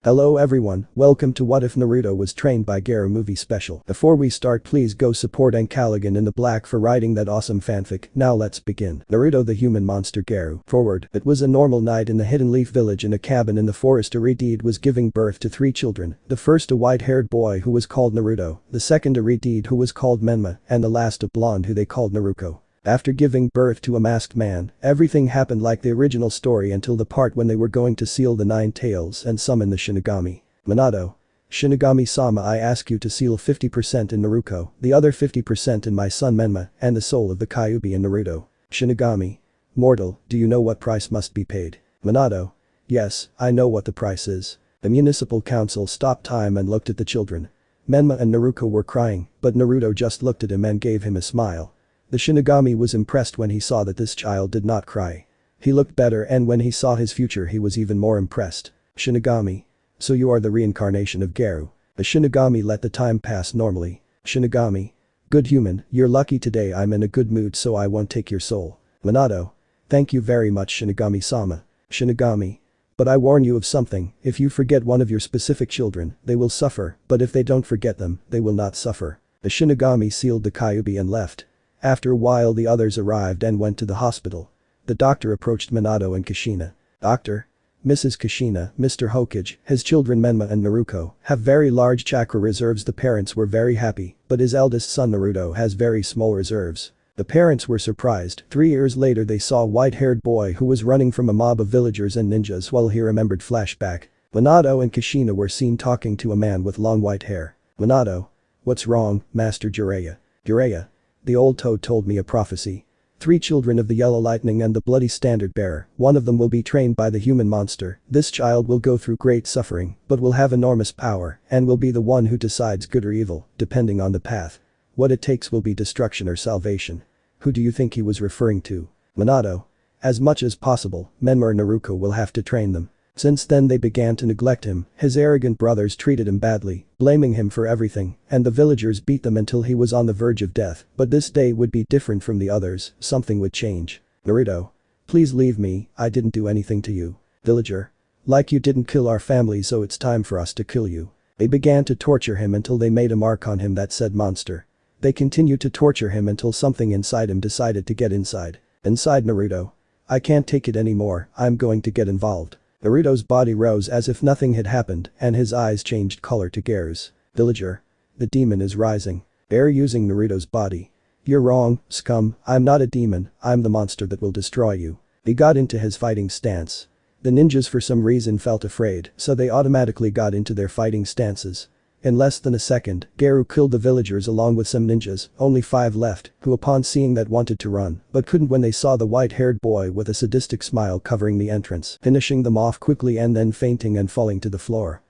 Hello everyone, welcome to What If Naruto Was Trained by Garou movie special. Before we start, please go support Au.ancalagonintheblack for writing that awesome fanfic. Now let's begin. Naruto the human monster Garou. Forward. It was a normal night in the Hidden Leaf village in a cabin in the forest. Aridid was giving birth to 3 children. The first a white-haired boy who was called Naruto, the second Aridid who was called Menma, and the last a blonde who they called Naruto. After giving birth to a masked man, everything happened like the original story until the part when they were going to seal the 9 tails and summon the Shinigami. Minato. Shinigami-sama, I ask you to seal 50% in Naruto, the other 50% in my son Menma, and the soul of the Kyuubi in Naruto. Shinigami. Mortal, do you know what price must be paid? Minato. Yes, I know what the price is. The municipal council stopped time and looked at the children. Menma and Naruto were crying, but Naruto just looked at him and gave him a smile. The Shinigami was impressed when he saw that this child did not cry. He looked better, and when he saw his future he was even more impressed. Shinigami. So you are the reincarnation of Garou. The Shinigami let the time pass normally. Shinigami. Good human, you're lucky today. I'm in a good mood so I won't take your soul. Minato. Thank you very much Shinigami-sama. Shinigami. But I warn you of something, if you forget one of your specific children, they will suffer, but if they don't forget them, they will not suffer. The Shinigami sealed the Kyuubi and left. After a while the others arrived and went to the hospital. The doctor approached Minato and Kushina. Doctor? Mrs. Kushina, Mr. Hokage, his children Menma and Naruto have very large chakra reserves. The parents were very happy, but his eldest son Naruto has very small reserves. The parents were surprised. 3 years later they saw a white-haired boy who was running from a mob of villagers and ninjas while he remembered flashback. Minato and Kushina were seen talking to a man with long white hair. Minato. What's wrong, Master Jiraiya? Jiraiya. The old toad told me a prophecy. 3 children of the Yellow Lightning and the Bloody Standard Bearer, one of them will be trained by the human monster. This child will go through great suffering, but will have enormous power, and will be the one who decides good or evil, depending on the path. What it takes will be destruction or salvation. Who do you think he was referring to? Minato. As much as possible, Menma or Naruto will have to train them. Since then they began to neglect him, his arrogant brothers treated him badly, blaming him for everything, and the villagers beat them until he was on the verge of death. But this day would be different from the others, something would change. Naruto. Please leave me, I didn't do anything to you. Villager. Like you didn't kill our family so it's time for us to kill you. They began to torture him until they made a mark on him that said monster. They continued to torture him until something inside him decided to get inside. Inside Naruto. I can't take it anymore, I'm going to get involved. Naruto's body rose as if nothing had happened and his eyes changed color to Garou's. Villager. The demon is rising. They're using Naruto's body. You're wrong, scum, I'm not a demon, I'm the monster that will destroy you. He got into his fighting stance. The ninjas for some reason felt afraid, so they automatically got into their fighting stances. In less than a second, Garou killed the villagers along with some ninjas, only 5 left, who upon seeing that wanted to run, but couldn't when they saw the white-haired boy with a sadistic smile covering the entrance, finishing them off quickly and then fainting and falling to the floor.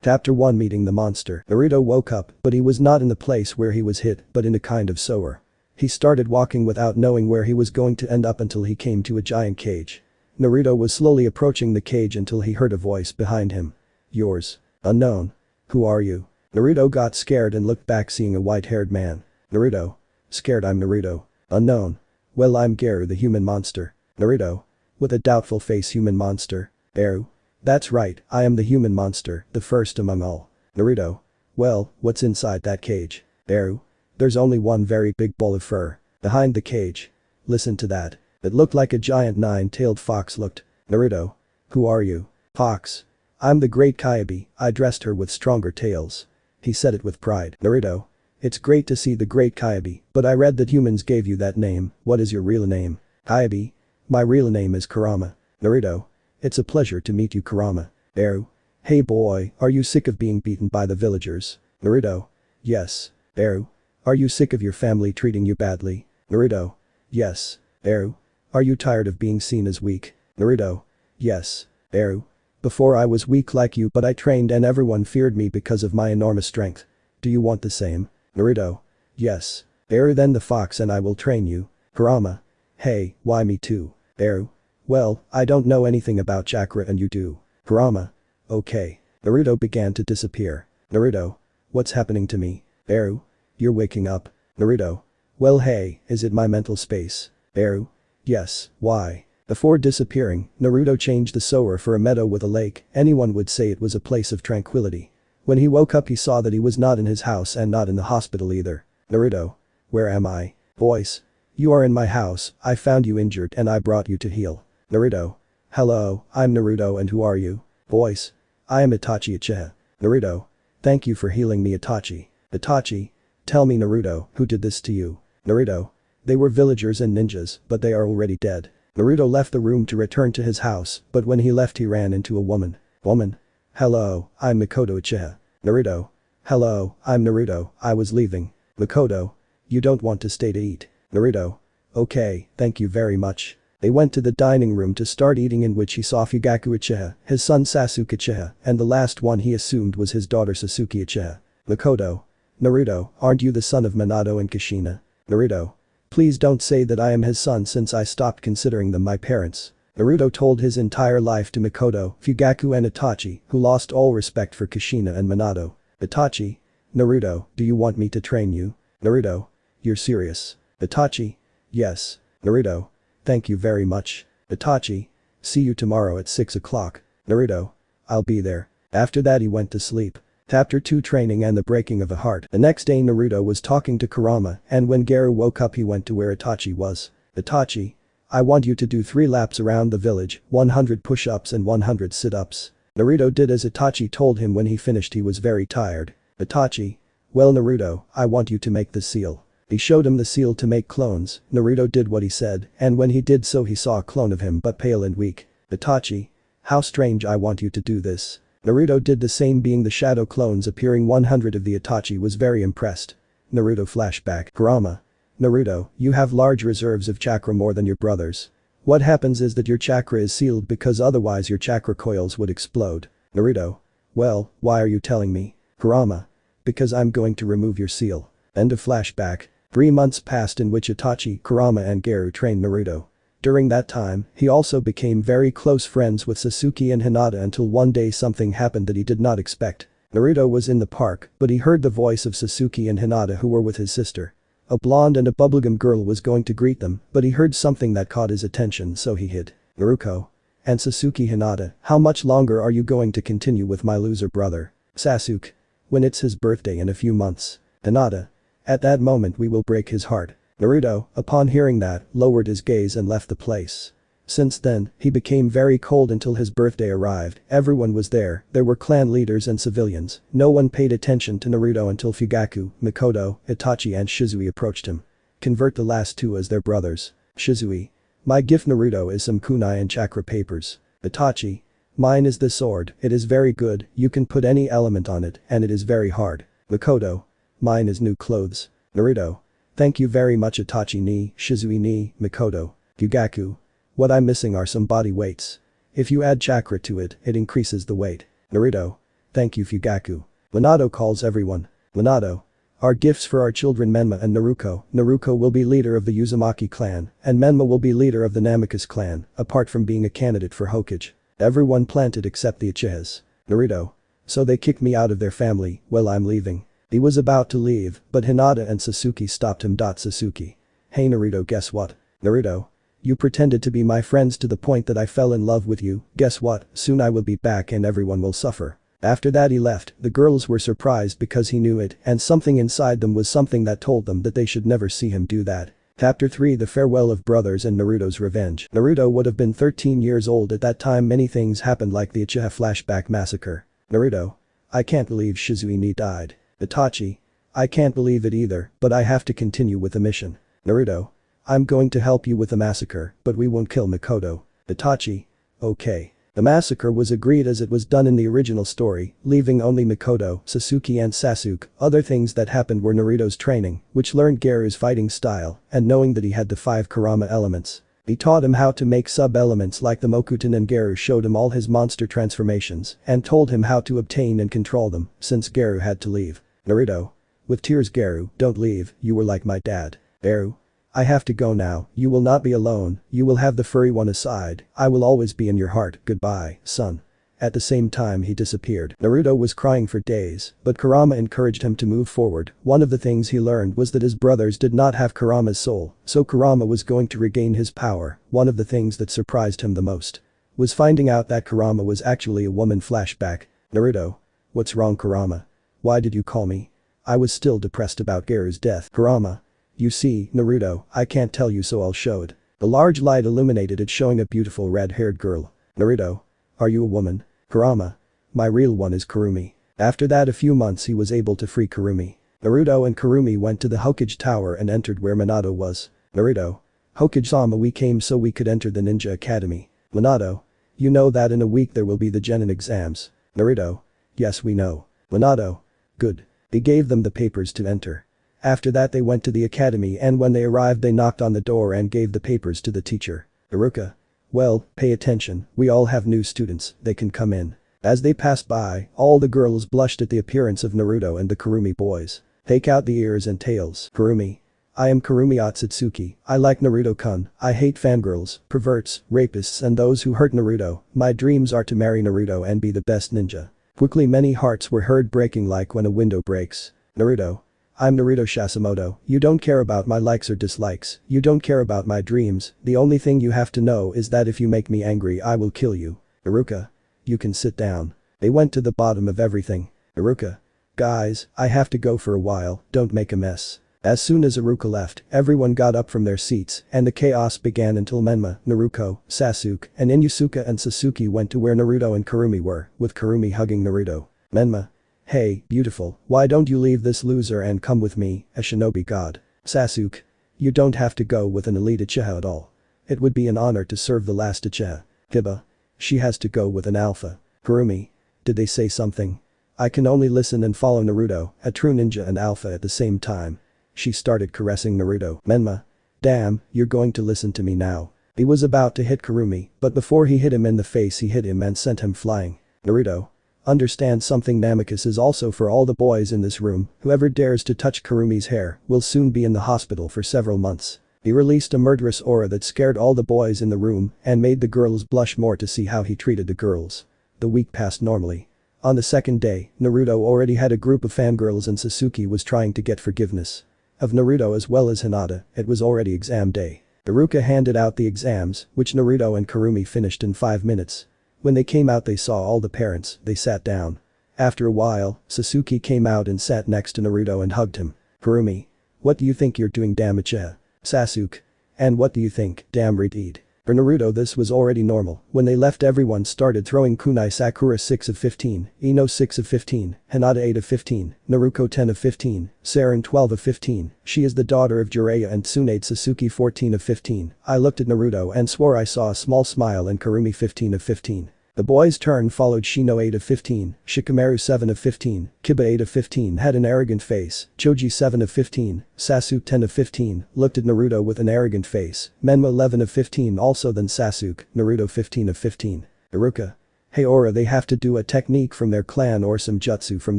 Chapter 1 Meeting the Monster. Naruto woke up, but he was not in the place where he was hit, but in a kind of sewer. He started walking without knowing where he was going to end up until he came to a giant cage. Naruto was slowly approaching the cage until he heard a voice behind him. Yours. Unknown. Who are you? Naruto got scared and looked back seeing a white-haired man. Naruto. Scared? I'm Naruto. Unknown. Well, I'm Garou the human monster. Naruto. With a doubtful face. Human monster? Garou. That's right, I am the human monster, the first among all. Naruto. Well, what's inside that cage? Garou. There's only one very big ball of fur. Behind the cage. Listen to that. It looked like a giant 9-tailed fox looked. Naruto. Who are you? Fox. I'm the great Kyuubi, I dressed her with stronger tails. He said it with pride. Naruto. It's great to see the great Kyuubi, but I read that humans gave you that name. What is your real name? Kyuubi. My real name is Kurama. Naruto. It's a pleasure to meet you Kurama. Garou. Hey boy, are you sick of being beaten by the villagers? Naruto. Yes. Garou. Are you sick of your family treating you badly? Naruto. Yes. Garou. Are you tired of being seen as weak? Naruto. Yes. Garou. Before I was weak like you but I trained and everyone feared me because of my enormous strength. Do you want the same? Naruto. Yes. Garou. Then the fox and I will train you. Kurama. Hey, why me too? Garou. Well, I don't know anything about chakra and you do. Kurama. Okay. Naruto began to disappear. Naruto. What's happening to me? Garou. You're waking up. Naruto. Well hey, is it my mental space? Garou. Yes, why? Before disappearing, Naruto changed the Sora for a meadow with a lake, anyone would say it was a place of tranquility. When he woke up he saw that he was not in his house and not in the hospital either. Naruto. Where am I? Voice. You are in my house, I found you injured and I brought you to heal. Naruto. Hello, I'm Naruto and who are you? Voice. I am Itachi Uchiha. Naruto. Thank you for healing me Itachi. Itachi. Tell me Naruto, who did this to you? Naruto. They were villagers and ninjas, but they are already dead. Naruto left the room to return to his house, but when he left he ran into a woman. Woman. Hello, I'm Makoto Uchiha. Naruto. Hello, I'm Naruto, I was leaving. Makoto. You don't want to stay to eat. Naruto. Okay, thank you very much. They went to the dining room to start eating in which he saw Fugaku Uchiha, his son Sasuke Uchiha, and the last one he assumed was his daughter Sasuke Uchiha. Makoto. Naruto, aren't you the son of Minato and Kushina? Naruto. Please don't say that I am his son since I stopped considering them my parents. Naruto told his entire life to Makoto, Fugaku and Itachi, who lost all respect for Kushina and Minato. Itachi. Naruto, do you want me to train you? Naruto. You're serious? Itachi. Yes. Naruto. Thank you very much. Itachi. See you tomorrow at 6 o'clock. Naruto. I'll be there. After that he went to sleep. Chapter 2 Training and the Breaking of a Heart. The next day Naruto was talking to Kurama and when Garou woke up he went to where Itachi was. Itachi. I want you to do 3 laps around the village, 100 push-ups and 100 sit-ups. Naruto did as Itachi told him. When he finished he was very tired. Itachi. Well Naruto, I want you to make the seal. He showed him the seal to make clones. Naruto did what he said and when he did so he saw a clone of him but pale and weak. Itachi. How strange, I want you to do this. Naruto did the same. Being the shadow clones appearing 100 of the Itachi was very impressed. Naruto flashback. Kurama. Naruto, you have large reserves of chakra, more than your brothers. What happens is that your chakra is sealed because otherwise your chakra coils would explode. Naruto. Well, why are you telling me? Kurama. Because I'm going to remove your seal. End of flashback. 3 months passed in which Itachi, Kurama and Garou trained Naruto. During that time, he also became very close friends with Sasuke and Hinata until one day something happened that he did not expect. Naruto was in the park, but he heard the voice of Sasuke and Hinata who were with his sister. A blonde and a bubblegum girl was going to greet them, but he heard something that caught his attention so he hid. Naruto. And Sasuke. Hinata, how much longer are you going to continue with my loser brother? Sasuke. When it's his birthday in a few months. Hinata. At that moment we will break his heart. Naruto, upon hearing that, lowered his gaze and left the place. Since then, he became very cold until his birthday arrived. Everyone was there were clan leaders and civilians. No one paid attention to Naruto until Fugaku, Makoto, Itachi and Shizui approached him. Convert the last 2 as their brothers. Shizui. My gift Naruto is some kunai and chakra papers. Itachi. Mine is the sword, it is very good, you can put any element on it and it is very hard. Makoto. Mine is new clothes. Naruto. Thank you very much Itachi ni, Shizui ni, Makoto. Fugaku. What I'm missing are some body weights. If you add chakra to it, it increases the weight. Naruto. Thank you Fugaku. Minato calls everyone. Minato. Our gifts for our children Menma and Naruto. Naruto will be leader of the Uzumaki clan, and Menma will be leader of the Namikaze clan, apart from being a candidate for Hokage. Everyone planted except the Uchihas. Naruto. So they kicked me out of their family, well I'm leaving. He was about to leave, but Hinata and Sasuke stopped him. Sasuke. Hey Naruto, guess what? Naruto. You pretended to be my friends to the point that I fell in love with you, guess what, soon I will be back and everyone will suffer. After that he left. The girls were surprised because he knew it and something inside them was something that told them that they should never see him do that. Chapter 3 The Farewell of Brothers and Naruto's Revenge. Naruto would have been 13 years old at that time. Many things happened like the Uchiha flashback massacre. Naruto. I can't believe Shizui ni died. Itachi. I can't believe it either, but I have to continue with the mission. Naruto. I'm going to help you with the massacre, but we won't kill Makoto. Itachi. Okay. The massacre was agreed as it was done in the original story, leaving only Makoto, Sasuke and Sasuke. Other things that happened were Naruto's training, which learned Garou's fighting style, and knowing that he had the 5 Kurama elements. He taught him how to make sub-elements like the Mokuton and Garou showed him all his monster transformations and told him how to obtain and control them since Garou had to leave. Naruto. With tears Garou, don't leave, you were like my dad. Garou. I have to go now, you will not be alone, you will have the furry one aside, I will always be in your heart, goodbye, son. At the same time he disappeared. Naruto was crying for days, but Kurama encouraged him to move forward. One of the things he learned was that his brothers did not have Kurama's soul, so Kurama was going to regain his power. One of the things that surprised him the most was finding out that Kurama was actually a woman. Flashback. Naruto. What's wrong, Kurama? Why did you call me? I was still depressed about Garou's death. Kurama. You see, Naruto, I can't tell you, so I'll show it. The large light illuminated it, showing a beautiful red-haired girl. Naruto. Are you a woman? Kurama. My real one is Kurumi. After that, a few months, he was able to free Kurumi. Naruto and Kurumi went to the Hokage tower and entered where Minato was. Naruto. Hokage-sama, we came so we could enter the ninja academy. Minato. You know that in a week there will be the Genin exams. Naruto. Yes, we know. Minato. Good. He gave them the papers to enter. After that they went to the academy, and when they arrived they knocked on the door and gave the papers to the teacher. Iruka. Well, pay attention, we all have new students, they can come in. As they passed by, all the girls blushed at the appearance of Naruto and the Kurumi boys. Take out the ears and tails. Kurumi. I am Kurumi Otsutsuki, I like Naruto-kun, I hate fangirls, perverts, rapists and those who hurt Naruto. My dreams are to marry Naruto and be the best ninja. Quickly many hearts were heard breaking like when a window breaks. Naruto. I'm Naruto Sasimoto, you don't care about my likes or dislikes, you don't care about my dreams, the only thing you have to know is that if you make me angry I will kill you. Iruka. You can sit down. They went to the bottom of everything. Iruka. Guys, I have to go for a while, don't make a mess. As soon as Iruka left, everyone got up from their seats and the chaos began until Menma, Naruto, Sasuke, and Inosuke and Sasuke went to where Naruto and Kurumi were, with Kurumi hugging Naruto. Menma. Hey, beautiful, why don't you leave this loser and come with me, a shinobi god? Sasuke. You don't have to go with an elite Uchiha at all. It would be an honor to serve the last Uchiha. Hiba. She has to go with an alpha. Kurumi. Did they say something? I can only listen and follow Naruto, a true ninja and alpha at the same time. She started caressing Naruto. Menma. Damn, you're going to listen to me now. He was about to hit Kurumi, but before he hit him in the face he hit him and sent him flying. Naruto. Understand something, Namikaze is also for all the boys in this room, whoever dares to touch Kurumi's hair will soon be in the hospital for several months. He released a murderous aura that scared all the boys in the room and made the girls blush more to see how he treated the girls. The week passed normally. On the second day, Naruto already had a group of fangirls and Sasuke was trying to get forgiveness of Naruto as well as Hinata. It was already exam day. Iruka handed out the exams, which Naruto and Kurumi finished in 5 minutes. When they came out they saw all the parents, they sat down. After a while, Sasuke came out and sat next to Naruto and hugged him. Kurumi. What do you think you're doing, damn Uchiha? Sasuke. And what do you think, damn Reed? For Naruto this was already normal. When they left everyone started throwing kunai. Sakura 6 of 15, Ino 6 of 15, Hinata 8 of 15, Naruto 10 of 15, Saren 12 of 15, she is the daughter of Jiraiya and Tsunade. Sasuke 14 of 15. I looked at Naruto and swore I saw a small smile, and Kurumi 15 of 15. The boys' turn followed. Shino 8 of 15, Shikamaru 7 of 15, Kiba 8 of 15 had an arrogant face, Choji 7 of 15, Sasuke 10 of 15, looked at Naruto with an arrogant face, Menma 11 of 15 also, then Sasuke, Naruto 15 of 15. Iruka. Hey Aura, they have to do a technique from their clan or some jutsu from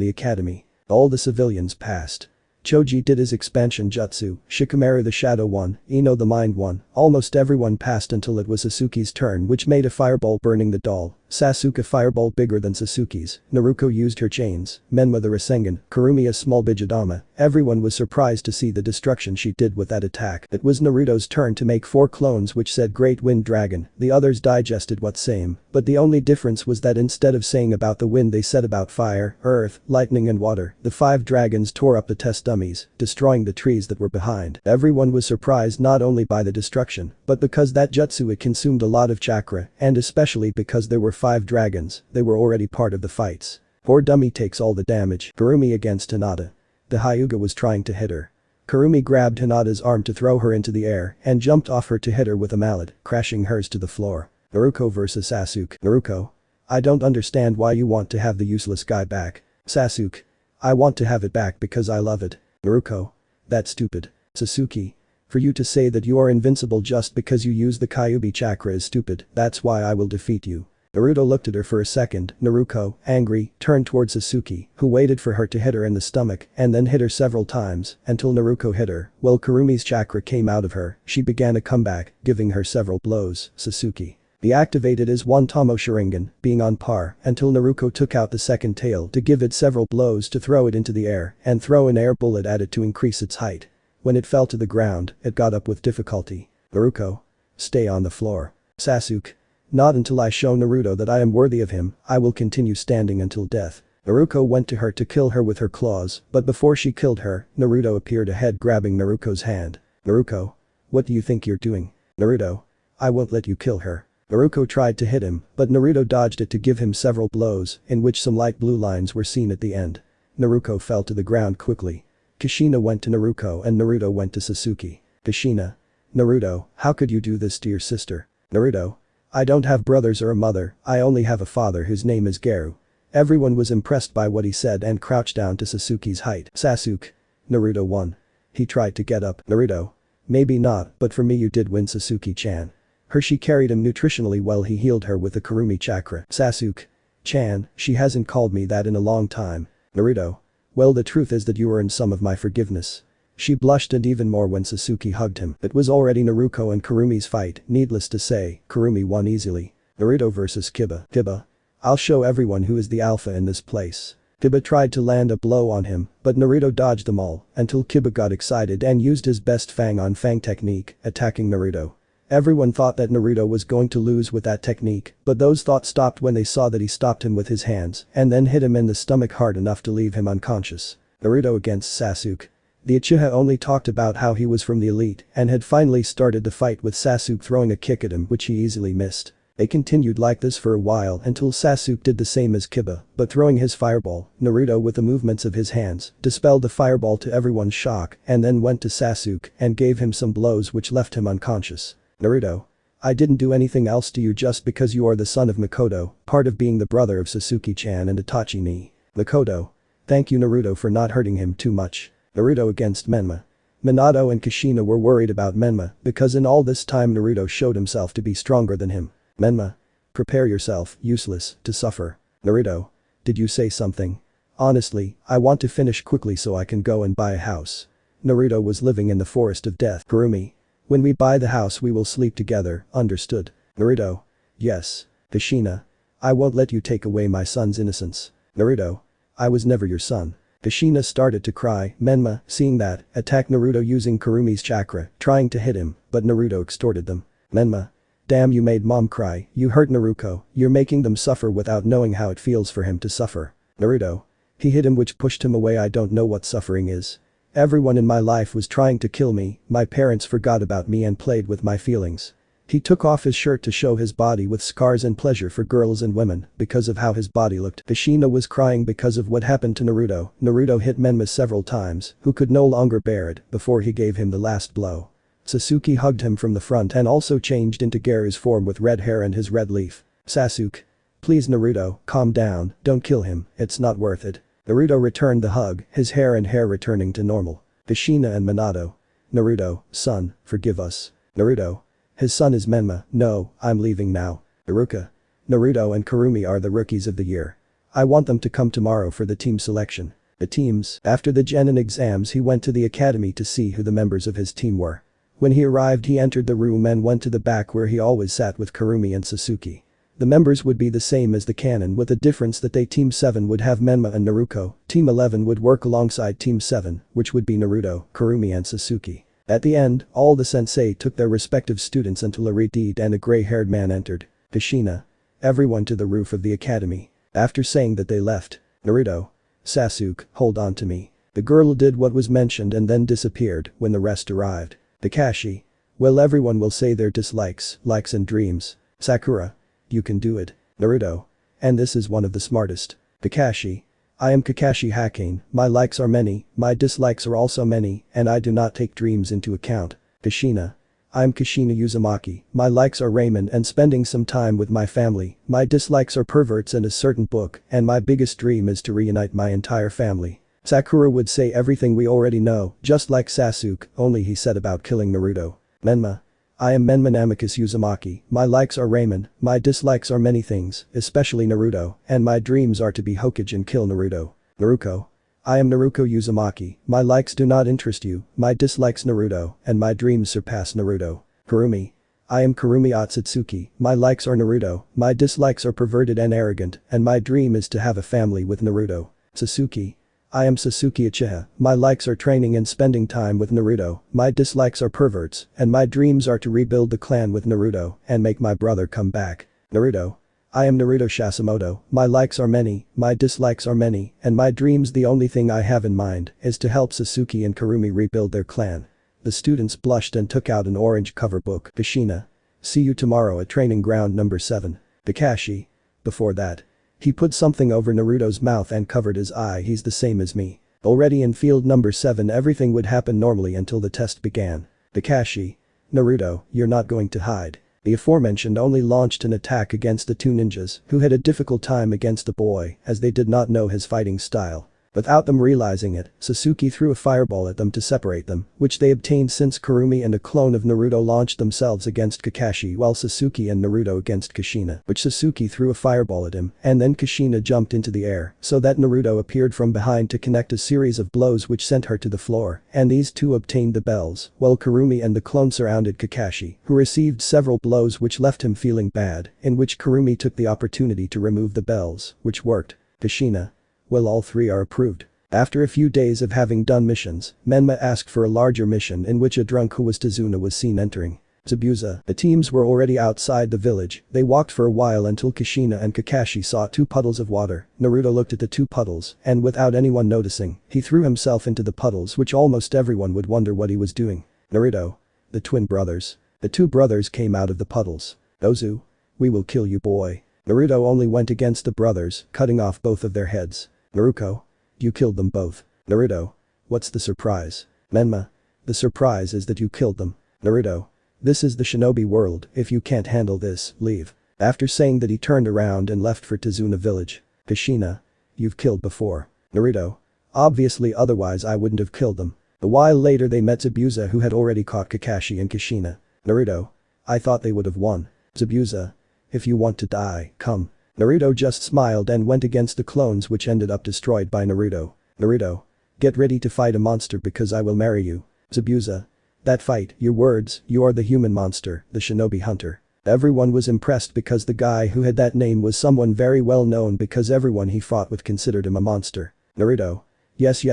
the academy. All the civilians passed. Choji did his expansion jutsu, Shikamaru the shadow one, Ino the mind one, almost everyone passed until it was Sasuke's turn, which made a fireball burning the doll, Sasuke a fireball bigger than Sasuke's, Naruto used her chains, Menma the Rasengan, Kurumi a small Bijidama. Everyone was surprised to see the destruction she did with that attack. It was Naruto's turn to make 4 clones which said Great Wind Dragon, the others digested what same, but the only difference was that instead of saying about the wind they said about fire, earth, lightning and water. The 5 dragons tore up the test dummies, destroying the trees that were behind. Everyone was surprised not only by the destruction, but because that jutsu it consumed a lot of chakra, and especially because there were 5 dragons, they were already part of the fights. Poor dummy takes all the damage. Kurumi against Hinata. The Hyuga was trying to hit her. Kurumi grabbed Hinata's arm to throw her into the air and jumped off her to hit her with a mallet, crashing hers to the floor. Naruto vs Sasuke. Naruto. I don't understand why you want to have the useless guy back. Sasuke. I want to have it back because I love it. Naruto. That's stupid. Sasuke. For you to say that you are invincible just because you use the Kyuubi chakra is stupid, that's why I will defeat you. Naruto looked at her for a second. Naruto, angry, turned towards Sasuke, who waited for her to hit her in the stomach and then hit her several times until Naruto hit her. While Kurumi's chakra came out of her, she began a comeback, giving her several blows. Sasuke. He activated his one-tomo Sharingan, being on par, until Naruto took out the second tail to give it several blows to throw it into the air and throw an air bullet at it to increase its height. When it fell to the ground, it got up with difficulty. Naruto. Stay on the floor. Sasuke. Not until I show Naruto that I am worthy of him, I will continue standing until death. Naruto went to her to kill her with her claws, but before she killed her, Naruto appeared ahead grabbing Naruto's hand. Naruto. What do you think you're doing? Naruto. I won't let you kill her. Naruto tried to hit him, but Naruto dodged it to give him several blows, in which some light blue lines were seen at the end. Naruto fell to the ground quickly. Kushina went to Naruto and Naruto went to Sasuke. Kushina. Naruto, how could you do this to your sister? Naruto. I don't have brothers or a mother, I only have a father whose name is Garou. Everyone was impressed by what he said and crouched down to Sasuke's height. Sasuke. Naruto won. He tried to get up. Naruto. Maybe not, but for me you did win, Sasuke-chan. Hershey carried him nutritionally while he healed her with the Kurumi chakra. Sasuke-chan, she hasn't called me that in a long time. Naruto. Well, the truth is that you earned some of my forgiveness. She blushed and even more when Sasuke hugged him. It was already Naruto and Kurumi's fight, needless to say, Kurumi won easily. Naruto vs Kiba. Kiba. I'll show everyone who is the alpha in this place. Kiba tried to land a blow on him, but Naruto dodged them all, until Kiba got excited and used his best fang on fang technique, attacking Naruto. Everyone thought that Naruto was going to lose with that technique, but those thoughts stopped when they saw that he stopped him with his hands and then hit him in the stomach hard enough to leave him unconscious. Naruto against Sasuke. The Uchiha only talked about how he was from the elite and had finally started the fight with Sasuke throwing a kick at him which he easily missed. They continued like this for a while until Sasuke did the same as Kiba, but throwing his fireball, Naruto with the movements of his hands, dispelled the fireball to everyone's shock and then went to Sasuke and gave him some blows which left him unconscious. Naruto. I didn't do anything else to you just because you are the son of Mikoto, part of being the brother of Sasuke-chan and Itachi-ni. Mikoto. Thank you Naruto for not hurting him too much. Naruto against Menma. Minato and Kushina were worried about Menma because in all this time Naruto showed himself to be stronger than him. Menma. Prepare yourself, useless, to suffer. Naruto. Did you say something? Honestly, I want to finish quickly so I can go and buy a house. Naruto was living in the forest of death. Kurumi. When we buy the house we will sleep together, understood? Naruto. Yes. Kushina. I won't let you take away my son's innocence. Naruto. I was never your son. Kushina started to cry. Menma, seeing that, attacked Naruto using Kurumi's chakra, trying to hit him, but Naruto extorted them. Menma. Damn, you made mom cry, you hurt Naruto, you're making them suffer without knowing how it feels for him to suffer. Naruto. He hit him which pushed him away. I don't know what suffering is. Everyone in my life was trying to kill me, my parents forgot about me and played with my feelings. He took off his shirt to show his body with scars and pleasure for girls and women because of how his body looked. Kushina was crying because of what happened to Naruto. Naruto hit Menma several times, who could no longer bear it, before he gave him the last blow. Sasuke hugged him from the front and also changed into Garou's form with red hair and his red leaf. Sasuke. Please Naruto, calm down, don't kill him, it's not worth it. Naruto returned the hug, his hair returning to normal. Kushina and Minato. Naruto, son, forgive us. Naruto. His son is Menma. No, I'm leaving now. Iruka. Naruto and Kurumi are the rookies of the year. I want them to come tomorrow for the team selection. The teams. After the Genin exams he went to the academy to see who the members of his team were. When he arrived he entered the room and went to the back where he always sat with Kurumi and Sasuke. The members would be the same as the canon with the difference that Team 7 would have Menma and Naruto, Team 11 would work alongside Team 7, which would be Naruto, Kurumi and Sasuke. At the end, all the sensei took their respective students until a redhead and a grey-haired man entered. Kushina. Everyone to the roof of the academy. After saying that they left. Naruto. Sasuke, hold on to me. The girl did what was mentioned and then disappeared when the rest arrived. Kakashi. Well, everyone will say their dislikes, likes and dreams. Sakura. You can do it. Naruto. And this is one of the smartest. Kakashi. I am Kakashi Hakane, my likes are many, my dislikes are also many, and I do not take dreams into account. Kushina. I'm Kushina Uzumaki, my likes are ramen and spending some time with my family, my dislikes are perverts and a certain book, and my biggest dream is to reunite my entire family. Sakura would say everything we already know, just like Sasuke, only he said about killing Naruto. Menma. I am Menma Namicus Uzumaki, my likes are ramen, my dislikes are many things, especially Naruto, and my dreams are to be Hokage and kill Naruto. Naruto. I am Naruto Uzumaki, my likes do not interest you, my dislikes Naruto, and my dreams surpass Naruto. Kurumi. I am Kurumi Otsutsuki, my likes are Naruto, my dislikes are perverted and arrogant, and my dream is to have a family with Naruto. Sasuke. I am Sasuke Uchiha, my likes are training and spending time with Naruto, my dislikes are perverts, and my dreams are to rebuild the clan with Naruto and make my brother come back. Naruto. I am Naruto Sasimoto, my likes are many, my dislikes are many, and my dreams the only thing I have in mind is to help Sasuke and Kurumi rebuild their clan. The students blushed and took out an orange cover book. Kushina. See you tomorrow at training ground number 7. Kakashi. Before that. He put something over Naruto's mouth and covered his eye. He's the same as me. Already in field number 7 everything would happen normally until the test began. Kakashi. Naruto, you're not going to hide. The aforementioned only launched an attack against the two ninjas who had a difficult time against the boy as they did not know his fighting style. Without them realizing it, Sasuke threw a fireball at them to separate them, which they obtained since Kurumi and a clone of Naruto launched themselves against Kakashi while Sasuke and Naruto against Kushina, which Sasuke threw a fireball at him and then Kushina jumped into the air so that Naruto appeared from behind to connect a series of blows which sent her to the floor, and these two obtained the bells, while Kurumi and the clone surrounded Kakashi, who received several blows which left him feeling bad, in which Kurumi took the opportunity to remove the bells, which worked. Kushina. Well, all three are approved. After a few days of having done missions, Menma asked for a larger mission in which a drunk who was Tsunade was seen entering. Zabuza. The teams were already outside the village. They walked for a while until Kushina and Kakashi saw 2 puddles of water. Naruto looked at the 2 puddles and without anyone noticing, he threw himself into the puddles which almost everyone would wonder what he was doing. Naruto. The twin brothers. The 2 brothers came out of the puddles. Ozu. We will kill you, boy. Naruto only went against the brothers, cutting off both of their heads. Naruto. You killed them both. Naruto. What's the surprise? Menma. The surprise is that you killed them. Naruto. This is the shinobi world, if you can't handle this, leave. After saying that he turned around and left for Tsunade village. Kushina. You've killed before. Naruto. Obviously otherwise I wouldn't have killed them. A while later they met Zabuza who had already caught Kakashi and Kushina. Naruto. I thought they would have won. Zabuza. If you want to die, come. Naruto just smiled and went against the clones which ended up destroyed by Naruto. Naruto. Get ready to fight a monster because I will marry you. Zabuza. That fight, your words, you are the human monster, the shinobi hunter. Everyone was impressed because the guy who had that name was someone very well known because everyone he fought with considered him a monster. Naruto. Yes,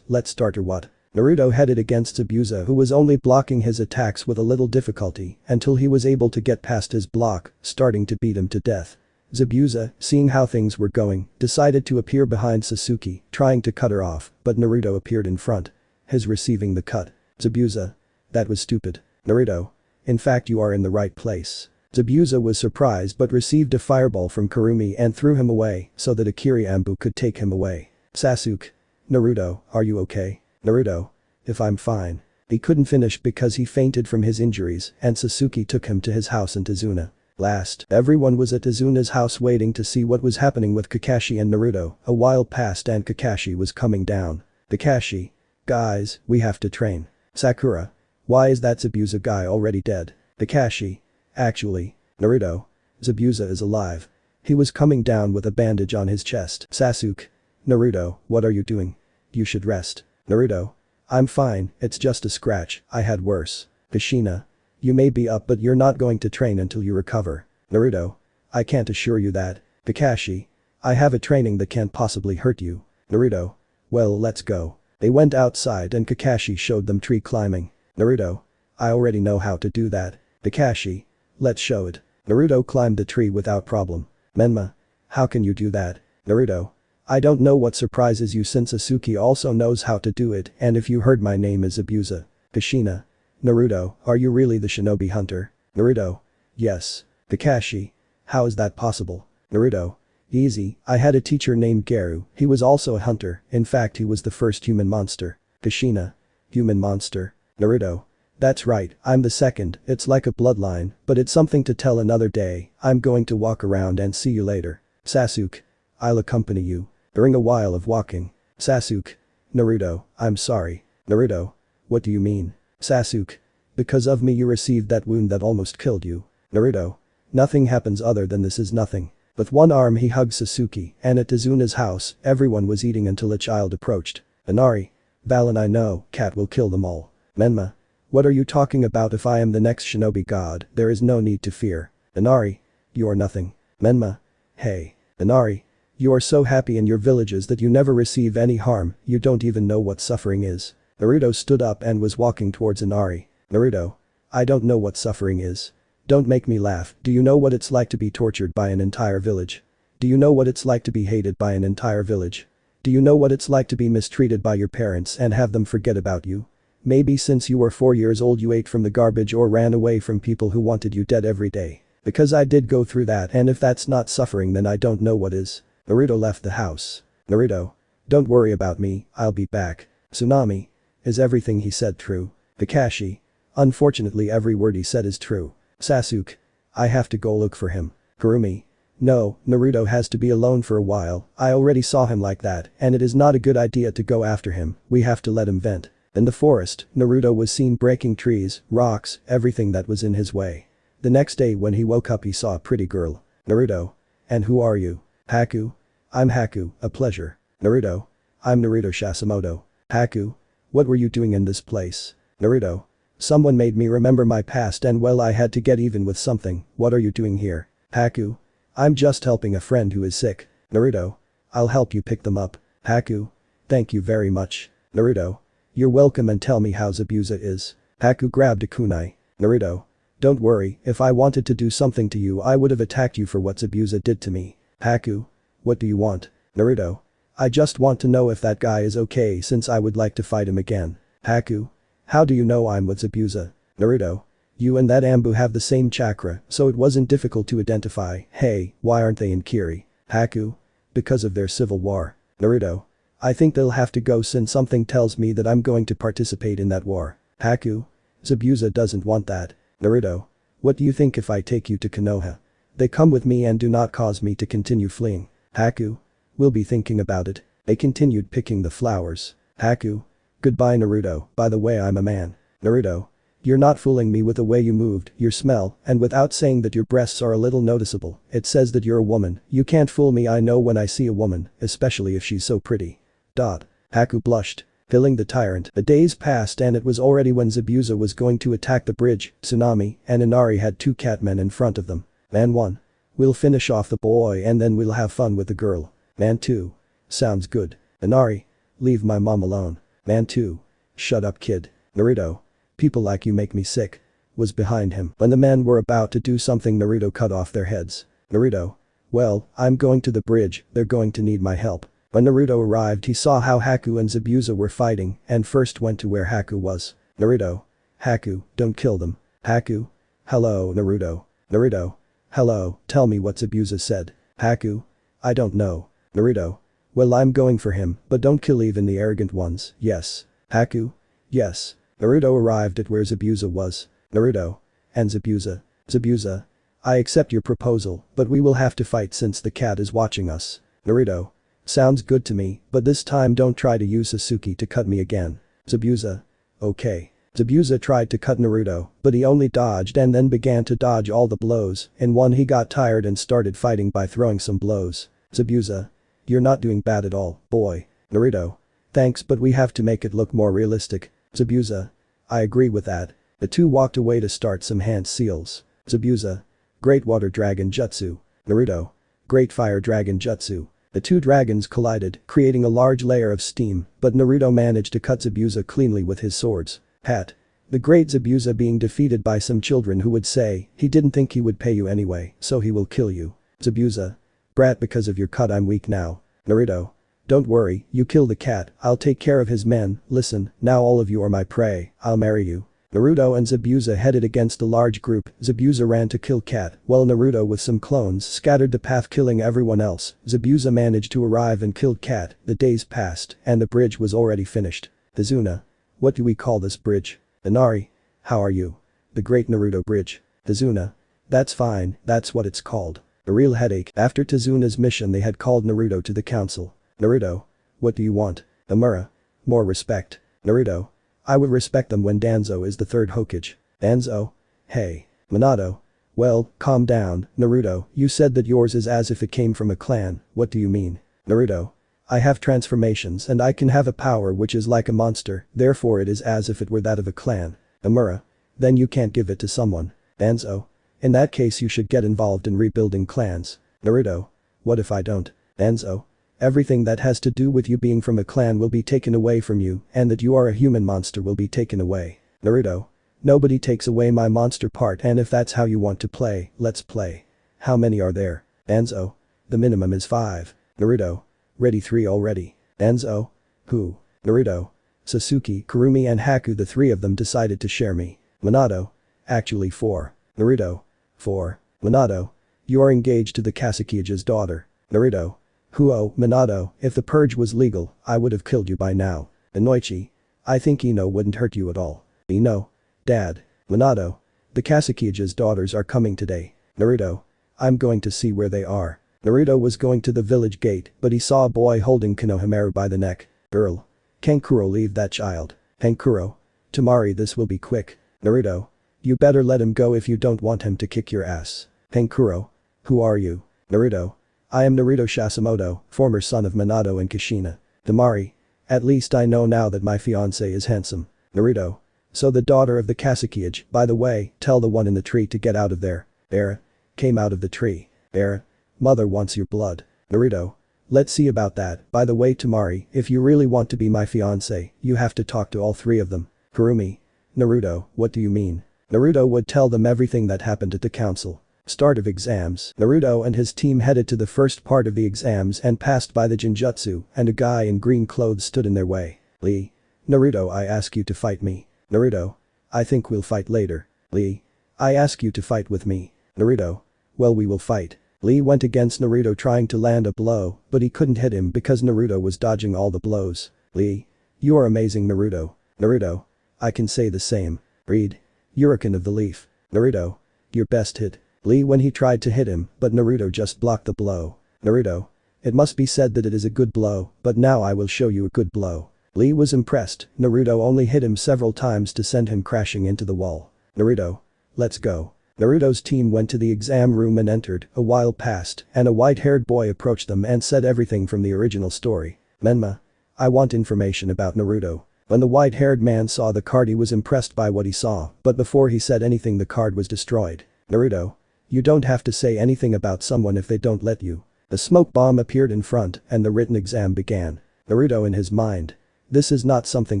let's start or what? Naruto headed against Zabuza who was only blocking his attacks with a little difficulty until he was able to get past his block, starting to beat him to death. Zabuza, seeing how things were going, decided to appear behind Sasuke, trying to cut her off, but Naruto appeared in front. His receiving the cut. Zabuza. That was stupid. Naruto. In fact you are in the right place. Zabuza was surprised but received a fireball from Kurumi and threw him away so that Akiri Ambu could take him away. Sasuke. Naruto, are you okay? Naruto. If I'm fine. He couldn't finish because he fainted from his injuries and Sasuke took him to his house in Tsunade. Last, everyone was at Tsunade's house waiting to see what was happening with Kakashi and Naruto. A while passed and Kakashi was coming down. Kakashi. Guys, we have to train. Sakura. Why is that Zabuza guy already dead? Kakashi. Actually. Naruto. Zabuza is alive. He was coming down with a bandage on his chest. Sasuke. Naruto, what are you doing? You should rest. Naruto. I'm fine, it's just a scratch, I had worse. Kushina. You may be up but you're not going to train until you recover. Naruto. I can't assure you that. Kakashi. I have a training that can't possibly hurt you. Naruto. Well, let's go. They went outside and Kakashi showed them tree climbing. Naruto. I already know how to do that. Kakashi. Let's show it. Naruto climbed the tree without problem. Menma. How can you do that? Naruto. I don't know what surprises you since Sasuke also knows how to do it and if you heard my name is Zabuza. Kushina. Naruto, are you really the shinobi hunter? Naruto. Yes. Kakashi. How is that possible? Naruto. Easy, I had a teacher named Garou, he was also a hunter, in fact he was the first human monster. Kushina. Human monster. Naruto. That's right, I'm the second, it's like a bloodline, but it's something to tell another day, I'm going to walk around and see you later. Sasuke. I'll accompany you. During a while of walking. Sasuke. Naruto, I'm sorry. Naruto. What do you mean? Sasuke. Because of me you received that wound that almost killed you. Naruto. Nothing happens other than this is nothing. With one arm he hugged Sasuke and at Tsunade's house everyone was eating until a child approached. Inari. Val and I know, Cat will kill them all. Menma. What are you talking about? If I am the next shinobi god, there is no need to fear. Inari. You are nothing. Menma. Hey. Inari. You are so happy in your villages that you never receive any harm, you don't even know what suffering is. Naruto stood up and was walking towards Inari. Naruto. I don't know what suffering is. Don't make me laugh. Do you know what it's like to be tortured by an entire village? Do you know what it's like to be hated by an entire village? Do you know what it's like to be mistreated by your parents and have them forget about you? Maybe since you were 4 years old you ate from the garbage or ran away from people who wanted you dead every day. Because I did go through that, and if that's not suffering then I don't know what is. Naruto left the house. Naruto. Don't worry about me, I'll be back. Tsunami. Is everything he said true? Kakashi. Unfortunately every word he said is true. Sasuke. I have to go look for him. Kurumi. No, Naruto has to be alone for a while, I already saw him like that, and it is not a good idea to go after him, we have to let him vent. In the forest, Naruto was seen breaking trees, rocks, everything that was in his way. The next day when he woke up he saw a pretty girl. Naruto. And who are you? Haku. I'm Haku, a pleasure. Naruto. I'm Naruto Sasimoto. Haku. What were you doing in this place? Naruto. Someone made me remember my past and well I had to get even with something, what are you doing here? Haku. I'm just helping a friend who is sick. Naruto. I'll help you pick them up. Haku. Thank you very much. Naruto. You're welcome and tell me how Zabuza is. Haku grabbed a kunai. Naruto. Don't worry, if I wanted to do something to you I would have attacked you for what Zabuza did to me. Haku. What do you want? Naruto. I just want to know if that guy is okay since I would like to fight him again. Haku. How do you know I'm with Zabuza? Naruto. You and that Ambu have the same chakra, so it wasn't difficult to identify. Hey, why aren't they in Kiri? Haku. Because of their civil war. Naruto. I think they'll have to go since something tells me that I'm going to participate in that war. Haku. Zabuza doesn't want that. Naruto. What do you think if I take you to Konoha? They come with me and do not cause me to continue fleeing. Haku. We'll be thinking about it. They continued picking the flowers. Haku. Goodbye Naruto, by the way I'm a man. Naruto. You're not fooling me with the way you moved, your smell, and without saying that your breasts are a little noticeable, it says that you're a woman, you can't fool me I know when I see a woman, especially if she's so pretty. Haku blushed. Filling the tyrant. The days passed and it was already when Zabuza was going to attack the bridge, Tsunami and Inari had 2 catmen in front of them. Man 1. We'll finish off the boy and then we'll have fun with the girl. Man 2. Sounds good. Inari. Leave my mom alone. Man 2. Shut up kid. Naruto. People like you make me sick. Was behind him. When the men were about to do something Naruto cut off their heads. Naruto. Well, I'm going to the bridge, they're going to need my help. When Naruto arrived he saw how Haku and Zabuza were fighting and first went to where Haku was. Naruto. Haku, don't kill them. Haku. Hello Naruto. Naruto. Hello, tell me what Zabuza said. Haku. I don't know. Naruto. Well I'm going for him, but don't kill even the arrogant ones, yes. Haku. Yes. Naruto arrived at where Zabuza was. Naruto. And Zabuza. Zabuza. I accept your proposal, but we will have to fight since the cat is watching us. Naruto. Sounds good to me, but this time don't try to use Sasuke to cut me again. Zabuza. Okay. Zabuza tried to cut Naruto, but he only dodged and then began to dodge all the blows, in one he got tired and started fighting by throwing some blows. Zabuza. You're not doing bad at all, boy. Naruto. Thanks but we have to make it look more realistic. Zabuza. I agree with that. The two walked away to start some hand seals. Zabuza. Great Water Dragon Jutsu. Naruto. Great Fire Dragon Jutsu. The 2 dragons collided, creating a large layer of steam, but Naruto managed to cut Zabuza cleanly with his swords. The great Zabuza being defeated by some children who would say, he didn't think he would pay you anyway, so he will kill you. Zabuza. Brat because of your cut I'm weak now. Naruto. Don't worry, you kill the cat, I'll take care of his men, listen, now all of you are my prey, I'll marry you. Naruto and Zabuza headed against a large group, Zabuza ran to kill Cat, while Naruto with some clones scattered the path killing everyone else. Zabuza managed to arrive and killed Cat, the days passed, and the bridge was already finished. Hizuna. What do we call this bridge? Inari. How are you? The Great Naruto Bridge. Hizuna. That's fine, that's what it's called. A real headache. After Tizuna's mission they had called Naruto to the council. Naruto. What do you want? Amura. More respect. Naruto. I would respect them when Danzo is the 3rd Hokage. Danzo? Hey. Minato. Well, calm down, Naruto, you said that yours is as if it came from a clan, what do you mean? Naruto. I have transformations and I can have a power which is like a monster, therefore it is as if it were that of a clan. Amura. Then you can't give it to someone. Danzo. In that case you should get involved in rebuilding clans. Naruto. What if I don't? Danzo. Everything that has to do with you being from a clan will be taken away from you, and that you are a human monster will be taken away. Naruto. Nobody takes away my monster part, and if that's how you want to play, let's play. How many are there? Danzo. The minimum is 5. Naruto. Ready 3 already. Danzo. Who? Naruto. Sasuke, Kurumi and Haku. The 3 of them decided to share me. Minato. Actually 4. Naruto. 4. Minato. You are engaged to the Kakashi daughter. Naruto. Huo, Minato, if the purge was legal, I would have killed you by now. Inoichi. I think Ino wouldn't hurt you at all. Ino. Dad. Minato. The Kakashi daughters are coming today. Naruto. I'm going to see where they are. Naruto was going to the village gate, but he saw a boy holding Konohamaru by the neck. Girl. Kankuro, leave that child. Kankuro. Tamari, this will be quick. Naruto. You better let him go if you don't want him to kick your ass. Kankuro. Who are you? Naruto. I am Naruto Sasimoto, former son of Minato and Kushina. Tamari. At least I know now that my fiancé is handsome. Naruto. So the daughter of the Kakashi, by the way, tell the one in the tree to get out of there. Era. Came out of the tree. Era. Mother wants your blood. Naruto. Let's see about that. By the way, Tamari, if you really want to be my fiancé, you have to talk to all 3 of them. Kurumi. Naruto, what do you mean? Naruto would tell them everything that happened at the council. Start of exams. Naruto and his team headed to the first part of the exams and passed by the Jinjutsu, and a guy in green clothes stood in their way. Lee. Naruto, I ask you to fight me. Naruto. I think we'll fight later. Lee. I ask you to fight with me. Naruto. Well, we will fight. Lee went against Naruto trying to land a blow, but he couldn't hit him because Naruto was dodging all the blows. Lee. You are amazing, Naruto. Naruto. I can say the same. Read. Uriken of the Leaf. Naruto. Your best hit. Lee when he tried to hit him, but Naruto just blocked the blow. Naruto. It must be said that it is a good blow, but now I will show you a good blow. Lee was impressed. Naruto only hit him several times to send him crashing into the wall. Naruto. Let's go. Naruto's team went to the exam room and entered. A while passed, and a white-haired boy approached them and said everything from the original story. Menma. I want information about Naruto. When the white-haired man saw the card, he was impressed by what he saw, but before he said anything the card was destroyed. Naruto. You don't have to say anything about someone if they don't let you. The smoke bomb appeared in front and the written exam began. Naruto in his mind. This is not something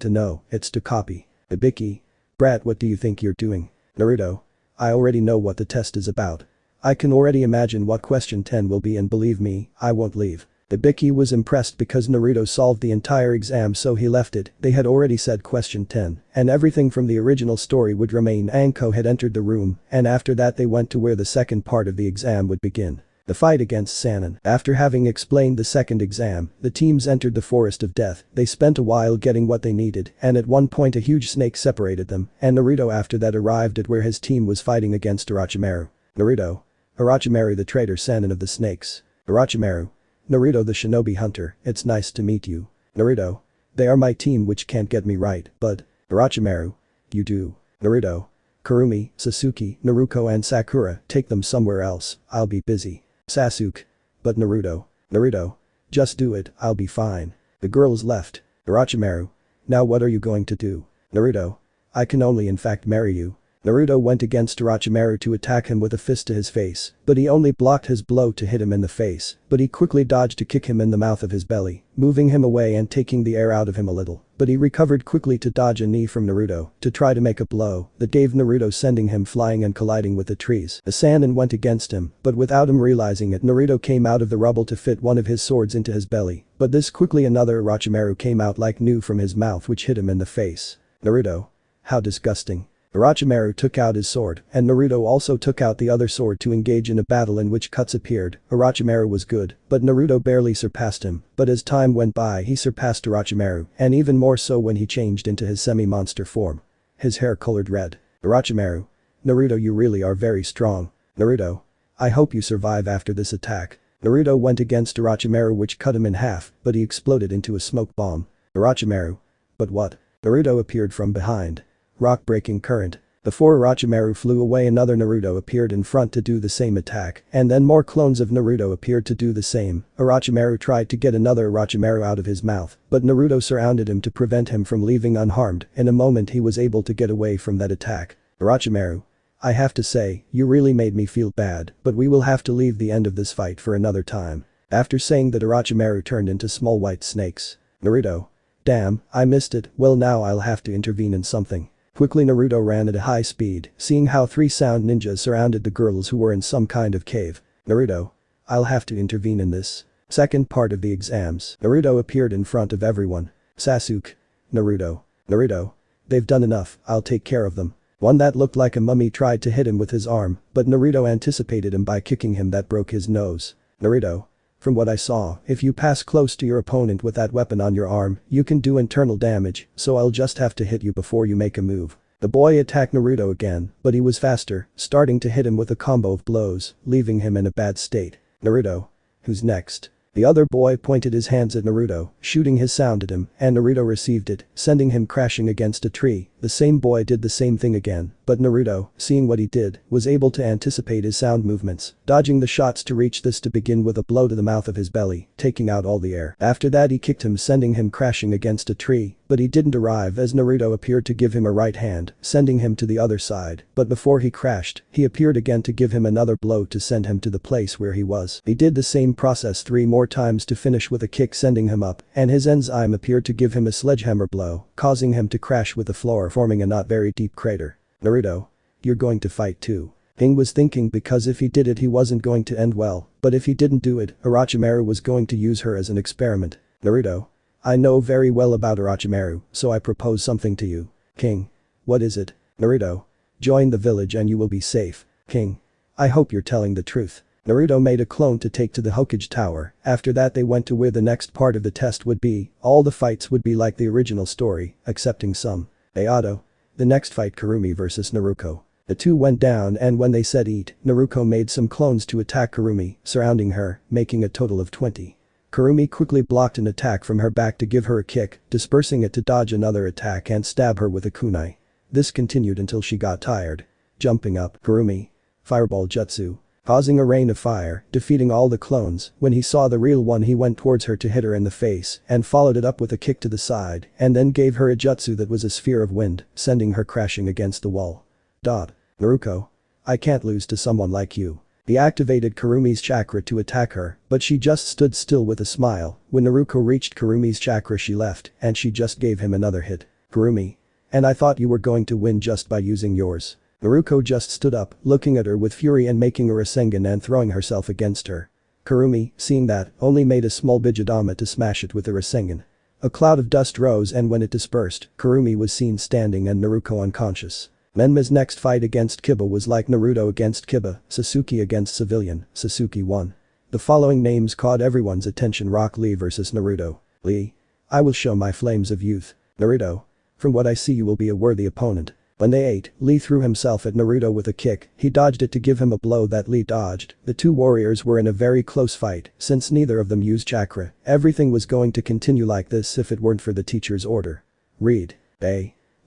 to know, it's to copy. Ibiki. Brat, what do you think you're doing? Naruto. I already know what the test is about. I can already imagine what question 10 will be, and believe me, I won't leave. Ibiki was impressed because Naruto solved the entire exam, so he left it. They had already said question 10, and everything from the original story would remain. Anko had entered the room, and after that they went to where the second part of the exam would begin. The fight against Sannin. After having explained the second exam, the teams entered the Forest of Death. They spent a while getting what they needed, and at one point a huge snake separated them, and Naruto after that arrived at where his team was fighting against Orochimaru. Naruto. Orochimaru, the traitor Sannin of the snakes. Orochimaru. Naruto, the shinobi hunter, it's nice to meet you. Naruto. They are my team which can't get me right, but. Orochimaru. You do. Naruto. Kurumi, Sasuke, Naruto and Sakura, take them somewhere else, I'll be busy. Sasuke. But Naruto. Naruto. Just do it, I'll be fine. The girls left. Orochimaru. Now what are you going to do? Naruto. I can only in fact marry you. Naruto went against Orochimaru to attack him with a fist to his face, but he only blocked his blow to hit him in the face, but he quickly dodged to kick him in the mouth of his belly, moving him away and taking the air out of him a little, but he recovered quickly to dodge a knee from Naruto to try to make a blow that gave Naruto, sending him flying and colliding with the trees. The Sannin went against him, but without him realizing it, Naruto came out of the rubble to fit one of his swords into his belly, but this quickly another Orochimaru came out like new from his mouth which hit him in the face. Naruto. How disgusting. Orochimaru took out his sword, and Naruto also took out the other sword to engage in a battle in which cuts appeared. Orochimaru was good, but Naruto barely surpassed him, but as time went by he surpassed Orochimaru, and even more so when he changed into his semi-monster form. His hair colored red. Orochimaru. Naruto, you really are very strong. Naruto. I hope you survive after this attack. Naruto went against Orochimaru which cut him in half, but he exploded into a smoke bomb. Orochimaru. But what? Naruto appeared from behind. Rock breaking current. Before Orochimaru flew away, another Naruto appeared in front to do the same attack, and then more clones of Naruto appeared to do the same. Orochimaru tried to get another Orochimaru out of his mouth, but Naruto surrounded him to prevent him from leaving unharmed. In a moment he was able to get away from that attack. Orochimaru, I have to say, you really made me feel bad, but we will have to leave the end of this fight for another time. After saying that, Orochimaru turned into small white snakes. Naruto. Damn, I missed it. Well, now I'll have to intervene in something. Quickly Naruto ran at a high speed, seeing how 3 sound ninjas surrounded the girls who were in some kind of cave. Naruto. I'll have to intervene in this. Second part of the exams. Naruto appeared in front of everyone. Sasuke. Naruto. Naruto. They've done enough, I'll take care of them. One that looked like a mummy tried to hit him with his arm, but Naruto anticipated him by kicking him that broke his nose. Naruto. From what I saw, if you pass close to your opponent with that weapon on your arm, you can do internal damage, so I'll just have to hit you before you make a move. The boy attacked Naruto again, but he was faster, starting to hit him with a combo of blows, leaving him in a bad state. Naruto. Who's next? The other boy pointed his hands at Naruto, shooting his sound at him, and Naruto received it, sending him crashing against a tree. The same boy did the same thing again, but Naruto, seeing what he did, was able to anticipate his sound movements, dodging the shots to reach this to begin with a blow to the mouth of his belly, taking out all the air. After that he kicked him, sending him crashing against a tree, but he didn't arrive as Naruto appeared to give him a right hand, sending him to the other side, but before he crashed, he appeared again to give him another blow to send him to the place where he was. He did the same process 3 more times to finish with a kick, sending him up, and his enzyme appeared to give him a sledgehammer blow, causing him to crash with the floor, forming a not very deep crater. Naruto. You're going to fight too. Ping was thinking, because if he did it he wasn't going to end well, but if he didn't do it, Orochimaru was going to use her as an experiment. Naruto. I know very well about Orochimaru, so I propose something to you. King. What is it? Naruto. Join the village and you will be safe. King. I hope you're telling the truth. Naruto made a clone to take to the Hokage tower. After that they went to where the next part of the test would be. All the fights would be like the original story, excepting some. Ayato. The next fight, Kurumi versus Naruto. The two went down, and when they said eat, Naruto made some clones to attack Kurumi, surrounding her, making a total of 20. Kurumi quickly blocked an attack from her back to give her a kick, dispersing it to dodge another attack and stab her with a kunai. This continued until she got tired. Jumping up, Kurumi. Fireball jutsu. Causing a rain of fire, defeating all the clones. When he saw the real one he went towards her to hit her in the face and followed it up with a kick to the side and then gave her a jutsu that was a sphere of wind, sending her crashing against the wall. Naruto. I can't lose to someone like you. He activated Kurumi's chakra to attack her, but she just stood still with a smile. When Naruto reached Kurumi's chakra she left and she just gave him another hit. Kurumi. And I thought you were going to win just by using yours. Naruto just stood up, looking at her with fury and making a Rasengan and throwing herself against her. Kurumi, seeing that, only made a small Bijidama to smash it with a Rasengan. A cloud of dust rose and when it dispersed, Kurumi was seen standing and Naruto unconscious. Menma's next fight against Kiba was like Naruto against Kiba, Sasuke against Civilian, Sasuke won. The following names caught everyone's attention: Rock Lee versus Naruto. Lee. I will show my flames of youth. Naruto. From what I see you will be a worthy opponent. When they ate, Lee threw himself at Naruto with a kick. He dodged it to give him a blow that Lee dodged. The two warriors were in a very close fight, since neither of them used chakra. Everything was going to continue like this if it weren't for the teacher's order. Read.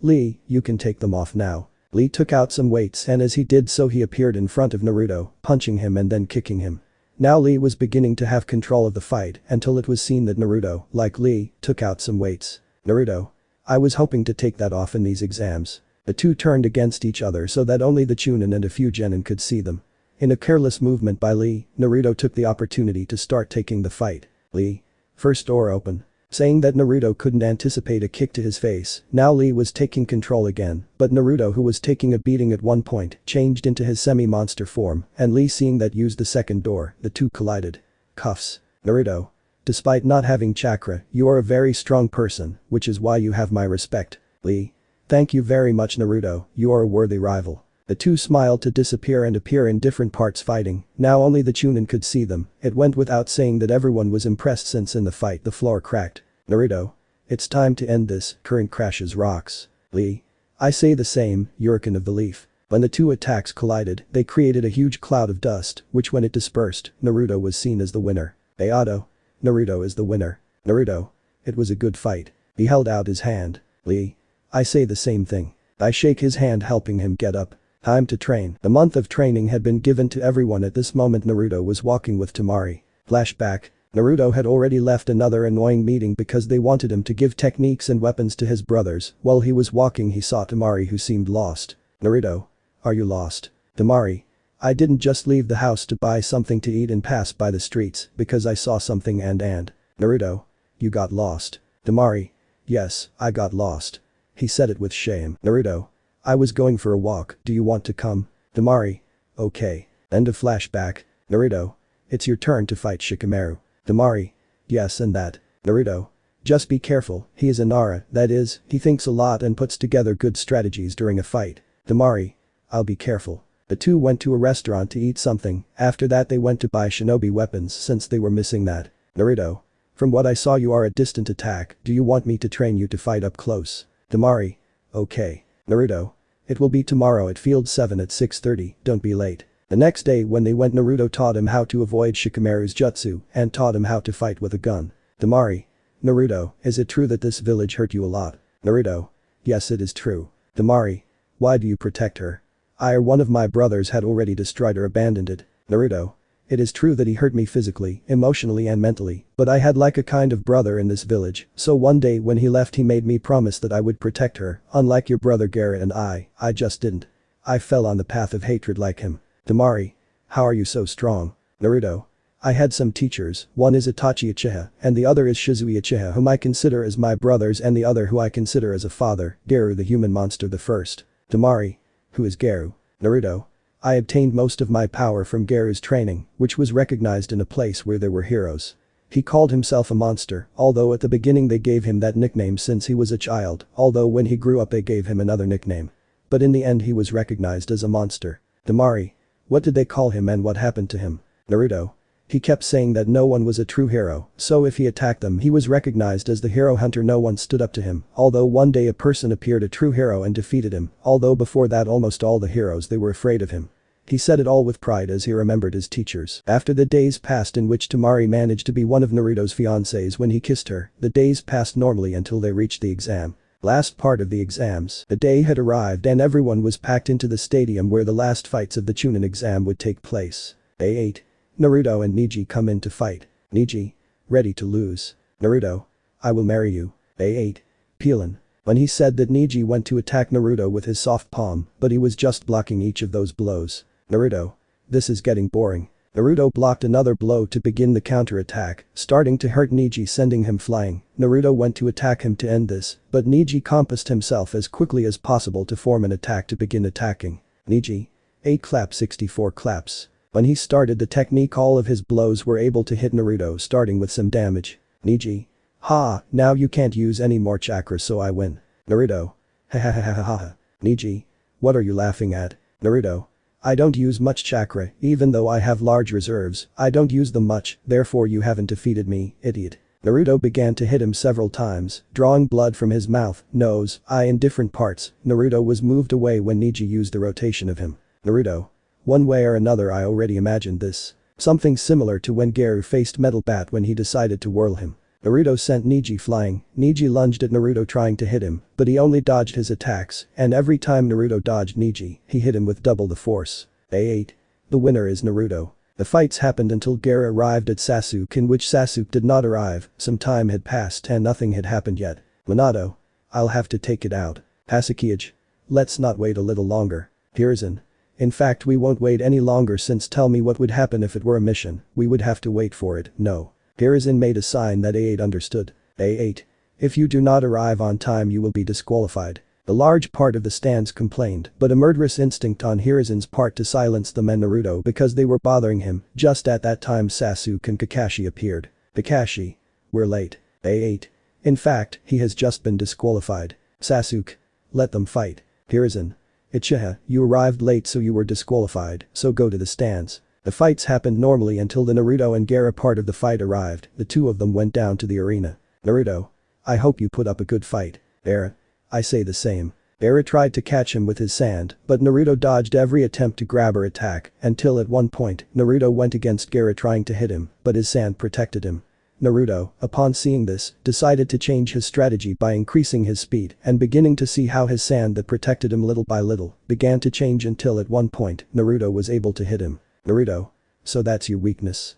Lee, you can take them off now. Lee took out some weights and as he did so he appeared in front of Naruto, punching him and then kicking him. Now Lee was beginning to have control of the fight until it was seen that Naruto, like Lee, took out some weights. Naruto. I was hoping to take that off in these exams. The two turned against each other so that only the Chunin and a few Genin could see them. In a careless movement by Lee, Naruto took the opportunity to start taking the fight. Lee. First door open. Saying that Naruto couldn't anticipate a kick to his face, now Lee was taking control again, but Naruto, who was taking a beating at one point, changed into his semi-monster form, and Lee, seeing that, used the second door. The two collided. Cuffs. Naruto. Despite not having chakra, you are a very strong person, which is why you have my respect. Lee. Thank you very much Naruto, you are a worthy rival. The two smiled to disappear and appear in different parts fighting. Now only the Chunin could see them. It went without saying that everyone was impressed since in the fight the floor cracked. Naruto. It's time to end this, current crashes rocks. Lee. I say the same, Urican of the Leaf. When the two attacks collided, they created a huge cloud of dust, which when it dispersed, Naruto was seen as the winner. Ayato. Naruto is the winner. Naruto. It was a good fight. He held out his hand. Lee. I say the same thing. I shake his hand helping him get up. Time to train. The month of training had been given to everyone at this moment. Naruto was walking with Temari. Flashback. Naruto had already left another annoying meeting because they wanted him to give techniques and weapons to his brothers. While he was walking he saw Temari who seemed lost. Naruto. Are you lost? Temari. I didn't just leave the house to buy something to eat and pass by the streets because I saw something and. Naruto. You got lost. Temari. Yes, I got lost. He said it with shame. Naruto. I was going for a walk, do you want to come? Temari. Okay. End of flashback. Naruto. It's your turn to fight Shikamaru. Temari. Yes and that. Naruto. Just be careful, he is a Nara, that is, he thinks a lot and puts together good strategies during a fight. Temari. I'll be careful. The two went to a restaurant to eat something, after that they went to buy shinobi weapons since they were missing that. Naruto. From what I saw you are a distant attack, do you want me to train you to fight up close? Temari. Okay. Naruto. It will be tomorrow at Field 7 at 6:30, don't be late. The next day when they went Naruto taught him how to avoid Shikamaru's jutsu and taught him how to fight with a gun. Temari. Naruto, is it true that this village hurt you a lot? Naruto. Yes it is true. Temari. Why do you protect her? I or one of my brothers had already destroyed or abandoned it. Naruto. It is true that he hurt me physically, emotionally and mentally, but I had like a kind of brother in this village, so one day when he left he made me promise that I would protect her, unlike your brother Garrett and I just didn't. I fell on the path of hatred like him. Temari. How are you so strong? Naruto. I had some teachers, one is Itachi Uchiha and the other is Shizui Uchiha whom I consider as my brothers and the other who I consider as a father, Garou the human monster the first. Temari. Who is Garou? Naruto. I obtained most of my power from Garou's training, which was recognized in a place where there were heroes. He called himself a monster, although at the beginning they gave him that nickname since he was a child, although when he grew up they gave him another nickname. But in the end he was recognized as a monster. Temari. What did they call him and what happened to him? Naruto. He kept saying that no one was a true hero, so if he attacked them he was recognized as the hero hunter. No one stood up to him, although one day a person appeared a true hero and defeated him, although before that almost all the heroes they were afraid of him. He said it all with pride as he remembered his teachers. After the days passed in which Temari managed to be one of Naruto's fiancées when he kissed her, the days passed normally until they reached the exam. Last part of the exams. The day had arrived and everyone was packed into the stadium where the last fights of the Chunin exam would take place. Day 8. Naruto and Neji come in to fight. Neji. Ready to lose. Naruto. I will marry you. Day 8. Peelin. When he said that Neji went to attack Naruto with his soft palm, but he was just blocking each of those blows. Naruto. This is getting boring. Naruto blocked another blow to begin the counter-attack, starting to hurt Neji sending him flying. Naruto went to attack him to end this, but Neji compassed himself as quickly as possible to form an attack to begin attacking. Neji. 8 clap 64 claps. When he started the technique all of his blows were able to hit Naruto starting with some damage. Neji. Ha, now you can't use any more chakra so I win. Naruto. Ha ha ha ha ha. Neji. What are you laughing at? Naruto. I don't use much chakra, even though I have large reserves, I don't use them much, therefore you haven't defeated me, idiot. Naruto began to hit him several times, drawing blood from his mouth, nose, eye in different parts. Naruto was moved away when Neji used the rotation of him. Naruto. One way or another I already imagined this. Something similar to when Garou faced Metal Bat when he decided to whirl him. Naruto sent Neji flying. Neji lunged at Naruto trying to hit him, but he only dodged his attacks, and every time Naruto dodged Neji, he hit him with double the force. Day 8. The winner is Naruto. The fights happened until Garou arrived at Sasuke, in which Sasuke did not arrive. Some time had passed and nothing had happened yet. Minato. I'll have to take it out. Hasakiage. Let's not wait a little longer. Hiruzen. In fact we won't wait any longer since tell me what would happen if it were a mission, we would have to wait for it, no. Hiruzen made a sign that A8 understood. A8. If you do not arrive on time you will be disqualified. The large part of the stands complained, but a murderous instinct on Hiruzen's part to silence them and Naruto because they were bothering him. Just at that time Sasuke and Kakashi appeared. Kakashi. We're late. A8. In fact, he has just been disqualified. Sasuke. Let them fight. Hiruzen. Uchiha, you arrived late so you were disqualified, so go to the stands. The fights happened normally until the Naruto and Garou part of the fight arrived. The two of them went down to the arena. Naruto. I hope you put up a good fight. Era. I say the same. Era tried to catch him with his sand, but Naruto dodged every attempt to grab or attack, until at one point, Naruto went against Garou trying to hit him, but his sand protected him. Naruto, upon seeing this, decided to change his strategy by increasing his speed and beginning to see how his sand that protected him little by little began to change until at one point, Naruto was able to hit him. Naruto. So that's your weakness.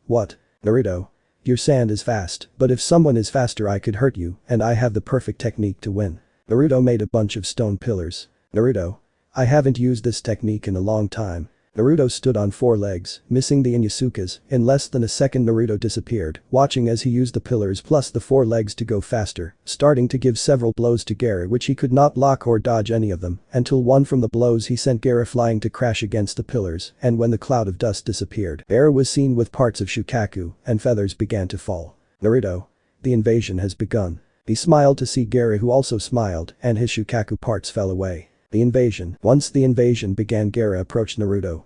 What? Naruto. Your sand is fast, but if someone is faster I could hurt you and I have the perfect technique to win. Naruto made a bunch of stone pillars. Naruto. I haven't used this technique in a long time. Naruto stood on 4 legs, missing the Inusukas. In less than a second Naruto disappeared, watching as he used the pillars plus the 4 legs to go faster, starting to give several blows to Garou which he could not block or dodge any of them, until one from the blows he sent Garou flying to crash against the pillars, and when the cloud of dust disappeared, Garou was seen with parts of Shukaku, and feathers began to fall. Naruto. The invasion has begun. He smiled to see Garou who also smiled, and his Shukaku parts fell away. The invasion. Once the invasion began, Garou approached Naruto.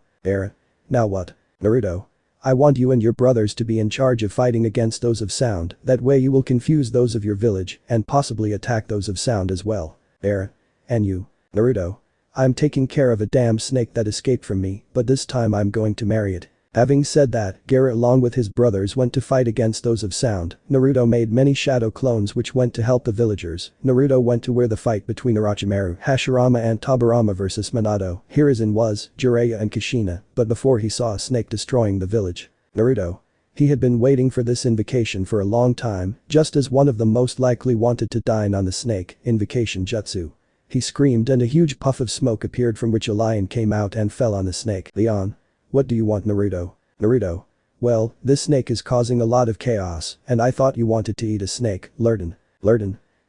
Now what? Naruto. I want you and your brothers to be in charge of fighting against those of sound, that way you will confuse those of your village and possibly attack those of sound as well. And you? Naruto. I'm taking care of a damn snake that escaped from me, but this time I'm going to marry it. Having said that, Garou along with his brothers went to fight against those of sound. Naruto made many shadow clones which went to help the villagers. Naruto went to where the fight between Orochimaru, Hashirama and Tobirama versus Minato, Hiruzen was, Jiraiya and Kushina, but before he saw a snake destroying the village. Naruto. He had been waiting for this invocation for a long time, just as one of them most likely wanted to dine on the snake, invocation jutsu. He screamed and a huge puff of smoke appeared from which a lion came out and fell on the snake. Leon. What do you want, Naruto? Naruto. Well, this snake is causing a lot of chaos, and I thought you wanted to eat a snake, Lurden.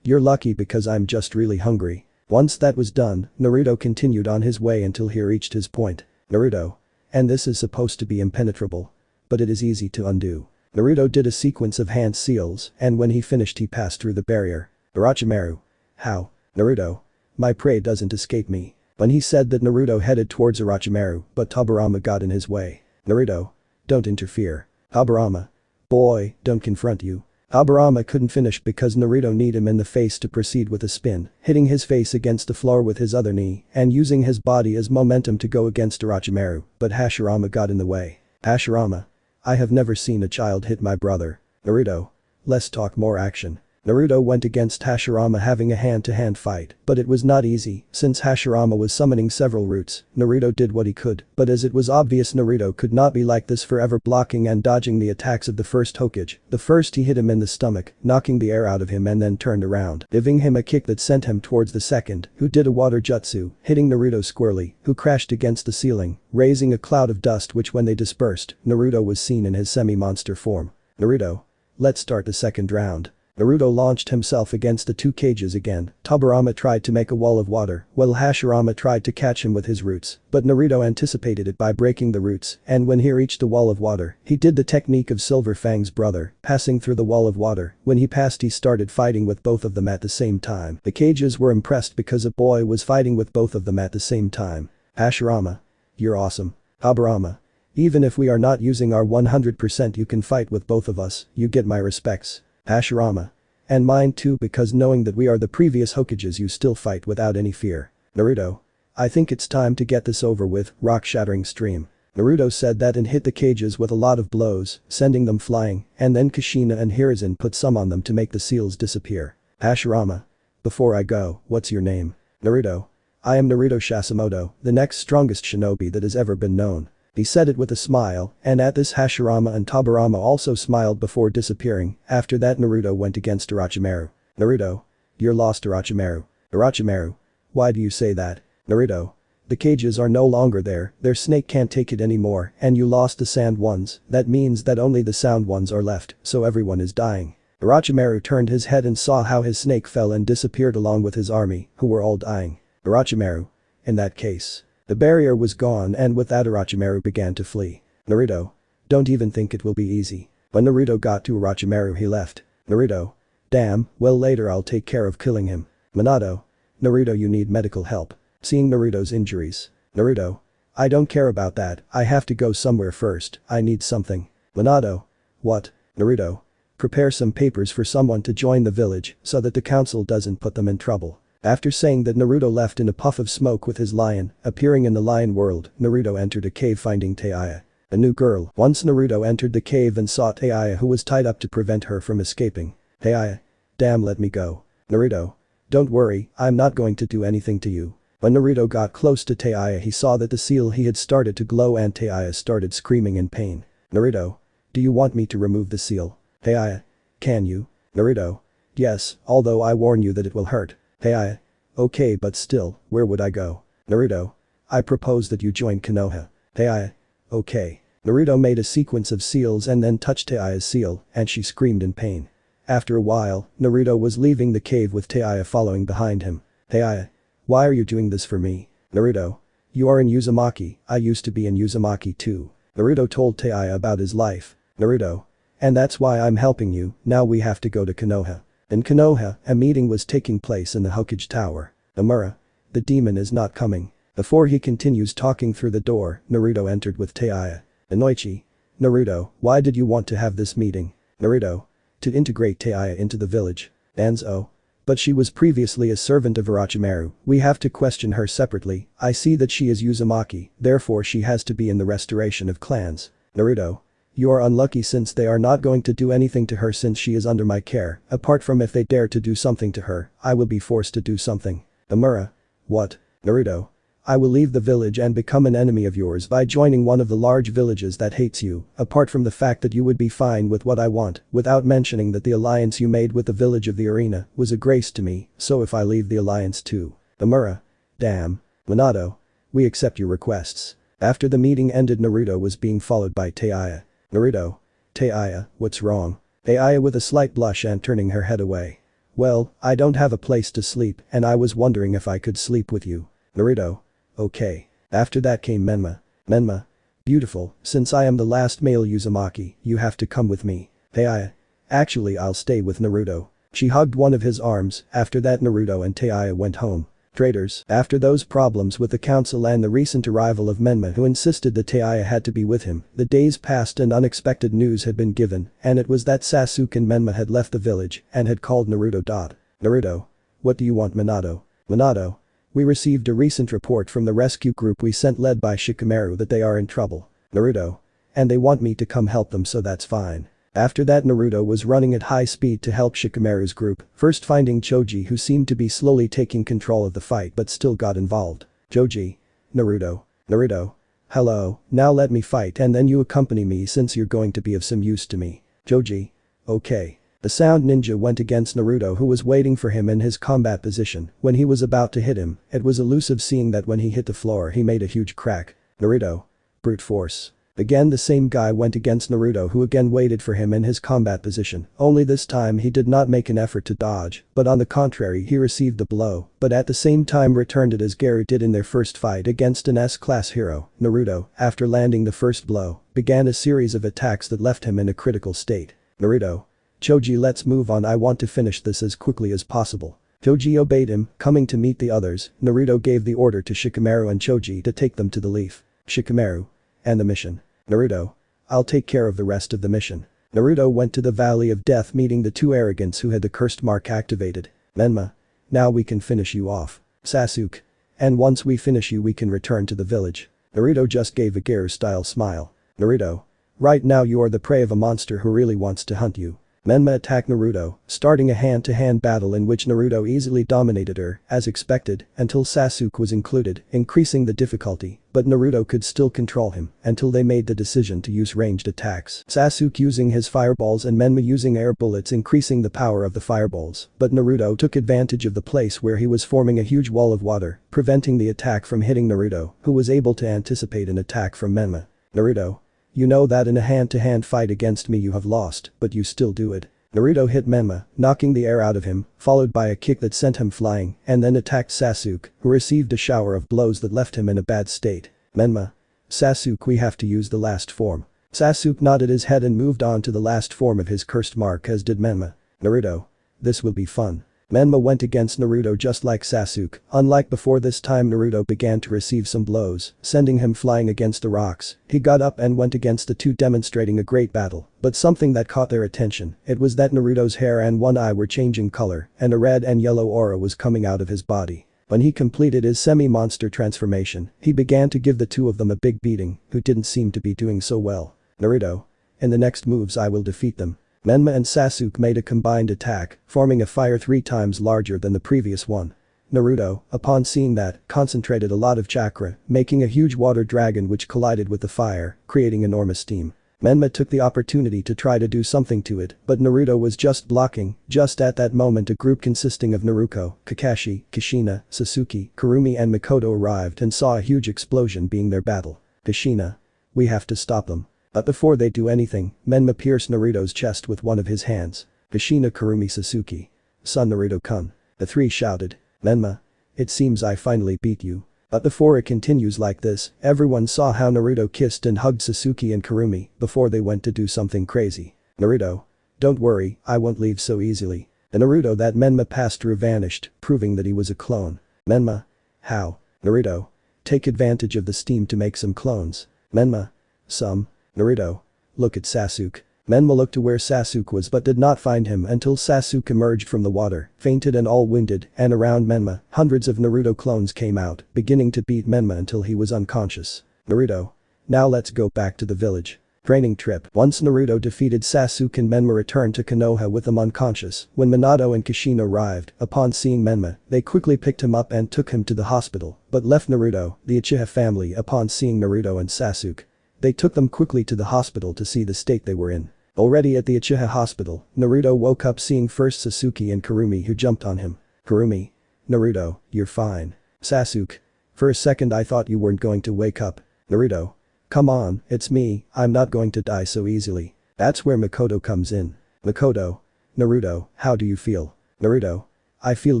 You're lucky because I'm just really hungry. Once that was done, Naruto continued on his way until he reached his point. Naruto. And this is supposed to be impenetrable. But it is easy to undo. Naruto did a sequence of hand seals, and when he finished he passed through the barrier. Orochimaru. How? Naruto. My prey doesn't escape me. When he said that, Naruto headed towards Orochimaru, but Tobirama got in his way. Naruto. Don't interfere. Tobirama. Boy, don't confront you. Tobirama couldn't finish because Naruto kneed him in the face to proceed with a spin, hitting his face against the floor with his other knee and using his body as momentum to go against Orochimaru, but Hashirama got in the way. Hashirama. I have never seen a child hit my brother. Naruto. Let's talk more action. Naruto went against Hashirama having a hand-to-hand fight, but it was not easy, since Hashirama was summoning several roots. Naruto did what he could, but as it was obvious Naruto could not be like this forever, blocking and dodging the attacks of the first Hokage. The first he hit him in the stomach, knocking the air out of him and then turned around, giving him a kick that sent him towards the second, who did a water jutsu, hitting Naruto squarely, who crashed against the ceiling, raising a cloud of dust which when they dispersed, Naruto was seen in his semi-monster form. Naruto. Let's start the second round. Naruto launched himself against the 2 cages again. Tobirama tried to make a wall of water, while Hashirama tried to catch him with his roots, but Naruto anticipated it by breaking the roots, and when he reached the wall of water, he did the technique of Silver Fang's brother, passing through the wall of water. When he passed he started fighting with both of them at the same time. The cages were impressed because a boy was fighting with both of them at the same time. Hashirama. You're awesome. Tobirama. Even if we are not using our 100% you can fight with both of us, you get my respects. Hashirama. And mine too, because knowing that we are the previous Hokages you still fight without any fear. Naruto. I think it's time to get this over with, rock-shattering stream. Naruto said that and hit the cages with a lot of blows, sending them flying, and then Kushina and Hiruzen put some on them to make the seals disappear. Hashirama. Before I go, what's your name? Naruto. I am Naruto Sasimoto, the next strongest shinobi that has ever been known. He said it with a smile, and at this Hashirama and Tobirama also smiled before disappearing. After that Naruto went against Orochimaru. Naruto. You're lost, Orochimaru. Orochimaru. Why do you say that? Naruto. The cages are no longer there, their snake can't take it anymore, and you lost the sand ones, that means that only the sound ones are left, so everyone is dying. Orochimaru turned his head and saw how his snake fell and disappeared along with his army, who were all dying. Orochimaru. In that case. The barrier was gone and with that Orochimaru began to flee. Naruto. Don't even think it will be easy. When Naruto got to Orochimaru he left. Naruto. Damn, well later I'll take care of killing him. Minato. Naruto, you need medical help. Seeing Naruto's injuries. Naruto. I don't care about that, I have to go somewhere first, I need something. Minato. What? Naruto. Prepare some papers for someone to join the village so that the council doesn't put them in trouble. After saying that, Naruto left in a puff of smoke with his lion. Appearing in the lion world, Naruto entered a cave finding Taiya. A new girl. Once Naruto entered the cave and saw Taiya, who was tied up to prevent her from escaping. Taiya. Damn, let me go. Naruto. Don't worry, I'm not going to do anything to you. When Naruto got close to Taiya, he saw that the seal he had started to glow and Taiya started screaming in pain. Naruto. Do you want me to remove the seal? Taiya. Can you? Naruto. Yes, although I warn you that it will hurt. Taiya. Okay, but still, where would I go? Naruto. I propose that you join Konoha. Taiya. Okay. Naruto made a sequence of seals and then touched Taiya's seal, and she screamed in pain. After a while, Naruto was leaving the cave with Taiya following behind him. Taiya. Why are you doing this for me? Naruto. You are in Uzumaki, I used to be in Uzumaki too. Naruto told Taiya about his life. Naruto. And that's why I'm helping you, now we have to go to Konoha. In Konoha, a meeting was taking place in the Hokage tower. Amura. The demon is not coming. Before he continues talking through the door, Naruto entered with Taiya. Inoichi. Naruto, why did you want to have this meeting? Naruto. To integrate Taiya into the village. Danzo. But she was previously a servant of Orochimaru, we have to question her separately, I see that she is Uzumaki, therefore she has to be in the restoration of clans. Naruto. You are unlucky since they are not going to do anything to her since she is under my care, apart from if they dare to do something to her, I will be forced to do something. Amura. What? Naruto. I will leave the village and become an enemy of yours by joining one of the large villages that hates you, apart from the fact that you would be fine with what I want, without mentioning that the alliance you made with the village of the arena was a grace to me, so if I leave the alliance too. Amura. Damn. Minato. We accept your requests. After the meeting ended, Naruto was being followed by Taiya. Naruto. Taiya, what's wrong? Taiya with a slight blush and turning her head away. Well, I don't have a place to sleep and I was wondering if I could sleep with you. Naruto. Okay. After that came Menma. Menma. Beautiful, since I am the last male Uzumaki, you have to come with me. Taiya. Actually I'll stay with Naruto. She hugged one of his arms, after that Naruto and Taiya went home. Traitors. After those problems with the council and the recent arrival of Menma who insisted that Taiya had to be with him, the days passed and unexpected news had been given, and it was that Sasuke and Menma had left the village and had called Naruto. Naruto. What do you want, Minato? Minato. We received a recent report from the rescue group we sent led by Shikamaru that they are in trouble. Naruto. And they want me to come help them, so that's fine. After that Naruto was running at high speed to help Shikamaru's group, first finding Choji who seemed to be slowly taking control of the fight but still got involved. Choji. Naruto. Naruto. Hello, now let me fight and then you accompany me since you're going to be of some use to me. Choji. Okay. The sound ninja went against Naruto who was waiting for him in his combat position. When he was about to hit him, it was elusive seeing that when he hit the floor he made a huge crack. Naruto. Brute force. Again the same guy went against Naruto who again waited for him in his combat position, only this time he did not make an effort to dodge, but on the contrary he received the blow, but at the same time returned it as Garou did in their first fight against an S-class hero. Naruto, after landing the first blow, began a series of attacks that left him in a critical state. Naruto. Choji, let's move on, I want to finish this as quickly as possible. Choji obeyed him, coming to meet the others. Naruto gave the order to Shikamaru and Choji to take them to the leaf. Shikamaru. And the mission. Naruto. I'll take care of the rest of the mission. Naruto went to the Valley of Death meeting the two arrogants who had the cursed mark activated. Menma. Now we can finish you off. Sasuke. And once we finish you we can return to the village. Naruto just gave a Garou-style smile. Naruto. Right now you are the prey of a monster who really wants to hunt you. Menma attacked Naruto, starting a hand-to-hand battle in which Naruto easily dominated her, as expected, until Sasuke was included, increasing the difficulty, but Naruto could still control him, until they made the decision to use ranged attacks. Sasuke using his fireballs and Menma using air bullets, increasing the power of the fireballs, but Naruto took advantage of the place where he was forming a huge wall of water, preventing the attack from hitting Naruto, who was able to anticipate an attack from Menma. Naruto. You know that in a hand-to-hand fight against me you have lost, but you still do it. Naruto hit Menma, knocking the air out of him, followed by a kick that sent him flying, and then attacked Sasuke, who received a shower of blows that left him in a bad state. Menma. Sasuke, we have to use the last form. Sasuke nodded his head and moved on to the last form of his cursed mark, as did Menma. Naruto. This will be fun. Menma went against Naruto just like Sasuke, unlike before. This time Naruto began to receive some blows, sending him flying against the rocks. He got up and went against the two, demonstrating a great battle, but something that caught their attention, it was that Naruto's hair and one eye were changing color, and a red and yellow aura was coming out of his body. When he completed his semi-monster transformation, he began to give the two of them a big beating, who didn't seem to be doing so well. Naruto. In the next moves I will defeat them. Menma and Sasuke made a combined attack, forming a fire 3 times larger than the previous one. Naruto, upon seeing that, concentrated a lot of chakra, making a huge water dragon which collided with the fire, creating enormous steam. Menma took the opportunity to try to do something to it, but Naruto was just blocking. Just at that moment a group consisting of Naruto, Kakashi, Kushina, Sasuke, Kurumi and Mikoto arrived and saw a huge explosion being their battle. Kushina. We have to stop them. But before they do anything, Menma pierced Naruto's chest with one of his hands. Kushina, Kurumi, Sasuke. Son Naruto-kun. The three shouted. Menma. It seems I finally beat you. But before it continues like this, everyone saw how Naruto kissed and hugged Sasuke and Kurumi before they went to do something crazy. Naruto. Don't worry, I won't leave so easily. The Naruto that Menma passed through vanished, proving that he was a clone. Menma. How? Naruto. Take advantage of the steam to make some clones. Menma. Some. Naruto. Look at Sasuke. Menma looked to where Sasuke was but did not find him until Sasuke emerged from the water, fainted and all winded, and around Menma, hundreds of Naruto clones came out, beginning to beat Menma until he was unconscious. Naruto. Now let's go back to the village. Training trip. Once Naruto defeated Sasuke and Menma returned to Konoha with them unconscious. When Minato and Kushina arrived, upon seeing Menma, they quickly picked him up and took him to the hospital, but left Naruto, the Uchiha family upon seeing Naruto and Sasuke. They took them quickly to the hospital to see the state they were in. Already at the Uchiha hospital, Naruto woke up seeing first Sasuke and Kurumi who jumped on him. Kurumi. Naruto, you're fine. Sasuke. For a second I thought you weren't going to wake up. Naruto. Come on, it's me, I'm not going to die so easily. That's where Mikoto comes in. Mikoto. Naruto, how do you feel? Naruto. I feel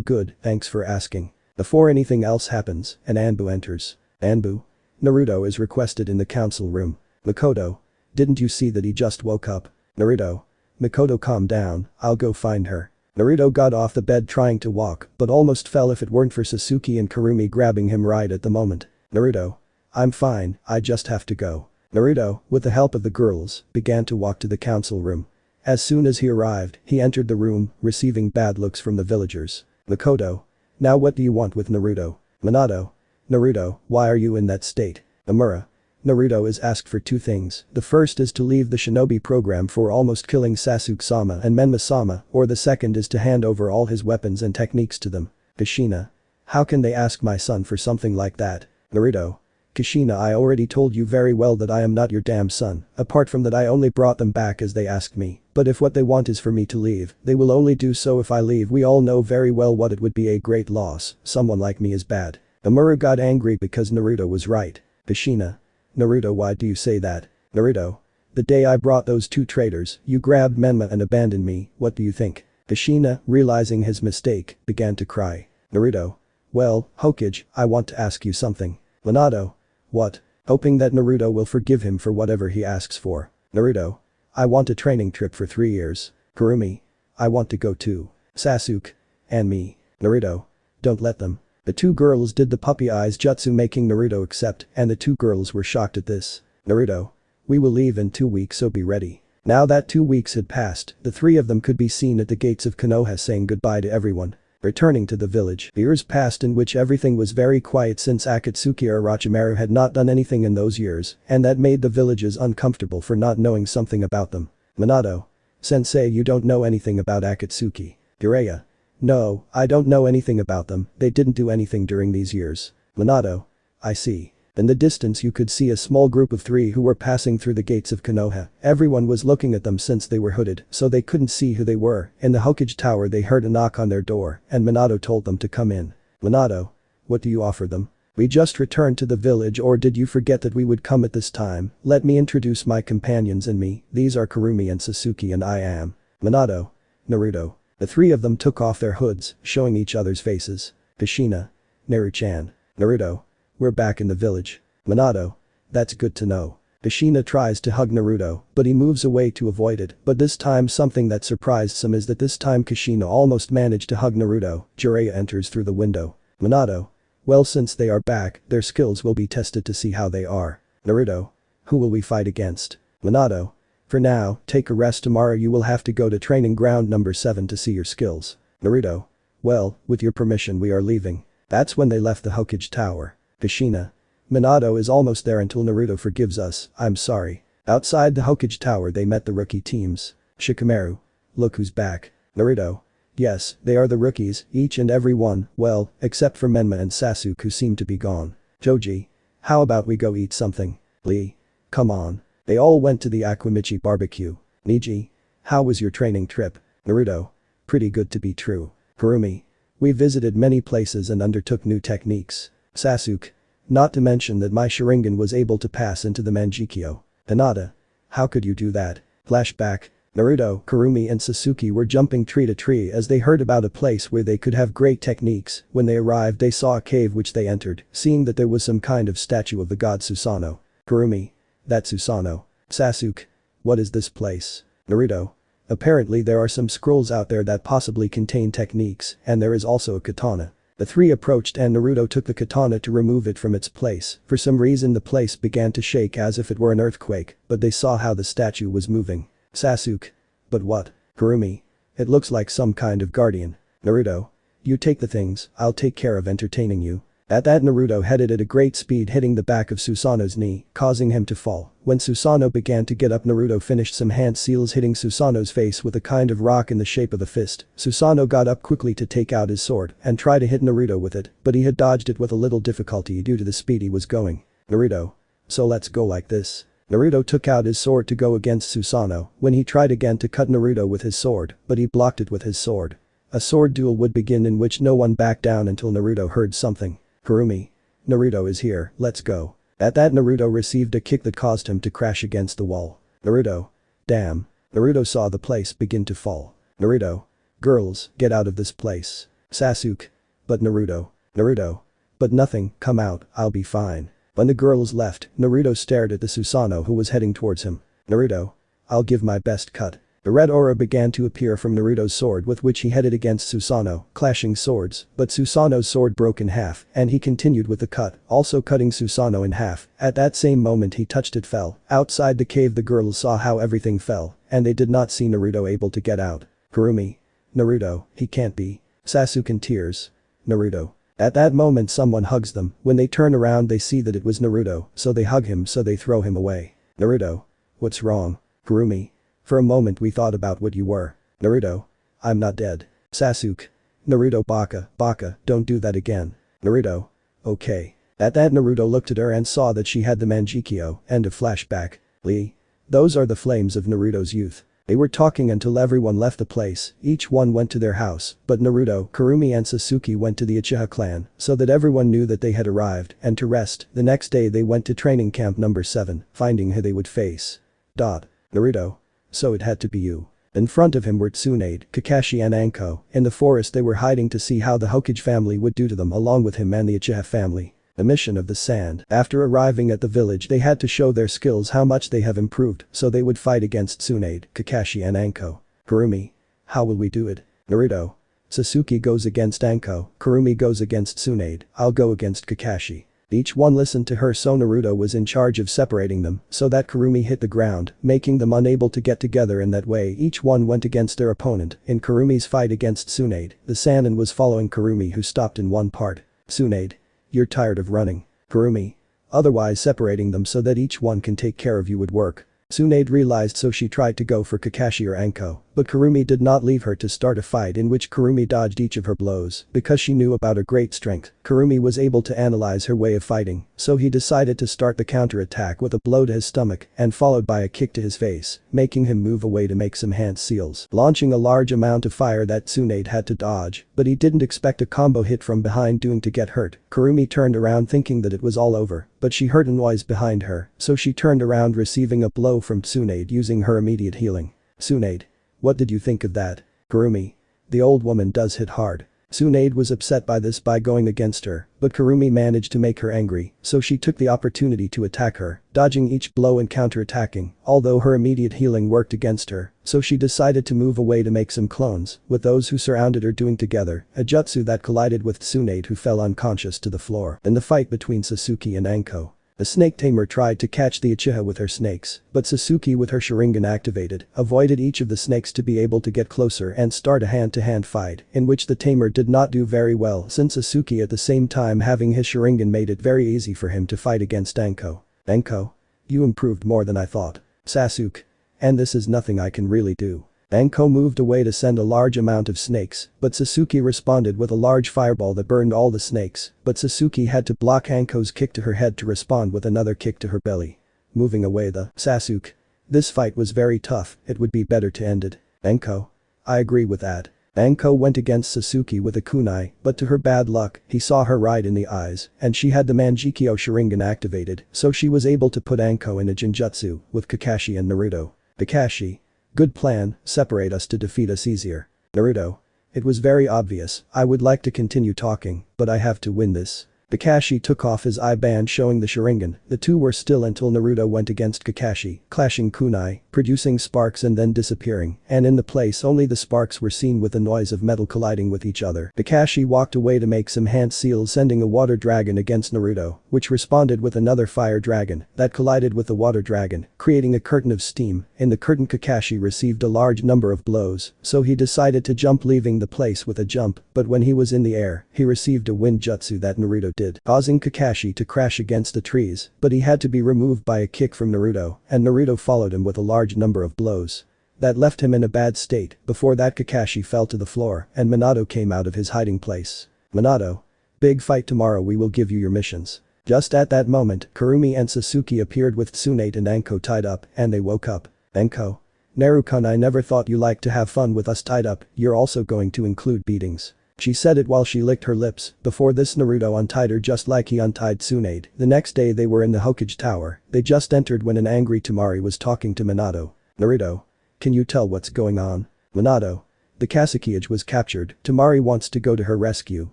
good, thanks for asking. Before anything else happens, an Anbu enters. Anbu. Naruto is requested in the council room. Mikoto. Didn't you see that he just woke up? Naruto. Mikoto, calm down, I'll go find her. Naruto got off the bed trying to walk but almost fell if it weren't for Sasuke and Kurumi grabbing him right at the moment. Naruto. I'm fine, I just have to go. Naruto, with the help of the girls, began to walk to the council room. As soon as he arrived, he entered the room, receiving bad looks from the villagers. Mikoto. Now what do you want with Naruto? Minato. Naruto, why are you in that state? Amura. Naruto is asked for 2 things. The first is to leave the shinobi program for almost killing Sasuke-sama and Menma-sama, or the second is to hand over all his weapons and techniques to them. Kushina. How can they ask my son for something like that? Naruto. Kushina, I already told you very well that I am not your damn son, apart from that I only brought them back as they asked me, but if what they want is for me to leave, they will only do so if I leave. We all know very well what it would be, a great loss, someone like me is bad. Amura got angry because Naruto was right. Kushina. Naruto, why do you say that? Naruto. The day I brought those 2 traitors, you grabbed Menma and abandoned me, what do you think? Kushina, realizing his mistake, began to cry. Naruto. Well, Hokage, I want to ask you something. Minato. What? Hoping that Naruto will forgive him for whatever he asks for. Naruto. I want a training trip for 3 years. Kurumi. I want to go too. Sasuke. And me. Naruto. Don't let them. The 2 girls did the puppy eyes jutsu making Naruto accept, and the 2 girls were shocked at this. Naruto. We will leave in 2 weeks, so be ready. Now that 2 weeks had passed, the 3 of them could be seen at the gates of Konoha saying goodbye to everyone. Returning to the village, years passed in which everything was very quiet since Akatsuki or Orochimaru had not done anything in those years, and that made the villagers uncomfortable for not knowing something about them. Minato. Sensei, you don't know anything about Akatsuki. Jiraiya. No, I don't know anything about them, they didn't do anything during these years. Minato. I see. In the distance you could see a small group of 3 who were passing through the gates of Konoha. Everyone was looking at them since they were hooded, so they couldn't see who they were. In the Hokage tower they heard a knock on their door, and Minato told them to come in. Minato. What do you offer them? We just returned to the village, or did you forget that we would come at this time? Let me introduce my companions and me, these are Kurumi and Sasuke and I am Minato. Naruto. The 3 of them took off their hoods, showing each other's faces. Kushina. Naru-chan. Naruto. We're back in the village. Minato. That's good to know. Kushina tries to hug Naruto, but he moves away to avoid it, but this time something that surprised some is that this time Kushina almost managed to hug Naruto. Jiraiya enters through the window. Minato. Well, since they are back, their skills will be tested to see how they are. Naruto. Who will we fight against? Minato. For now, take a rest, tomorrow you will have to go to training ground number 7 to see your skills. Naruto. Well, with your permission we are leaving. That's when they left the Hokage tower. Kushina. Minato is almost there until Naruto forgives us, I'm sorry. Outside the Hokage tower they met the rookie teams. Shikamaru. Look who's back. Naruto. Yes, they are the rookies, each and every one, well, except for Menma and Sasuke who seem to be gone. Joji. How about we go eat something? Lee. Come on. They all went to the Akimichi barbecue. Niji. How was your training trip? Naruto. Pretty good to be true. Kurumi. We visited many places and undertook new techniques. Sasuke. Not to mention that my Sharingan was able to pass into the Manjikyo. Hinata. How could you do that? Flashback. Naruto, Kurumi and Sasuke were jumping tree to tree as they heard about a place where they could have great techniques. When they arrived they saw a cave which they entered, seeing that there was some kind of statue of the god Susanoo. Kurumi. That's Susanoo. Sasuke. What is this place? Naruto. Apparently there are some scrolls out there that possibly contain techniques, and there is also a katana. The three approached and Naruto took the katana to remove it from its place. For some reason the place began to shake as if it were an earthquake, but they saw how the statue was moving. Sasuke. But what? Kurumi. It looks like some kind of guardian. Naruto. You take the things, I'll take care of entertaining you. At that Naruto headed at a great speed hitting the back of Susanoo's knee, causing him to fall. When Susanoo began to get up Naruto finished some hand seals hitting Susanoo's face with a kind of rock in the shape of a fist. Susanoo got up quickly to take out his sword and try to hit Naruto with it, but he had dodged it with a little difficulty due to the speed he was going. Naruto. So let's go like this. Naruto took out his sword to go against Susanoo when he tried again to cut Naruto with his sword, but he blocked it with his sword. A sword duel would begin in which no one backed down until Naruto heard something. Kurumi. Naruto is here, let's go. At that Naruto received a kick that caused him to crash against the wall. Naruto. Damn. Naruto saw the place begin to fall. Naruto. Girls, get out of this place. Sasuke. But Naruto. Naruto. But nothing, come out, I'll be fine. When the girls left, Naruto stared at the Susanoo who was heading towards him. Naruto. I'll give my best cut. The red aura began to appear from Naruto's sword with which he headed against Susanoo, clashing swords, but Susanoo's sword broke in half and he continued with the cut, also cutting Susanoo in half. At that same moment he touched it fell. Outside the cave the girls saw how everything fell, and they did not see Naruto able to get out. Kurumi. Naruto, he can't be. Sasuke in tears. Naruto. At that moment someone hugs them, when they turn around they see that it was Naruto, so they hug him so they throw him away. Naruto. What's wrong? Kurumi. For a moment we thought about what you were. Naruto. I'm not dead. Sasuke. Naruto Baka, don't do that again. Naruto. Okay. At that Naruto looked at her and saw that she had the Manjikyo, end of flashback. Lee. Those are the flames of Naruto's youth. They were talking until everyone left the place, each one went to their house, but Naruto, Kurumi and Sasuke went to the Uchiha clan, so that everyone knew that they had arrived, and to rest. The next day they went to training camp number 7, finding who they would face. Naruto. So it had to be you. In front of him were Tsunade, Kakashi and Anko. In the forest they were hiding to see how the Hokage family would do to them along with him and the Uchiha family. The mission of the sand. After arriving at the village they had to show their skills how much they have improved, so they would fight against Tsunade, Kakashi and Anko. Kurumi. How will we do it? Naruto. Sasuke goes against Anko, Kurumi goes against Tsunade, I'll go against Kakashi. Each one listened to her so Naruto was in charge of separating them so that Kurumi hit the ground, making them unable to get together in that way each one went against their opponent. In Kurumi's fight against Tsunade, the Sannin was following Kurumi who stopped in one part. Tsunade. You're tired of running. Kurumi. Otherwise separating them so that each one can take care of you would work. Tsunade realized so she tried to go for Kakashi or Anko, but Kurumi did not leave her to start a fight in which Kurumi dodged each of her blows because she knew about her great strength. Kurumi was able to analyze her way of fighting, so he decided to start the counter-attack with a blow to his stomach and followed by a kick to his face, making him move away to make some hand seals, launching a large amount of fire that Tsunade had to dodge, but he didn't expect a combo hit from behind doing to get hurt. Kurumi turned around thinking that it was all over, but she heard a noise behind her, so she turned around receiving a blow from Tsunade using her immediate healing. Tsunade. What did you think of that? Kurumi. The old woman does hit hard. Tsunade was upset by this by going against her, but Kurumi managed to make her angry, so she took the opportunity to attack her, dodging each blow and counter-attacking, although her immediate healing worked against her, so she decided to move away to make some clones, with those who surrounded her doing together a jutsu that collided with Tsunade who fell unconscious to the floor. In the fight between Sasuke and Anko. The snake tamer tried to catch the Uchiha with her snakes, but Sasuke with her Sharingan activated, avoided each of the snakes to be able to get closer and start a hand-to-hand fight, in which the tamer did not do very well since Sasuke at the same time having his Sharingan made it very easy for him to fight against Anko. Anko? You improved more than I thought. Sasuke. And this is nothing I can really do. Anko moved away to send a large amount of snakes, but Sasuke responded with a large fireball that burned all the snakes, but Sasuke had to block Anko's kick to her head to respond with another kick to her belly. Moving away the Sasuke. This fight was very tough, it would be better to end it. Anko. I agree with that. Anko went against Sasuke with a kunai, but to her bad luck, he saw her right in the eyes, and she had the Mangekyo Sharingan activated, so she was able to put Anko in a Jinjutsu with Kakashi and Naruto. Kakashi. Good plan, separate us to defeat us easier. Naruto. It was very obvious, I would like to continue talking, but I have to win this. Kakashi took off his eye band showing the Sharingan, the two were still until Naruto went against Kakashi, clashing kunai, producing sparks and then disappearing, and in the place only the sparks were seen with the noise of metal colliding with each other. Kakashi walked away to make some hand seals sending a water dragon against Naruto, which responded with another fire dragon that collided with the water dragon, creating a curtain of steam. In the curtain Kakashi received a large number of blows, so he decided to jump leaving the place with a jump, but when he was in the air, he received a wind jutsu that Naruto did, causing Kakashi to crash against the trees, but he had to be removed by a kick from Naruto, and Naruto followed him with a large number of blows. That left him in a bad state. Before that Kakashi fell to the floor and Minato came out of his hiding place. Minato. Big fight tomorrow, we will give you your missions. Just at that moment, Kurumi and Sasuke appeared with Tsunade and Anko tied up, and they woke up. Anko. Naruto, I never thought you liked to have fun with us tied up, you're also going to include beatings. She said it while she licked her lips. Before this Naruto untied her just like he untied Tsunade. The next day they were in the Hokage tower. They just entered when an angry Temari was talking to Minato. Naruto. Can you tell what's going on? Minato. The Kasukage was captured. Temari wants to go to her rescue,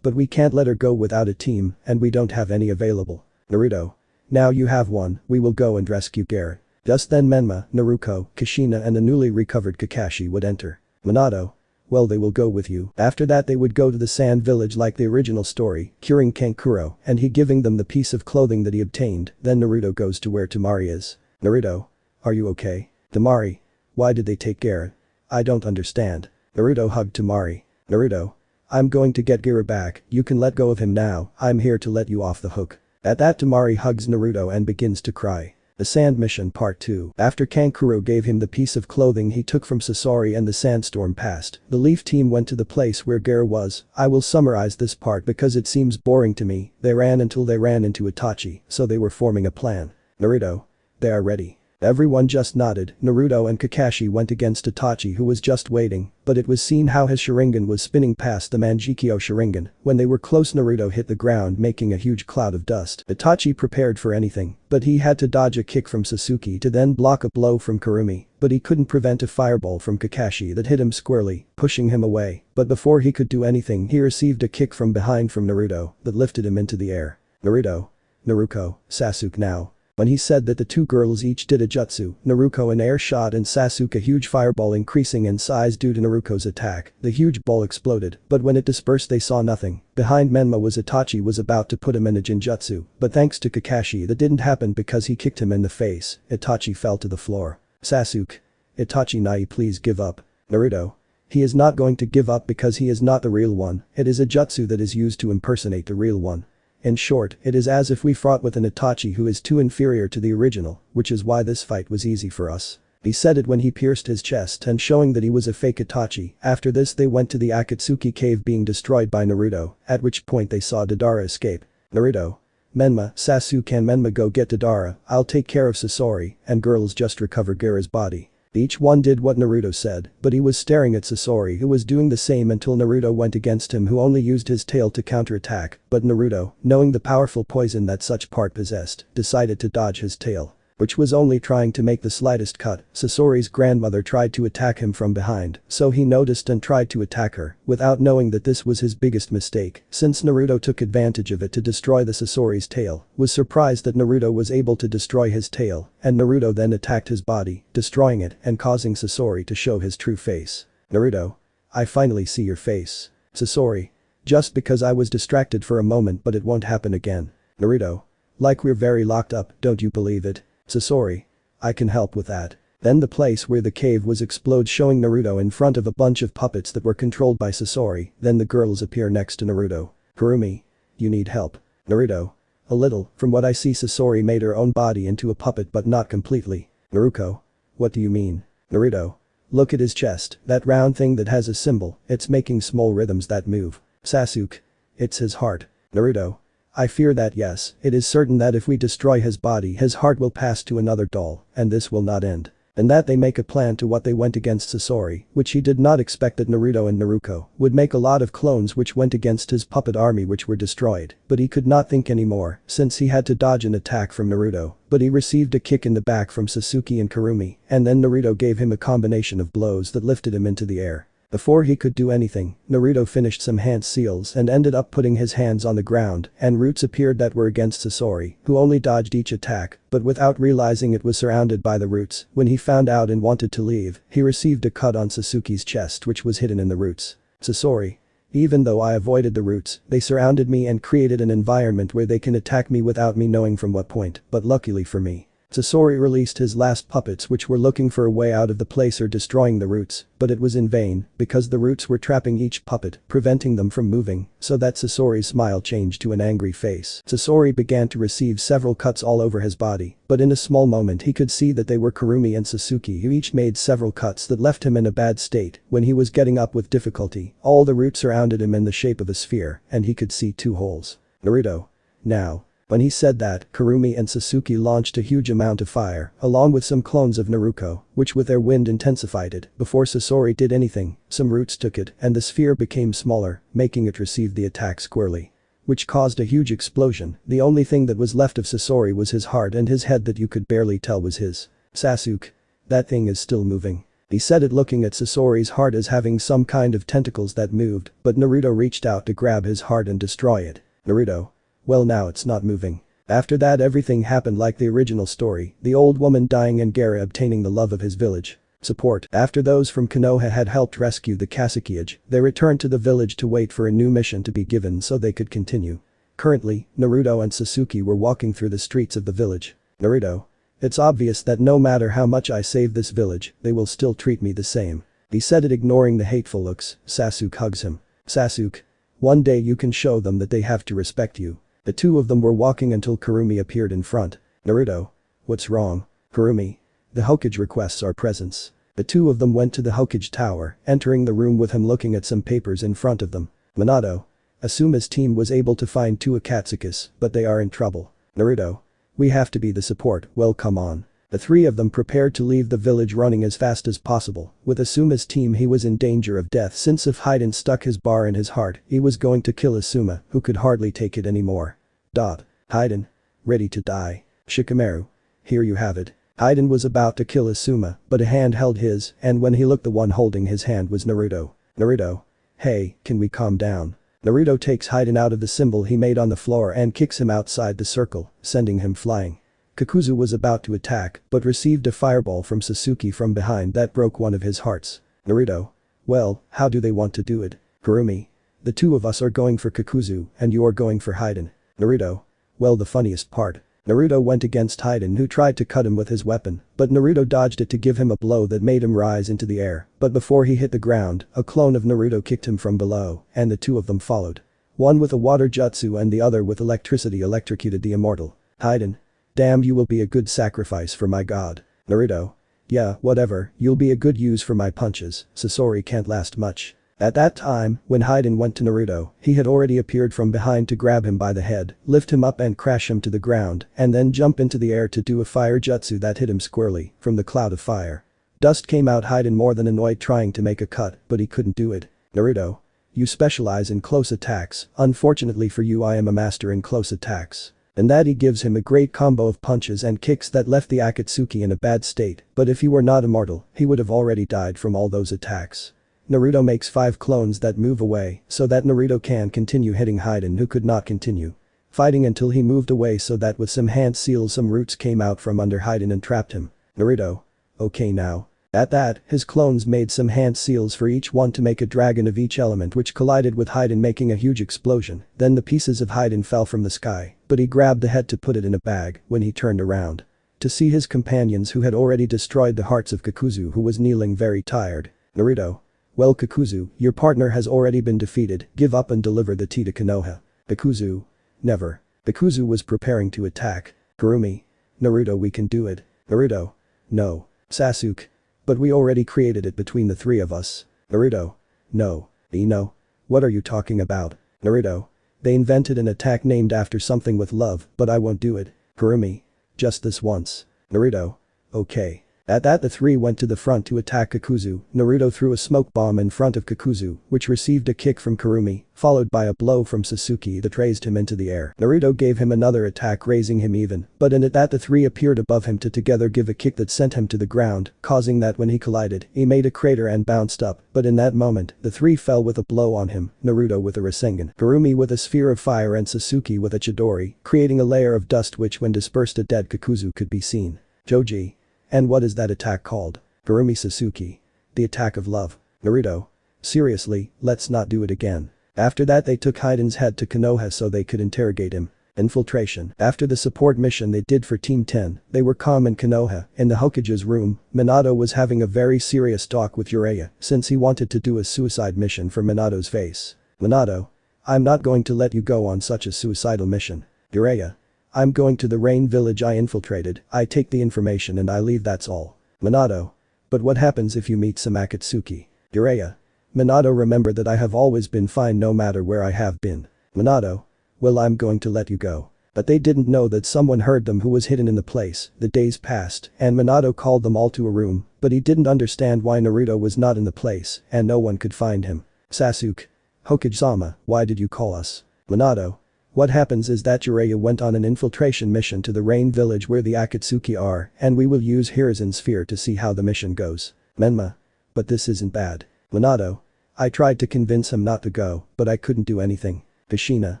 but we can't let her go without a team, and we don't have any available. Naruto. Now you have one, we will go and rescue Garou. Just then Menma, Naruto, Kushina and the newly recovered Kakashi would enter. Minato. Well, they will go with you. After that they would go to the sand village like the original story, curing Kankuro, and he giving them the piece of clothing that he obtained. Then Naruto goes to where Temari is. Naruto. Are you okay? Temari. Why did they take Garou? I don't understand. Naruto hugged Temari. Naruto. I'm going to get Garou back, you can let go of him now, I'm here to let you off the hook. At that Temari hugs Naruto and begins to cry. The Sand Mission Part 2. After Kankuro gave him the piece of clothing he took from Sasori and the sandstorm passed, the Leaf team went to the place where Garou was. I will summarize this part because it seems boring to me. They ran until they ran into Itachi, so they were forming a plan. Naruto. They are ready. Everyone just nodded. Naruto and Kakashi went against Itachi who was just waiting, but it was seen how his Sharingan was spinning past the Mangekyo Sharingan. When they were close Naruto hit the ground making a huge cloud of dust. Itachi prepared for anything, but he had to dodge a kick from Sasuke to then block a blow from Kurumi, but he couldn't prevent a fireball from Kakashi that hit him squarely, pushing him away, but before he could do anything he received a kick from behind from Naruto that lifted him into the air. Naruto. Naruto, Sasuke now. When he said that the two girls each did a jutsu, Naruto an air shot and Sasuke a huge fireball increasing in size due to Naruto's attack, the huge ball exploded, but when it dispersed they saw nothing. Behind Menma was Itachi was about to put him in a Jinjutsu, but thanks to Kakashi that didn't happen because he kicked him in the face. Itachi fell to the floor. Sasuke. Itachi Nai, please give up. Naruto. He is not going to give up because he is not the real one, it is a jutsu that is used to impersonate the real one. In short, it is as if we fought with an Itachi who is too inferior to the original, which is why this fight was easy for us. He said it when he pierced his chest and showing that he was a fake Itachi. After this they went to the Akatsuki cave being destroyed by Naruto, at which point they saw Deidara escape. Naruto. Menma, Sasuke and Menma go get Deidara, I'll take care of Sasori, and girls just recover Garou's body. Each one did what Naruto said, but he was staring at Sasori who was doing the same until Naruto went against him who only used his tail to counterattack, but Naruto, knowing the powerful poison that such part possessed, decided to dodge his tail, which was only trying to make the slightest cut. Sasori's grandmother tried to attack him from behind, so he noticed and tried to attack her, without knowing that this was his biggest mistake, since Naruto took advantage of it to destroy the Sasori's tail, was surprised that Naruto was able to destroy his tail, and Naruto then attacked his body, destroying it and causing Sasori to show his true face. Naruto. I finally see your face. Sasori. Just because I was distracted for a moment but it won't happen again. Naruto. Like we're very locked up, don't you believe it? Sasori. I can help with that. Then the place where the cave was explodes showing Naruto in front of a bunch of puppets that were controlled by Sasori, then the girls appear next to Naruto. Kurumi. You need help. Naruto. A little, from what I see Sasori made her own body into a puppet but not completely. Naruto. What do you mean? Naruto. Look at his chest, that round thing that has a symbol, it's making small rhythms that move. Sasuke. It's his heart. Naruto. I fear that yes, it is certain that if we destroy his body his heart will pass to another doll, and this will not end. And that they make a plan to what they went against Sasori, which he did not expect that Naruto and Naruto would make a lot of clones which went against his puppet army which were destroyed, but he could not think anymore since he had to dodge an attack from Naruto, but he received a kick in the back from Sasuke and Kurumi, and then Naruto gave him a combination of blows that lifted him into the air. Before he could do anything, Naruto finished some hand seals and ended up putting his hands on the ground, and roots appeared that were against Sasori, who only dodged each attack, but without realizing it was surrounded by the roots. When he found out and wanted to leave, he received a cut on Sasuke's chest which was hidden in the roots. Sasori. Even though I avoided the roots, they surrounded me and created an environment where they can attack me without me knowing from what point, but luckily for me, Sasori released his last puppets which were looking for a way out of the place or destroying the roots, but it was in vain, because the roots were trapping each puppet, preventing them from moving, so that Sasori's smile changed to an angry face. Sasori began to receive several cuts all over his body, but in a small moment he could see that they were Kurumi and Sasuke who each made several cuts that left him in a bad state. When he was getting up with difficulty, all the roots surrounded him in the shape of a sphere, and he could see 2 holes. Naruto. Now. When he said that, Kurumi and Sasuke launched a huge amount of fire, along with some clones of Naruto, which with their wind intensified it. Before Sasori did anything, some roots took it and the sphere became smaller, making it receive the attack squarely, which caused a huge explosion. The only thing that was left of Sasori was his heart and his head that you could barely tell was his. Sasuke. That thing is still moving. He said it looking at Sasori's heart as having some kind of tentacles that moved, but Naruto reached out to grab his heart and destroy it. Naruto. Well now it's not moving. After that everything happened like the original story, the old woman dying and Garou obtaining the love of his village. Support. After those from Konoha had helped rescue the Hokage, they returned to the village to wait for a new mission to be given so they could continue. Currently, Naruto and Sasuke were walking through the streets of the village. Naruto. It's obvious that no matter how much I save this village, they will still treat me the same. He said it ignoring the hateful looks. Sasuke hugs him. Sasuke. One day you can show them that they have to respect you. The 2 of them were walking until Kurumi appeared in front. Naruto. What's wrong? Kurumi. The Hokage requests our presence. The 2 of them went to the Hokage tower, entering the room with him looking at some papers in front of them. Minato. Asuma's team was able to find 2 Akatsukis, but they are in trouble. Naruto. We have to be the support, well come on. The 3 of them prepared to leave the village running as fast as possible. With Asuma's team he was in danger of death since if Haiden stuck his bar in his heart, he was going to kill Asuma, who could hardly take it anymore. Haiden. Ready to die. Shikamaru. Here you have it. Haiden was about to kill Asuma, but a hand held his, and when he looked the one holding his hand was Naruto. Naruto. Hey, can we calm down? Naruto takes Haiden out of the symbol he made on the floor and kicks him outside the circle, sending him flying. Kakuzu was about to attack, but received a fireball from Sasuke from behind that broke one of his hearts. Naruto. Well, how do they want to do it? Kurumi. The 2 of us are going for Kakuzu, and you're going for Haiden. Naruto. Well the funniest part. Naruto went against Haiden who tried to cut him with his weapon, but Naruto dodged it to give him a blow that made him rise into the air, but before he hit the ground, a clone of Naruto kicked him from below, and the 2 of them followed. One with a water jutsu and the other with electricity electrocuted the immortal. Haiden. Damn, you will be a good sacrifice for my god. Naruto. Yeah, whatever, you'll be a good use for my punches. Sasori can't last much. At that time, when Haiden went to Naruto, he had already appeared from behind to grab him by the head, lift him up and crash him to the ground, and then jump into the air to do a fire jutsu that hit him squarely from the cloud of fire. Dust came out. Haiden more than annoyed trying to make a cut, but he couldn't do it. Naruto. You specialize in close attacks, unfortunately for you I am a master in close attacks. And that he gives him a great combo of punches and kicks that left the Akatsuki in a bad state, but if he were not immortal, he would have already died from all those attacks. Naruto makes 5 clones that move away so that Naruto can continue hitting Haiden who could not continue fighting until he moved away so that with some hand seals some roots came out from under Haiden and trapped him. Naruto. Okay now. At that, his clones made some hand seals for each one to make a dragon of each element which collided with Haiden making a huge explosion. Then the pieces of Haiden fell from the sky, but he grabbed the head to put it in a bag when he turned around. To see his companions who had already destroyed the hearts of Kakuzu, who was kneeling very tired. Naruto. Well Kakuzu, your partner has already been defeated, give up and deliver the tea to Konoha. Kakuzu. Never. Kakuzu was preparing to attack. Kurumi. Naruto, we can do it. Naruto. No. Sasuke. But we already created it between the three of us. Naruto. No. Ino. What are you talking about? Naruto. They invented an attack named after something with love, but I won't do it. Kurumi. Just this once. Naruto. Okay. At that the three went to the front to attack Kakuzu. Naruto threw a smoke bomb in front of Kakuzu, which received a kick from Kurumi, followed by a blow from Sasuke that raised him into the air. Naruto gave him another attack raising him even, but in it that the three appeared above him to together give a kick that sent him to the ground, causing that when he collided, he made a crater and bounced up, but in that moment, the three fell with a blow on him, Naruto with a Rasengan, Kurumi with a sphere of fire and Sasuke with a Chidori, creating a layer of dust which when dispersed a dead Kakuzu could be seen. Joji. And what is that attack called? Kurumi Sasuke. The attack of love. Naruto. Seriously, let's not do it again. After that they took Hiden's head to Konoha so they could interrogate him. Infiltration. After the support mission they did for Team 10, they were calm in Konoha. In the Hokage's room, Minato was having a very serious talk with Jiraiya since he wanted to do a suicide mission for Minato's face. Minato. I'm not going to let you go on such a suicidal mission. Jiraiya. I'm going to the rain village I infiltrated, I take the information and I leave, that's all. Minato. But what happens if you meet some Akatsuki? Jiraiya. Minato, remember that I have always been fine no matter where I have been. Minato. Well, I'm going to let you go. But they didn't know that someone heard them who was hidden in the place. The days passed and Minato called them all to a room, but he didn't understand why Naruto was not in the place and no one could find him. Sasuke. Hokage-sama, why did you call us? Minato. What happens is that Jiraiya went on an infiltration mission to the rain village where the Akatsuki are and we will use Hiruzen's sphere to see how the mission goes. Menma. But this isn't bad. Minato. I tried to convince him not to go, but I couldn't do anything. Kushina.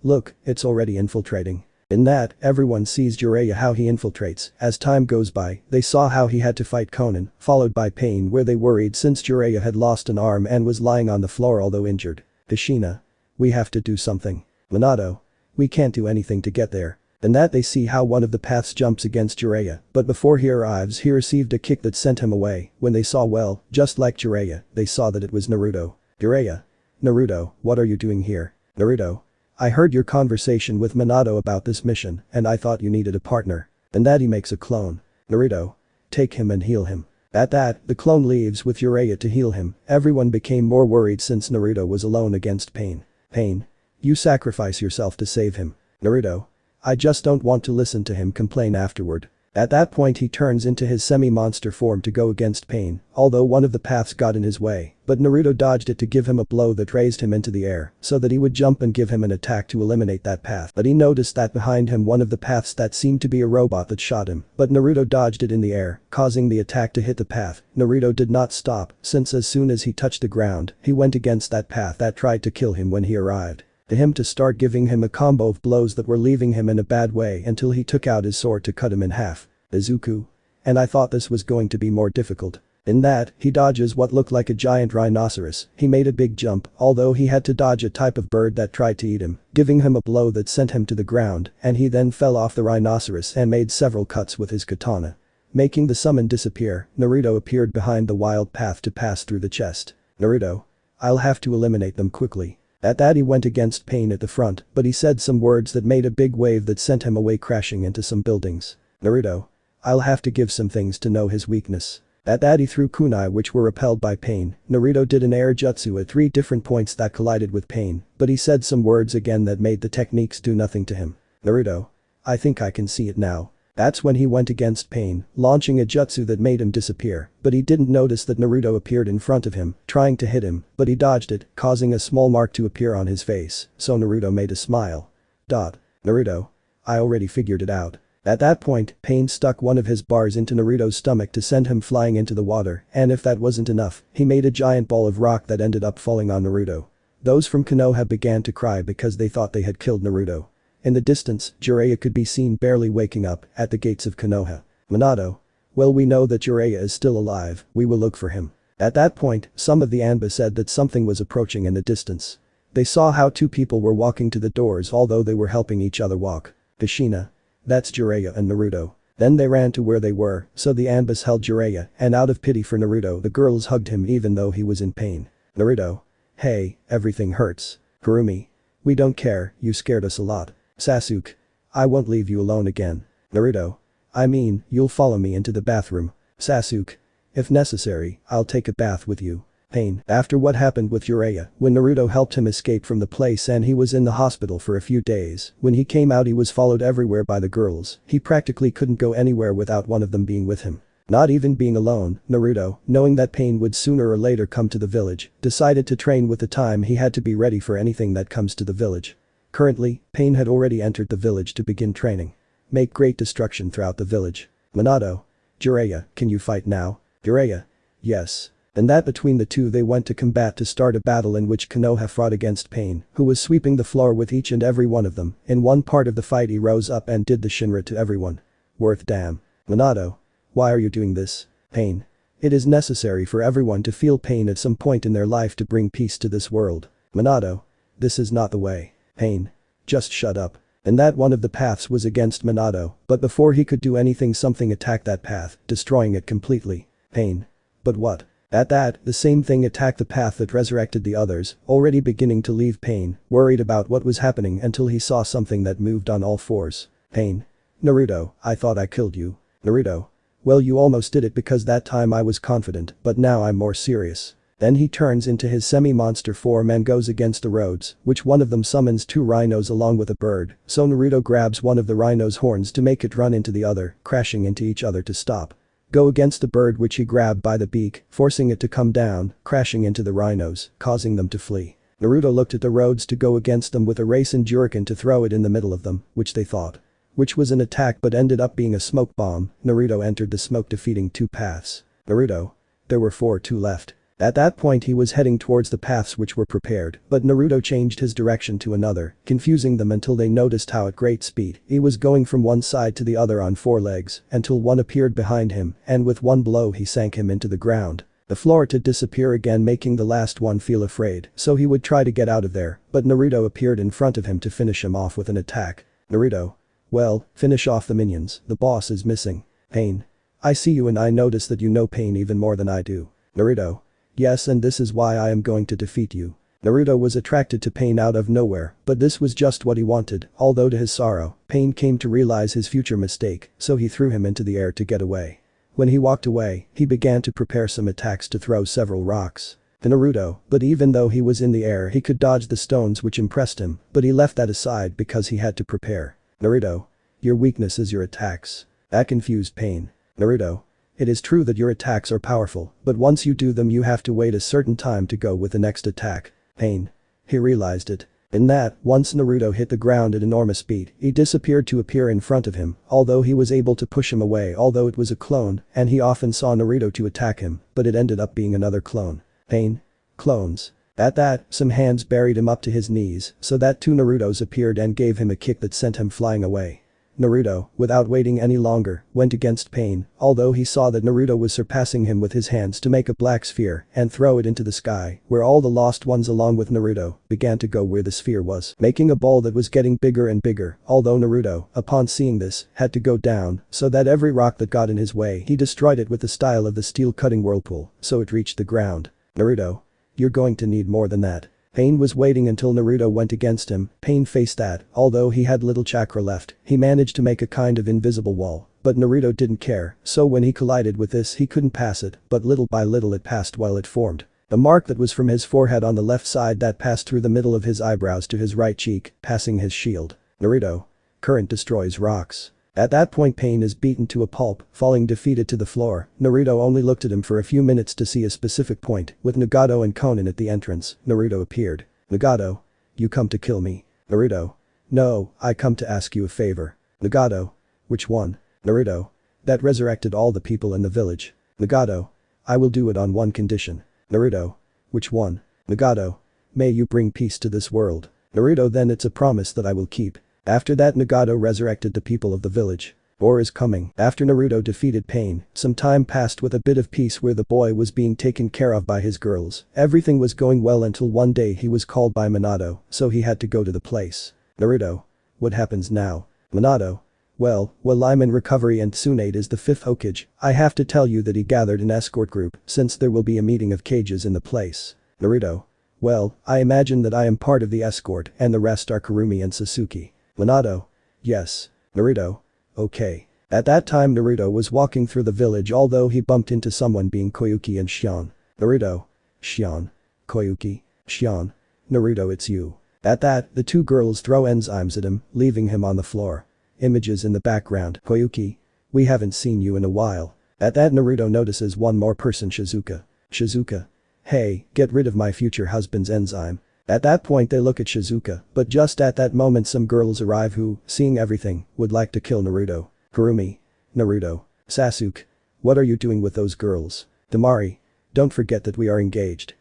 Look, it's already infiltrating. In that, everyone sees Jiraiya how he infiltrates. As time goes by, they saw how he had to fight Konan, followed by Pain where they worried since Jiraiya had lost an arm and was lying on the floor although injured. Kushina. We have to do something. Minato. We can't do anything to get there. In that they see how one of the paths jumps against Jiraiya, but before he arrives he received a kick that sent him away. When they saw, well, just like Jiraiya, they saw that it was Naruto. Jiraiya. Naruto, what are you doing here? Naruto. I heard your conversation with Minato about this mission and I thought you needed a partner. And that he makes a clone. Naruto. Take him and heal him. At that, the clone leaves with Jiraiya to heal him. Everyone became more worried since Naruto was alone against Pain. Pain. You sacrifice yourself to save him. Naruto. I just don't want to listen to him complain afterward. At that point he turns into his semi-monster form to go against Pain, although one of the paths got in his way, but Naruto dodged it to give him a blow that raised him into the air, so that he would jump and give him an attack to eliminate that path. But he noticed that behind him one of the paths that seemed to be a robot that shot him, but Naruto dodged it in the air, causing the attack to hit the path. Naruto did not stop, since as soon as he touched the ground, he went against that path that tried to kill him when he arrived. To him to start giving him a combo of blows that were leaving him in a bad way until he took out his sword to cut him in half. Izuku. And I thought this was going to be more difficult. In that, he dodges what looked like a giant rhinoceros. He made a big jump, although he had to dodge a type of bird that tried to eat him, giving him a blow that sent him to the ground, and he then fell off the rhinoceros and made several cuts with his katana. Making the summon disappear, Naruto appeared behind the wild path to pass through the chest. Naruto. I'll have to eliminate them quickly. At that he went against Pain at the front, but he said some words that made a big wave that sent him away crashing into some buildings. Naruto. I'll have to give some things to know his weakness. At that he threw kunai which were repelled by Pain. Naruto did an air jutsu at 3 different points that collided with Pain, but he said some words again that made the techniques do nothing to him. Naruto. I think I can see it now. That's when he went against Pain, launching a jutsu that made him disappear, but he didn't notice that Naruto appeared in front of him, trying to hit him, but he dodged it, causing a small mark to appear on his face, so Naruto made a smile. Naruto. I already figured it out. At that point, Pain stuck one of his bars into Naruto's stomach to send him flying into the water, and if that wasn't enough, he made a giant ball of rock that ended up falling on Naruto. Those from Konoha began to cry because they thought they had killed Naruto. In the distance, Jiraiya could be seen barely waking up at the gates of Konoha. Minato. Well, we know that Jiraiya is still alive, we will look for him. At that point, some of the Anba said that something was approaching in the distance. They saw how 2 people were walking to the doors although they were helping each other walk. Kushina. That's Jiraiya and Naruto. Then they ran to where they were, so the Anbis held Jiraiya, and out of pity for Naruto the girls hugged him even though he was in pain. Naruto. Hey, everything hurts. Kurumi. We don't care, you scared us a lot. Sasuke. I won't leave you alone again. Naruto. I mean, you'll follow me into the bathroom. Sasuke. If necessary, I'll take a bath with you. Pain. After what happened with Jiraiya, when Naruto helped him escape from the place and he was in the hospital for a few days, when he came out he was followed everywhere by the girls, he practically couldn't go anywhere without one of them being with him. Not even being alone, Naruto, knowing that Pain would sooner or later come to the village, decided to train with the time he had to be ready for anything that comes to the village. Currently, Pain had already entered the village to begin training. Make great destruction throughout the village. Minato. Jiraiya, can you fight now? Jiraiya. Yes. And that between the two they went to combat to start a battle in which Konoha fought against Pain, who was sweeping the floor with each and every one of them. In one part of the fight he rose up and did the Shinra to everyone. Worth damn. Minato. Why are you doing this? Pain. It is necessary for everyone to feel pain at some point in their life to bring peace to this world. Minato. This is not the way. Pain. Just shut up. And that one of the paths was against Minato, but before he could do anything something attacked that path, destroying it completely. Pain. But what? At that, the same thing attacked the path that resurrected the others, already beginning to leave Pain, worried about what was happening until he saw something that moved on all fours. Pain. Naruto, I thought I killed you. Naruto. Well, you almost did it because that time I was confident, but now I'm more serious. Then he turns into his semi-monster form and goes against the roads, which one of them summons two rhinos along with a bird, so Naruto grabs one of the rhino's horns to make it run into the other, crashing into each other to stop. Go against the bird which he grabbed by the beak, forcing it to come down, crashing into the rhinos, causing them to flee. Naruto looked at the roads to go against them with a Rasen Juriken to throw it in the middle of them, which they thought. Which was an attack but ended up being a smoke bomb. Naruto entered the smoke defeating two paths. Naruto. There were 2 left. At that point he was heading towards the paths which were prepared, but Naruto changed his direction to another, confusing them until they noticed how at great speed he was going from one side to the other on 4 legs, until one appeared behind him, and with one blow he sank him into the ground. The floor to disappear again making the last one feel afraid, so he would try to get out of there, but Naruto appeared in front of him to finish him off with an attack. Naruto. Well, finish off the minions, the boss is missing. Pain. I see you and I notice that you know Pain even more than I do. Naruto. Yes, and this is why I am going to defeat you. Naruto was attracted to Pain out of nowhere, but this was just what he wanted, although to his sorrow, Pain came to realize his future mistake, so he threw him into the air to get away. When he walked away, he began to prepare some attacks to throw several rocks. To Naruto, but even though he was in the air he could dodge the stones which impressed him, but he left that aside because he had to prepare. Naruto. Your weakness is your attacks. That confused Pain. Naruto. It is true that your attacks are powerful, but once you do them you have to wait a certain time to go with the next attack. Pain. He realized it. In that, once Naruto hit the ground at enormous speed, he disappeared to appear in front of him, although he was able to push him away although it was a clone, and he often saw Naruto to attack him, but it ended up being another clone. Pain. Clones. At that, some hands buried him up to his knees, so that 2 Narutos appeared and gave him a kick that sent him flying away. Naruto, without waiting any longer, went against Pain, although he saw that Naruto was surpassing him with his hands to make a black sphere and throw it into the sky, where all the lost ones along with Naruto began to go where the sphere was, making a ball that was getting bigger and bigger, although Naruto, upon seeing this, had to go down, so that every rock that got in his way he destroyed it with the style of the steel cutting whirlpool, so it reached the ground. Naruto. You're going to need more than that. Pain was waiting until Naruto went against him. Pain faced that, although he had little chakra left, he managed to make a kind of invisible wall, but Naruto didn't care, so when he collided with this he couldn't pass it, but little by little it passed while it formed. A mark that was from his forehead on the left side that passed through the middle of his eyebrows to his right cheek, passing his shield. Naruto. Current destroys rocks. At that point Pain is beaten to a pulp, falling defeated to the floor. Naruto only looked at him for a few minutes to see a specific point. With Nagato and Konan at the entrance, Naruto appeared. Nagato. You come to kill me. Naruto. No, I come to ask you a favor. Nagato. Which one? Naruto. That resurrected all the people in the village. Nagato. I will do it on one condition. Naruto. Which one? Nagato. May you bring peace to this world. Naruto. Then it's a promise that I will keep. After that Nagato resurrected the people of the village. War is coming. After Naruto defeated Pain, some time passed with a bit of peace where the boy was being taken care of by his girls. Everything was going well until one day he was called by Minato, so he had to go to the place. Naruto. What happens now? Minato. Well, I'm in recovery and Tsunade is the 5th Hokage. I have to tell you that he gathered an escort group since there will be a meeting of cages in the place. Naruto. Well, I imagine that I am part of the escort and the rest are Kurumi and Sasuke. Minato. Yes. Naruto. Okay. At that time Naruto was walking through the village although he bumped into someone being Koyuki and Shion. Naruto. Shion. Koyuki. Shion. Naruto, it's you. At that, the two girls throw enzymes at him, leaving him on the floor. Images in the background. Koyuki. We haven't seen you in a while. At that Naruto notices one more person, Shizuka. Shizuka. Hey, get rid of my future husband's enzyme. At that point they look at Shizuka, but just at that moment some girls arrive who, seeing everything, would like to kill Naruto. Kurumi. Naruto. Sasuke. What are you doing with those girls? Temari. Don't forget that we are engaged.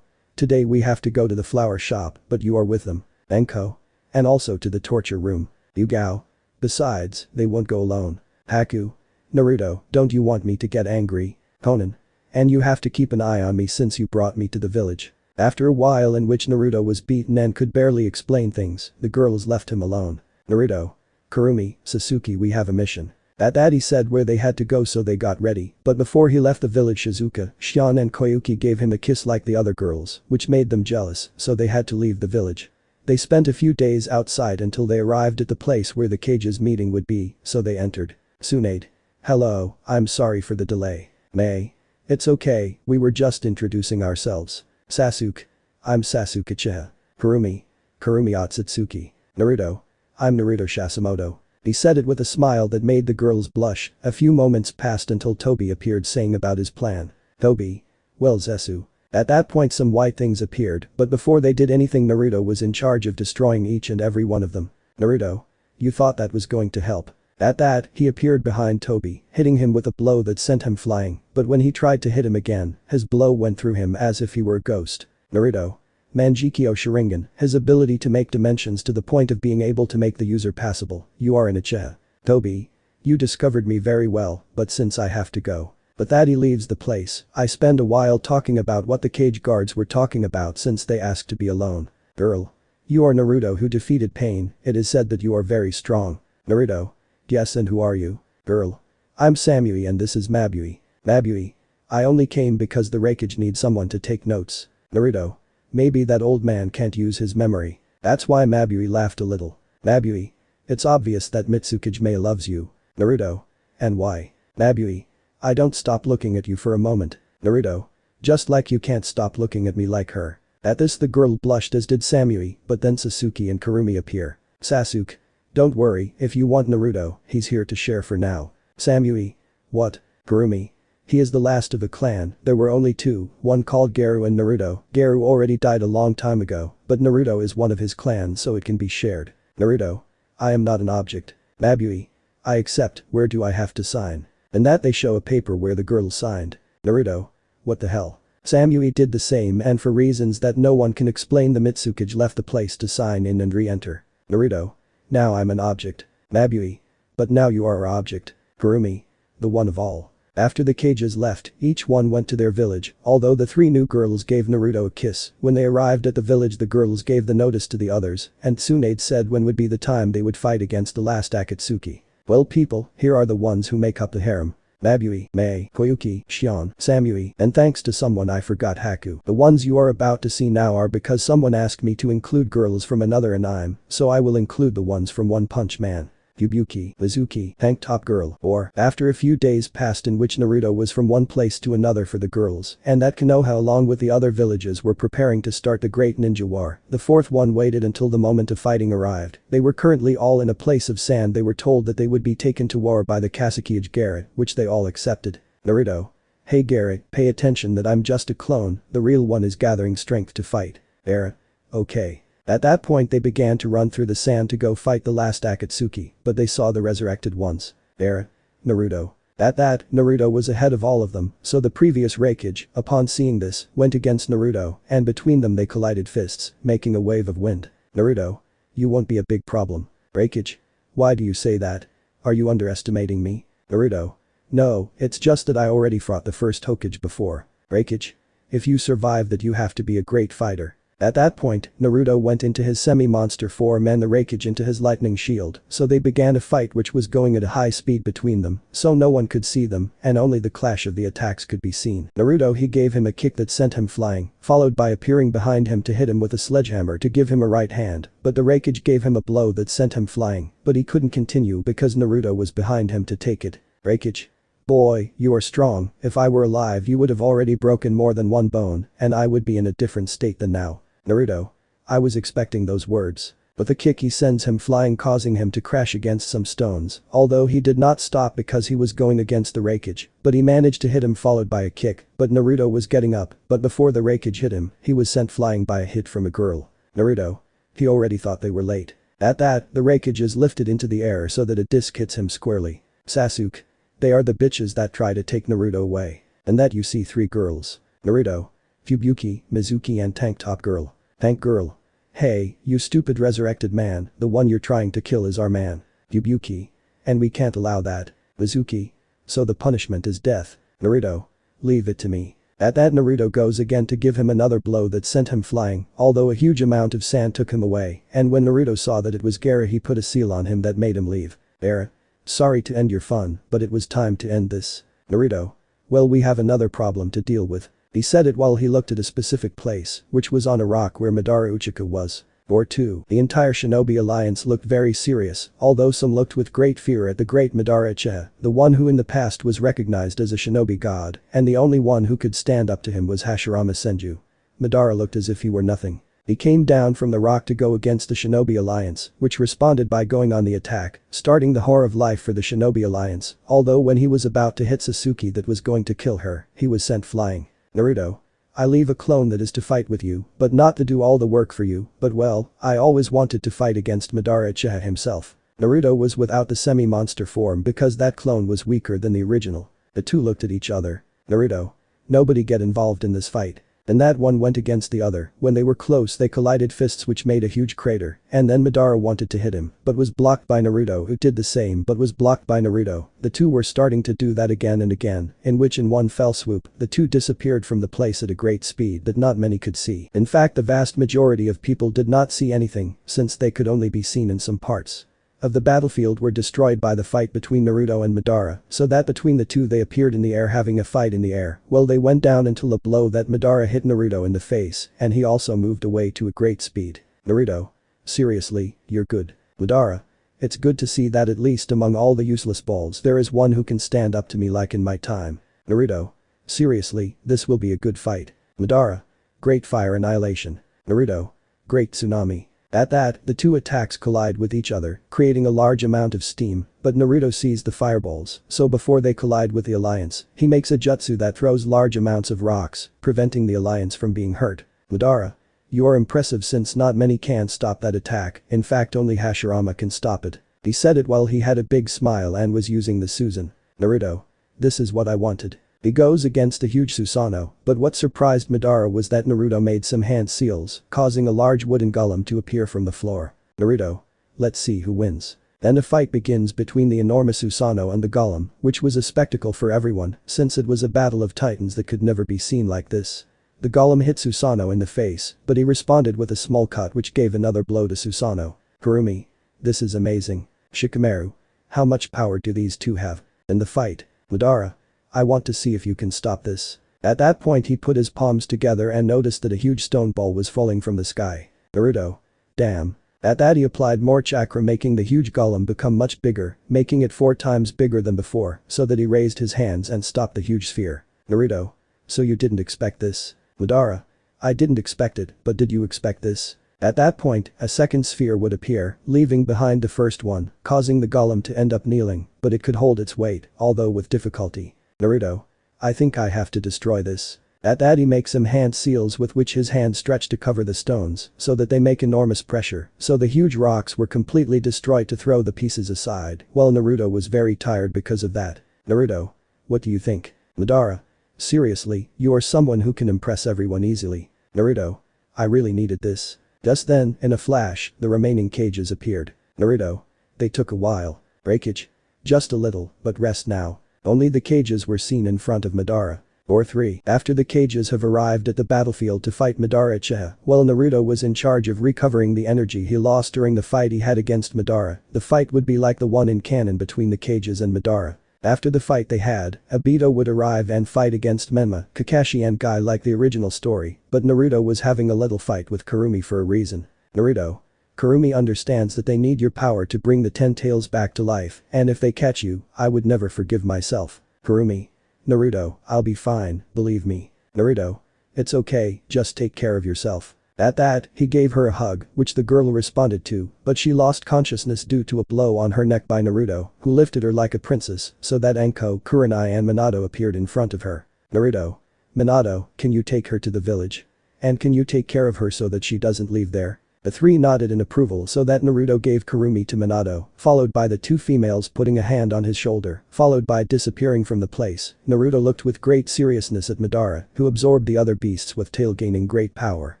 Today we have to go to the flower shop, but you are with them. Enko. And also to the torture room. Yugao. Besides, they won't go alone. Haku. Naruto, don't you want me to get angry? Konan. And you have to keep an eye on me since you brought me to the village. After a while in which Naruto was beaten and could barely explain things, the girls left him alone. Naruto. Kurumi, Sasuke, we have a mission. At that he said where they had to go so they got ready, but before he left the village Shizuka, Shion and Koyuki gave him a kiss like the other girls, which made them jealous, so they had to leave the village. They spent a few days outside until they arrived at the place where the cage's meeting would be, so they entered. Tsunade. Hello, I'm sorry for the delay. May. It's okay, we were just introducing ourselves. Sasuke. I'm Sasuke Uchiha. Kurumi. Kurumi Otsutsuki. Naruto. I'm Naruto Sasimoto. He said it with a smile that made the girls blush. A few moments passed until Tobi appeared saying about his plan. Tobi. Well Zesu. At that point some white things appeared, but before they did anything Naruto was in charge of destroying each and every one of them. Naruto. You thought that was going to help. At that, he appeared behind Tobi, hitting him with a blow that sent him flying, but when he tried to hit him again, his blow went through him as if he were a ghost. Naruto. Manjikyo Sharingan, his ability to make dimensions to the point of being able to make the user passable. You are an Uchiha. Tobi. You discovered me very well, but since I have to go. But that he leaves the place, I spend a while talking about what the cage guards were talking about since they asked to be alone. Girl. You are Naruto who defeated Pain, it is said that you are very strong. Naruto. Yes, and who are you? Girl. I'm Samui and this is Mabui. Mabui. I only came because the Hokage needs someone to take notes. Naruto. Maybe that old man can't use his memory. That's why Mabui laughed a little. Mabui. It's obvious that Mitsukage loves you. Naruto. And why? Mabui. I don't stop looking at you for a moment. Naruto. Just like you can't stop looking at me like her. At this the girl blushed as did Samui, but then Sasuke and Kurumi appear. Sasuke. Don't worry, if you want Naruto, he's here to share for now. Samui. What? Kurumi. He is the last of the clan, there were only two, one called Garou and Naruto. Garou already died a long time ago, but Naruto is one of his clan so it can be shared. Naruto. I am not an object. Mabui. I accept, where do I have to sign? And that they show a paper where the girl signed. Naruto. What the hell? Samui did the same and for reasons that no one can explain the Mitsukage left the place to sign in and re-enter. Naruto. Now I'm an object. Mabui. But now you are our object. Kurumi. The one of all. After the cages left, each one went to their village, although the three new girls gave Naruto a kiss. When they arrived at the village the girls gave the notice to the others, and Tsunade said when would be the time they would fight against the last Akatsuki. Well people, here are the ones who make up the harem. Mabui, Mei, Koyuki, Shion, Samui, and thanks to someone I forgot Haku. The ones you are about to see now are because someone asked me to include girls from another anime, so I will include the ones from One Punch Man. Yubuki, Mizuki, Tank Top Girl, or, after a few days passed in which Naruto was from one place to another for the girls, and that Konoha along with the other villages were preparing to start the Great Ninja War, the fourth one waited until the moment of fighting arrived. They were currently all in a place of sand they were told that they would be taken to war by the Kasukage Garrett, which they all accepted. Naruto. Hey Garrett, pay attention that I'm just a clone, the real one is gathering strength to fight. Era. Okay. At that point they began to run through the sand to go fight the last Akatsuki, but they saw the resurrected ones. Era. Naruto. At that, Naruto was ahead of all of them, so the previous Hokage, upon seeing this, went against Naruto, and between them they collided fists, making a wave of wind. Naruto. You won't be a big problem. Hokage. Why do you say that? Are you underestimating me? Naruto. No, it's just that I already fought the first Hokage before. Hokage. If you survive that you have to be a great fighter. At that point, Naruto went into his semi-monster form and the Hokage into his lightning shield, so they began a fight which was going at a high speed between them, so no one could see them, and only the clash of the attacks could be seen. Naruto he gave him a kick that sent him flying, followed by appearing behind him to hit him with a sledgehammer to give him a right hand, but the Hokage gave him a blow that sent him flying, but he couldn't continue because Naruto was behind him to take it. Hokage. Boy, you are strong, if I were alive you would have already broken more than one bone, and I would be in a different state than now. Naruto. I was expecting those words. But the kick he sends him flying causing him to crash against some stones, although he did not stop because he was going against the Hokage, but he managed to hit him followed by a kick, but Naruto was getting up, but before the Hokage hit him, he was sent flying by a hit from a girl. Naruto. He already thought they were late. At that, the Hokage is lifted into the air so that a disc hits him squarely. Sasuke. They are the bitches that try to take Naruto away. And that you see 3 girls. Naruto. Fubuki, Mizuki and Tank Top Girl. Tank Girl. Hey, you stupid resurrected man, the one you're trying to kill is our man. Fubuki. And we can't allow that. Mizuki. So the punishment is death. Naruto. Leave it to me. At that Naruto goes again to give him another blow that sent him flying, although a huge amount of sand took him away, and when Naruto saw that it was Garou he put a seal on him that made him leave. Era. Sorry to end your fun, but it was time to end this. Naruto. Well we have another problem to deal with. He said it while he looked at a specific place, which was on a rock where Madara Uchiha was. Or 2. The entire Shinobi Alliance looked very serious, although some looked with great fear at the great Madara Uchiha, the one who in the past was recognized as a shinobi god, and the only one who could stand up to him was Hashirama Senju. Madara looked as if he were nothing. He came down from the rock to go against the Shinobi Alliance, which responded by going on the attack, starting the horror of life for the Shinobi Alliance, although when he was about to hit Sasuke that was going to kill her, he was sent flying. Naruto. I leave a clone that is to fight with you, but not to do all the work for you, but well, I always wanted to fight against Madara Uchiha himself. Naruto was without the semi-monster form because that clone was weaker than the original. The two looked at each other. Naruto. Nobody get involved in this fight. And that one went against the other. When they were close they collided fists which made a huge crater, and then Madara wanted to hit him, but was blocked by Naruto who did the same but was blocked by Naruto. The two were starting to do that again and again, in which in one fell swoop, the two disappeared from the place at a great speed that not many could see. In fact the vast majority of people did not see anything, since they could only be seen in some parts of the battlefield were destroyed by the fight between Naruto and Madara, so that between the two they appeared in the air having a fight in the air. Well they went down until a blow that Madara hit Naruto in the face, and he also moved away to a great speed. Naruto. Seriously, you're good. Madara. It's good to see that at least among all the useless balls there is one who can stand up to me like in my time. Naruto. Seriously, this will be a good fight. Madara. Great fire annihilation. Naruto. Great tsunami. At that, the two attacks collide with each other, creating a large amount of steam, but Naruto sees the fireballs, so before they collide with the alliance, he makes a jutsu that throws large amounts of rocks, preventing the alliance from being hurt. Madara. You are impressive since not many can stop that attack, in fact only Hashirama can stop it. He said it while he had a big smile and was using the Susan. Naruto. This is what I wanted. He goes against a huge Susanoo, but what surprised Madara was that Naruto made some hand seals, causing a large wooden golem to appear from the floor. Naruto. Let's see who wins. Then a fight begins between the enormous Susanoo and the golem, which was a spectacle for everyone, since it was a battle of titans that could never be seen like this. The golem hit Susanoo in the face, but he responded with a small cut which gave another blow to Susanoo. Kurumi. This is amazing. Shikamaru. How much power do these two have? In the fight. Madara. I want to see if you can stop this. At that point he put his palms together and noticed that a huge stone ball was falling from the sky. Naruto. Damn. At that he applied more chakra making the huge golem become much bigger, making it 4 times bigger than before, so that he raised his hands and stopped the huge sphere. Naruto. So you didn't expect this? Madara. I didn't expect it, but did you expect this? At that point, a second sphere would appear, leaving behind the first one, causing the golem to end up kneeling, but it could hold its weight, although with difficulty. Naruto. I think I have to destroy this. At that he makes some hand seals with which his hands stretch to cover the stones, so that they make enormous pressure, so the huge rocks were completely destroyed to throw the pieces aside, while Naruto was very tired because of that. Naruto. What do you think? Madara. Seriously, you are someone who can impress everyone easily. Naruto. I really needed this. Just then, in a flash, the remaining cages appeared. Naruto. They took a while. Breakage. Just a little, but rest now. Only the cages were seen in front of Madara. Or 3. After the Kages have arrived at the battlefield to fight Madara Uchiha, while Naruto was in charge of recovering the energy he lost during the fight he had against Madara, the fight would be like the one in canon between the Kages and Madara. After the fight they had, Obito would arrive and fight against Menma, Kakashi and Guy like the original story, but Naruto was having a little fight with Kurumi for a reason. Naruto. Kurumi understands that they need your power to bring the 10 tails back to life, and if they catch you, I would never forgive myself. Kurumi. Naruto, I'll be fine, believe me. Naruto. It's okay, just take care of yourself. At that, he gave her a hug, which the girl responded to, but she lost consciousness due to a blow on her neck by Naruto, who lifted her like a princess, so that Anko, Kurenai and Minato appeared in front of her. Naruto. Minato, can you take her to the village? And can you take care of her so that she doesn't leave there? The three nodded in approval so that Naruto gave Kurumi to Minato, followed by the two females putting a hand on his shoulder, followed by disappearing from the place. Naruto looked with great seriousness at Madara, who absorbed the other beasts with tail gaining great power.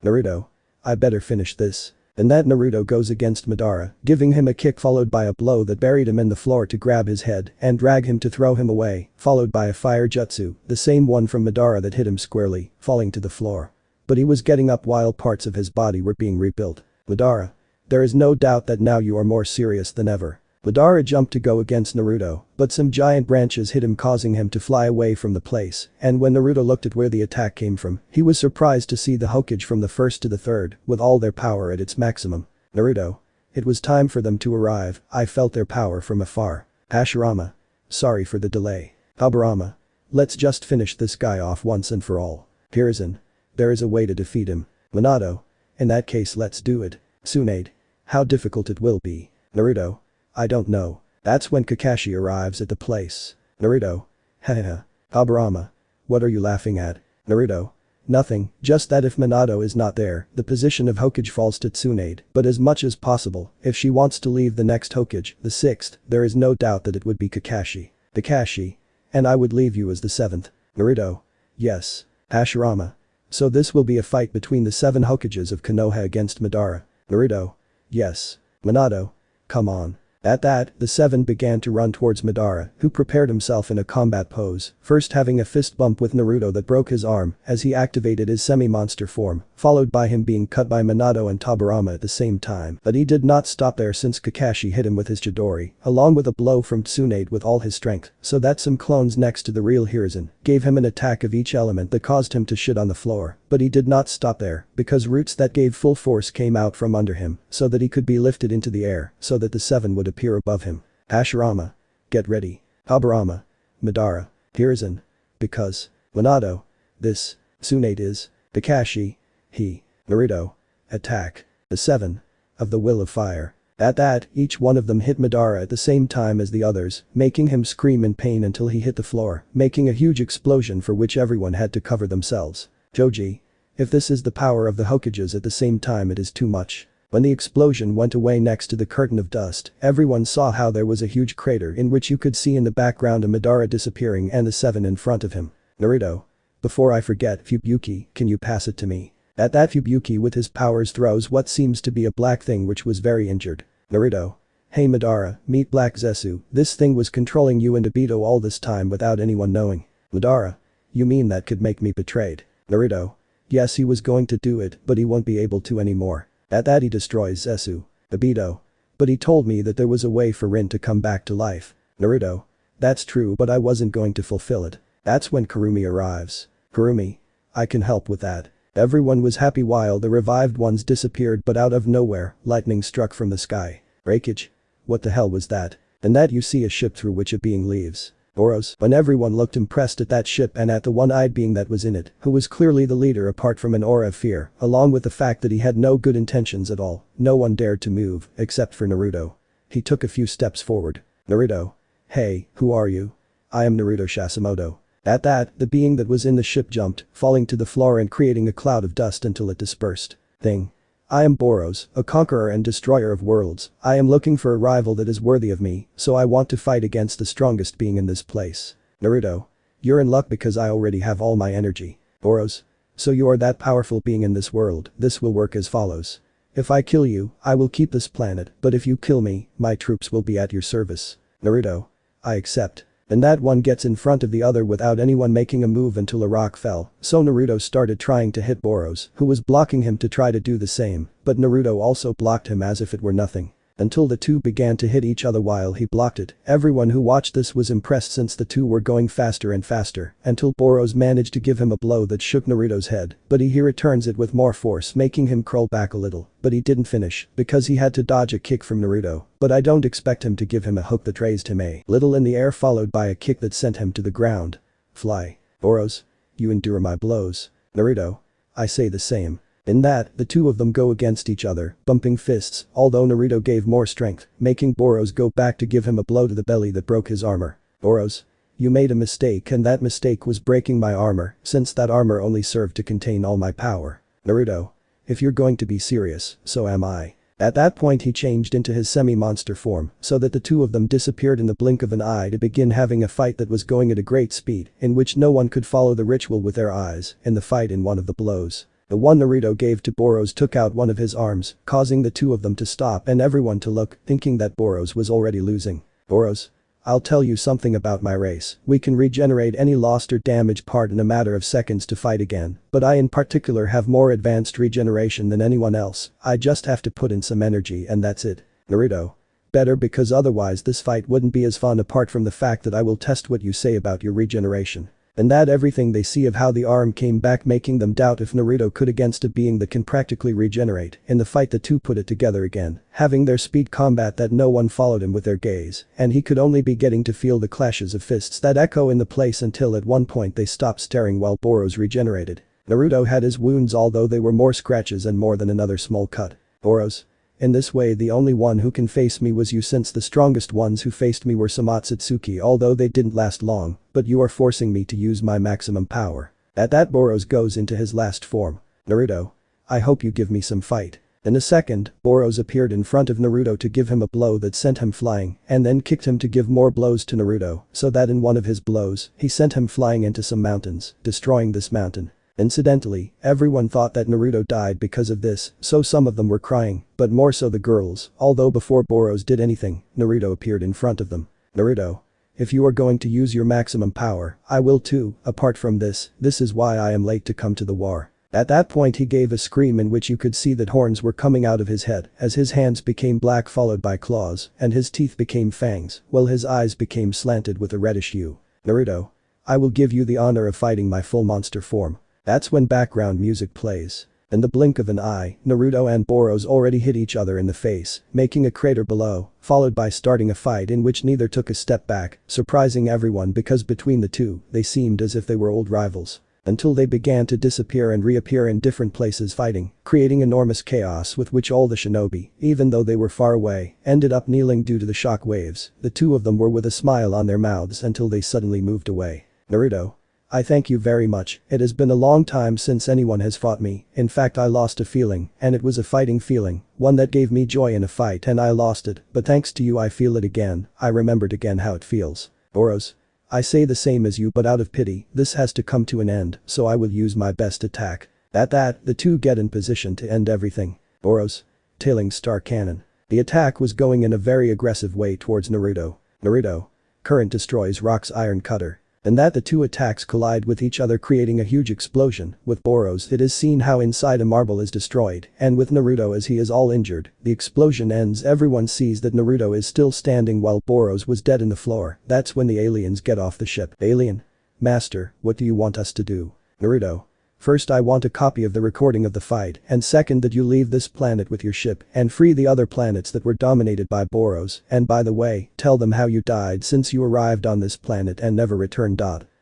Naruto. I better finish this. And that Naruto goes against Madara, giving him a kick followed by a blow that buried him in the floor to grab his head and drag him to throw him away, followed by a fire jutsu, the same one from Madara that hit him squarely, falling to the floor. But he was getting up while parts of his body were being rebuilt. Madara. There is no doubt that now you are more serious than ever. Madara jumped to go against Naruto, but some giant branches hit him causing him to fly away from the place, and when Naruto looked at where the attack came from, he was surprised to see the Hokage from the first to the third, with all their power at its maximum. Naruto. It was time for them to arrive, I felt their power from afar. Hashirama. Sorry for the delay. Haburama. Let's just finish this guy off once and for all. Hiruzen. There is a way to defeat him. Minato. In that case let's do it. Tsunade. How difficult it will be. Naruto. I don't know. That's when Kakashi arrives at the place. Naruto. Haha. Haburama. What are you laughing at? Naruto. Nothing, just that if Minato is not there, the position of Hokage falls to Tsunade, but as much as possible, if she wants to leave the next Hokage, the 6th, there is no doubt that it would be Kakashi. Kakashi. And I would leave you as the 7th. Naruto. Yes. Hashirama. So this will be a fight between the 7 Hokages of Konoha against Madara. Naruto. Yes. Minato. Come on. At that, the 7 began to run towards Madara, who prepared himself in a combat pose, first having a fist bump with Naruto that broke his arm as he activated his semi-monster form, followed by him being cut by Minato and Tobirama at the same time. But he did not stop there since Kakashi hit him with his Chidori, along with a blow from Tsunade with all his strength, so that some clones next to the real Hiruzen gave him an attack of each element that caused him to shit on the floor. But he did not stop there, because roots that gave full force came out from under him, so that he could be lifted into the air, so that the 7 would appear above him. Hashirama. Get ready. Haburama. Madara. Hiruzen. Because. Minato. This. Tsunade is. Kakashi. He. Naruto. Attack. The 7. Of the Will of Fire. At that, each one of them hit Madara at the same time as the others, making him scream in pain until he hit the floor, making a huge explosion for which everyone had to cover themselves. Joji. If this is the power of the Hokages at the same time it is too much. When the explosion went away next to the curtain of dust, everyone saw how there was a huge crater in which you could see in the background a Madara disappearing and the 7 in front of him. Naruto. Before I forget, Fubuki, can you pass it to me? At that Fubuki with his powers throws what seems to be a black thing which was very injured. Naruto. Hey Madara, meet Black Zesu, this thing was controlling you and Obito all this time without anyone knowing. Madara. You mean that could make me betrayed? Naruto. Yes, he was going to do it, but he won't be able to anymore. At that he destroys Zesu. Obito. But he told me that there was a way for Rin to come back to life. Naruto. That's true, but I wasn't going to fulfill it. That's when Kurumi arrives. Kurumi. I can help with that. Everyone was happy while the revived ones disappeared, but out of nowhere, lightning struck from the sky. Breakage? What the hell was that? And that you see a ship through which a being leaves. Boros. When everyone looked impressed at that ship and at the one-eyed being that was in it, who was clearly the leader apart from an aura of fear, along with the fact that he had no good intentions at all, no one dared to move, except for Naruto. He took a few steps forward. Naruto. Hey, who are you? I am Naruto Sasimoto. At that, the being that was in the ship jumped, falling to the floor and creating a cloud of dust until it dispersed. Thing. I am Boros, a conqueror and destroyer of worlds. I am looking for a rival that is worthy of me, so I want to fight against the strongest being in this place. Naruto. You're in luck because I already have all my energy. Boros. So you are that powerful being in this world. This will work as follows. If I kill you, I will keep this planet, but if you kill me, my troops will be at your service. Naruto. I accept. And that one gets in front of the other without anyone making a move until a rock fell, so Naruto started trying to hit Boros, who was blocking him to try to do the same, but Naruto also blocked him as if it were nothing. Until the two began to hit each other while he blocked it. Everyone who watched this was impressed since the two were going faster and faster, until Boros managed to give him a blow that shook Naruto's head, but he returns it with more force, making him curl back a little, but he didn't finish, because he had to dodge a kick from Naruto, but I don't expect him to give him a hook that raised him a little in the air followed by a kick that sent him to the ground. Fly. Boros. You endure my blows. Naruto. I say the same. In that, the two of them go against each other, bumping fists, although Naruto gave more strength, making Boros go back to give him a blow to the belly that broke his armor. Boros. You made a mistake and that mistake was breaking my armor, since that armor only served to contain all my power. Naruto. If you're going to be serious, so am I. At that point he changed into his semi-monster form, so that the two of them disappeared in the blink of an eye to begin having a fight that was going at a great speed, in which no one could follow the ritual with their eyes, in the fight in one of the blows. The one Naruto gave to Boros took out one of his arms, causing the two of them to stop and everyone to look, thinking that Boros was already losing. Boros. I'll tell you something about my race. We can regenerate any lost or damaged part in a matter of seconds to fight again, but I in particular have more advanced regeneration than anyone else. I just have to put in some energy and that's it. Naruto. Better, because otherwise this fight wouldn't be as fun apart from the fact that I will test what you say about your regeneration. And that everything they see of how the arm came back making them doubt if Naruto could against a being that can practically regenerate. In the fight the two put it together again, having their speed combat that no one followed him with their gaze, and he could only be getting to feel the clashes of fists that echo in the place until at one point they stopped staring while Boros regenerated. Naruto had his wounds, although they were more scratches and more than another small cut. Boros. In this way the only one who can face me was you, since the strongest ones who faced me were Samatsutsuki, although they didn't last long, but you are forcing me to use my maximum power. At that Boros goes into his last form. Naruto. I hope you give me some fight. In a second, Boros appeared in front of Naruto to give him a blow that sent him flying, and then kicked him to give more blows to Naruto, so that in one of his blows, he sent him flying into some mountains, destroying this mountain. Incidentally, everyone thought that Naruto died because of this, so some of them were crying, but more so the girls, although before Boros did anything, Naruto appeared in front of them. Naruto. If you are going to use your maximum power, I will too. Apart from this is why I am late to come to the war. At that point he gave a scream in which you could see that horns were coming out of his head as his hands became black followed by claws, and his teeth became fangs, while his eyes became slanted with a reddish hue. Naruto. I will give you the honor of fighting my full monster form. That's when background music plays. In the blink of an eye, Naruto and Boros already hit each other in the face, making a crater below, followed by starting a fight in which neither took a step back, surprising everyone because between the two, they seemed as if they were old rivals. Until they began to disappear and reappear in different places fighting, creating enormous chaos with which all the shinobi, even though they were far away, ended up kneeling due to the shock waves. The two of them were with a smile on their mouths until they suddenly moved away. Naruto. I thank you very much. It has been a long time since anyone has fought me. In fact, I lost a feeling, and it was a fighting feeling, one that gave me joy in a fight, and I lost it, but thanks to you I feel it again. I remembered again how it feels. Boros. I say the same as you, but out of pity, this has to come to an end, so I will use my best attack. At that, the two get in position to end everything. Boros. Tailing Star Cannon. The attack was going in a very aggressive way towards Naruto. Naruto. Current destroys Rock's Iron Cutter. And that the two attacks collide with each other, creating a huge explosion. With Boros it is seen how inside a marble is destroyed, and with Naruto as he is all injured, the explosion ends. Everyone sees that Naruto is still standing while Boros was dead in the floor. That's when the aliens get off the ship. Alien. Master, what do you want us to do? Naruto. First, I want a copy of the recording of the fight, and second that you leave this planet with your ship and free the other planets that were dominated by Boros, and by the way, tell them how you died since you arrived on this planet and never returned.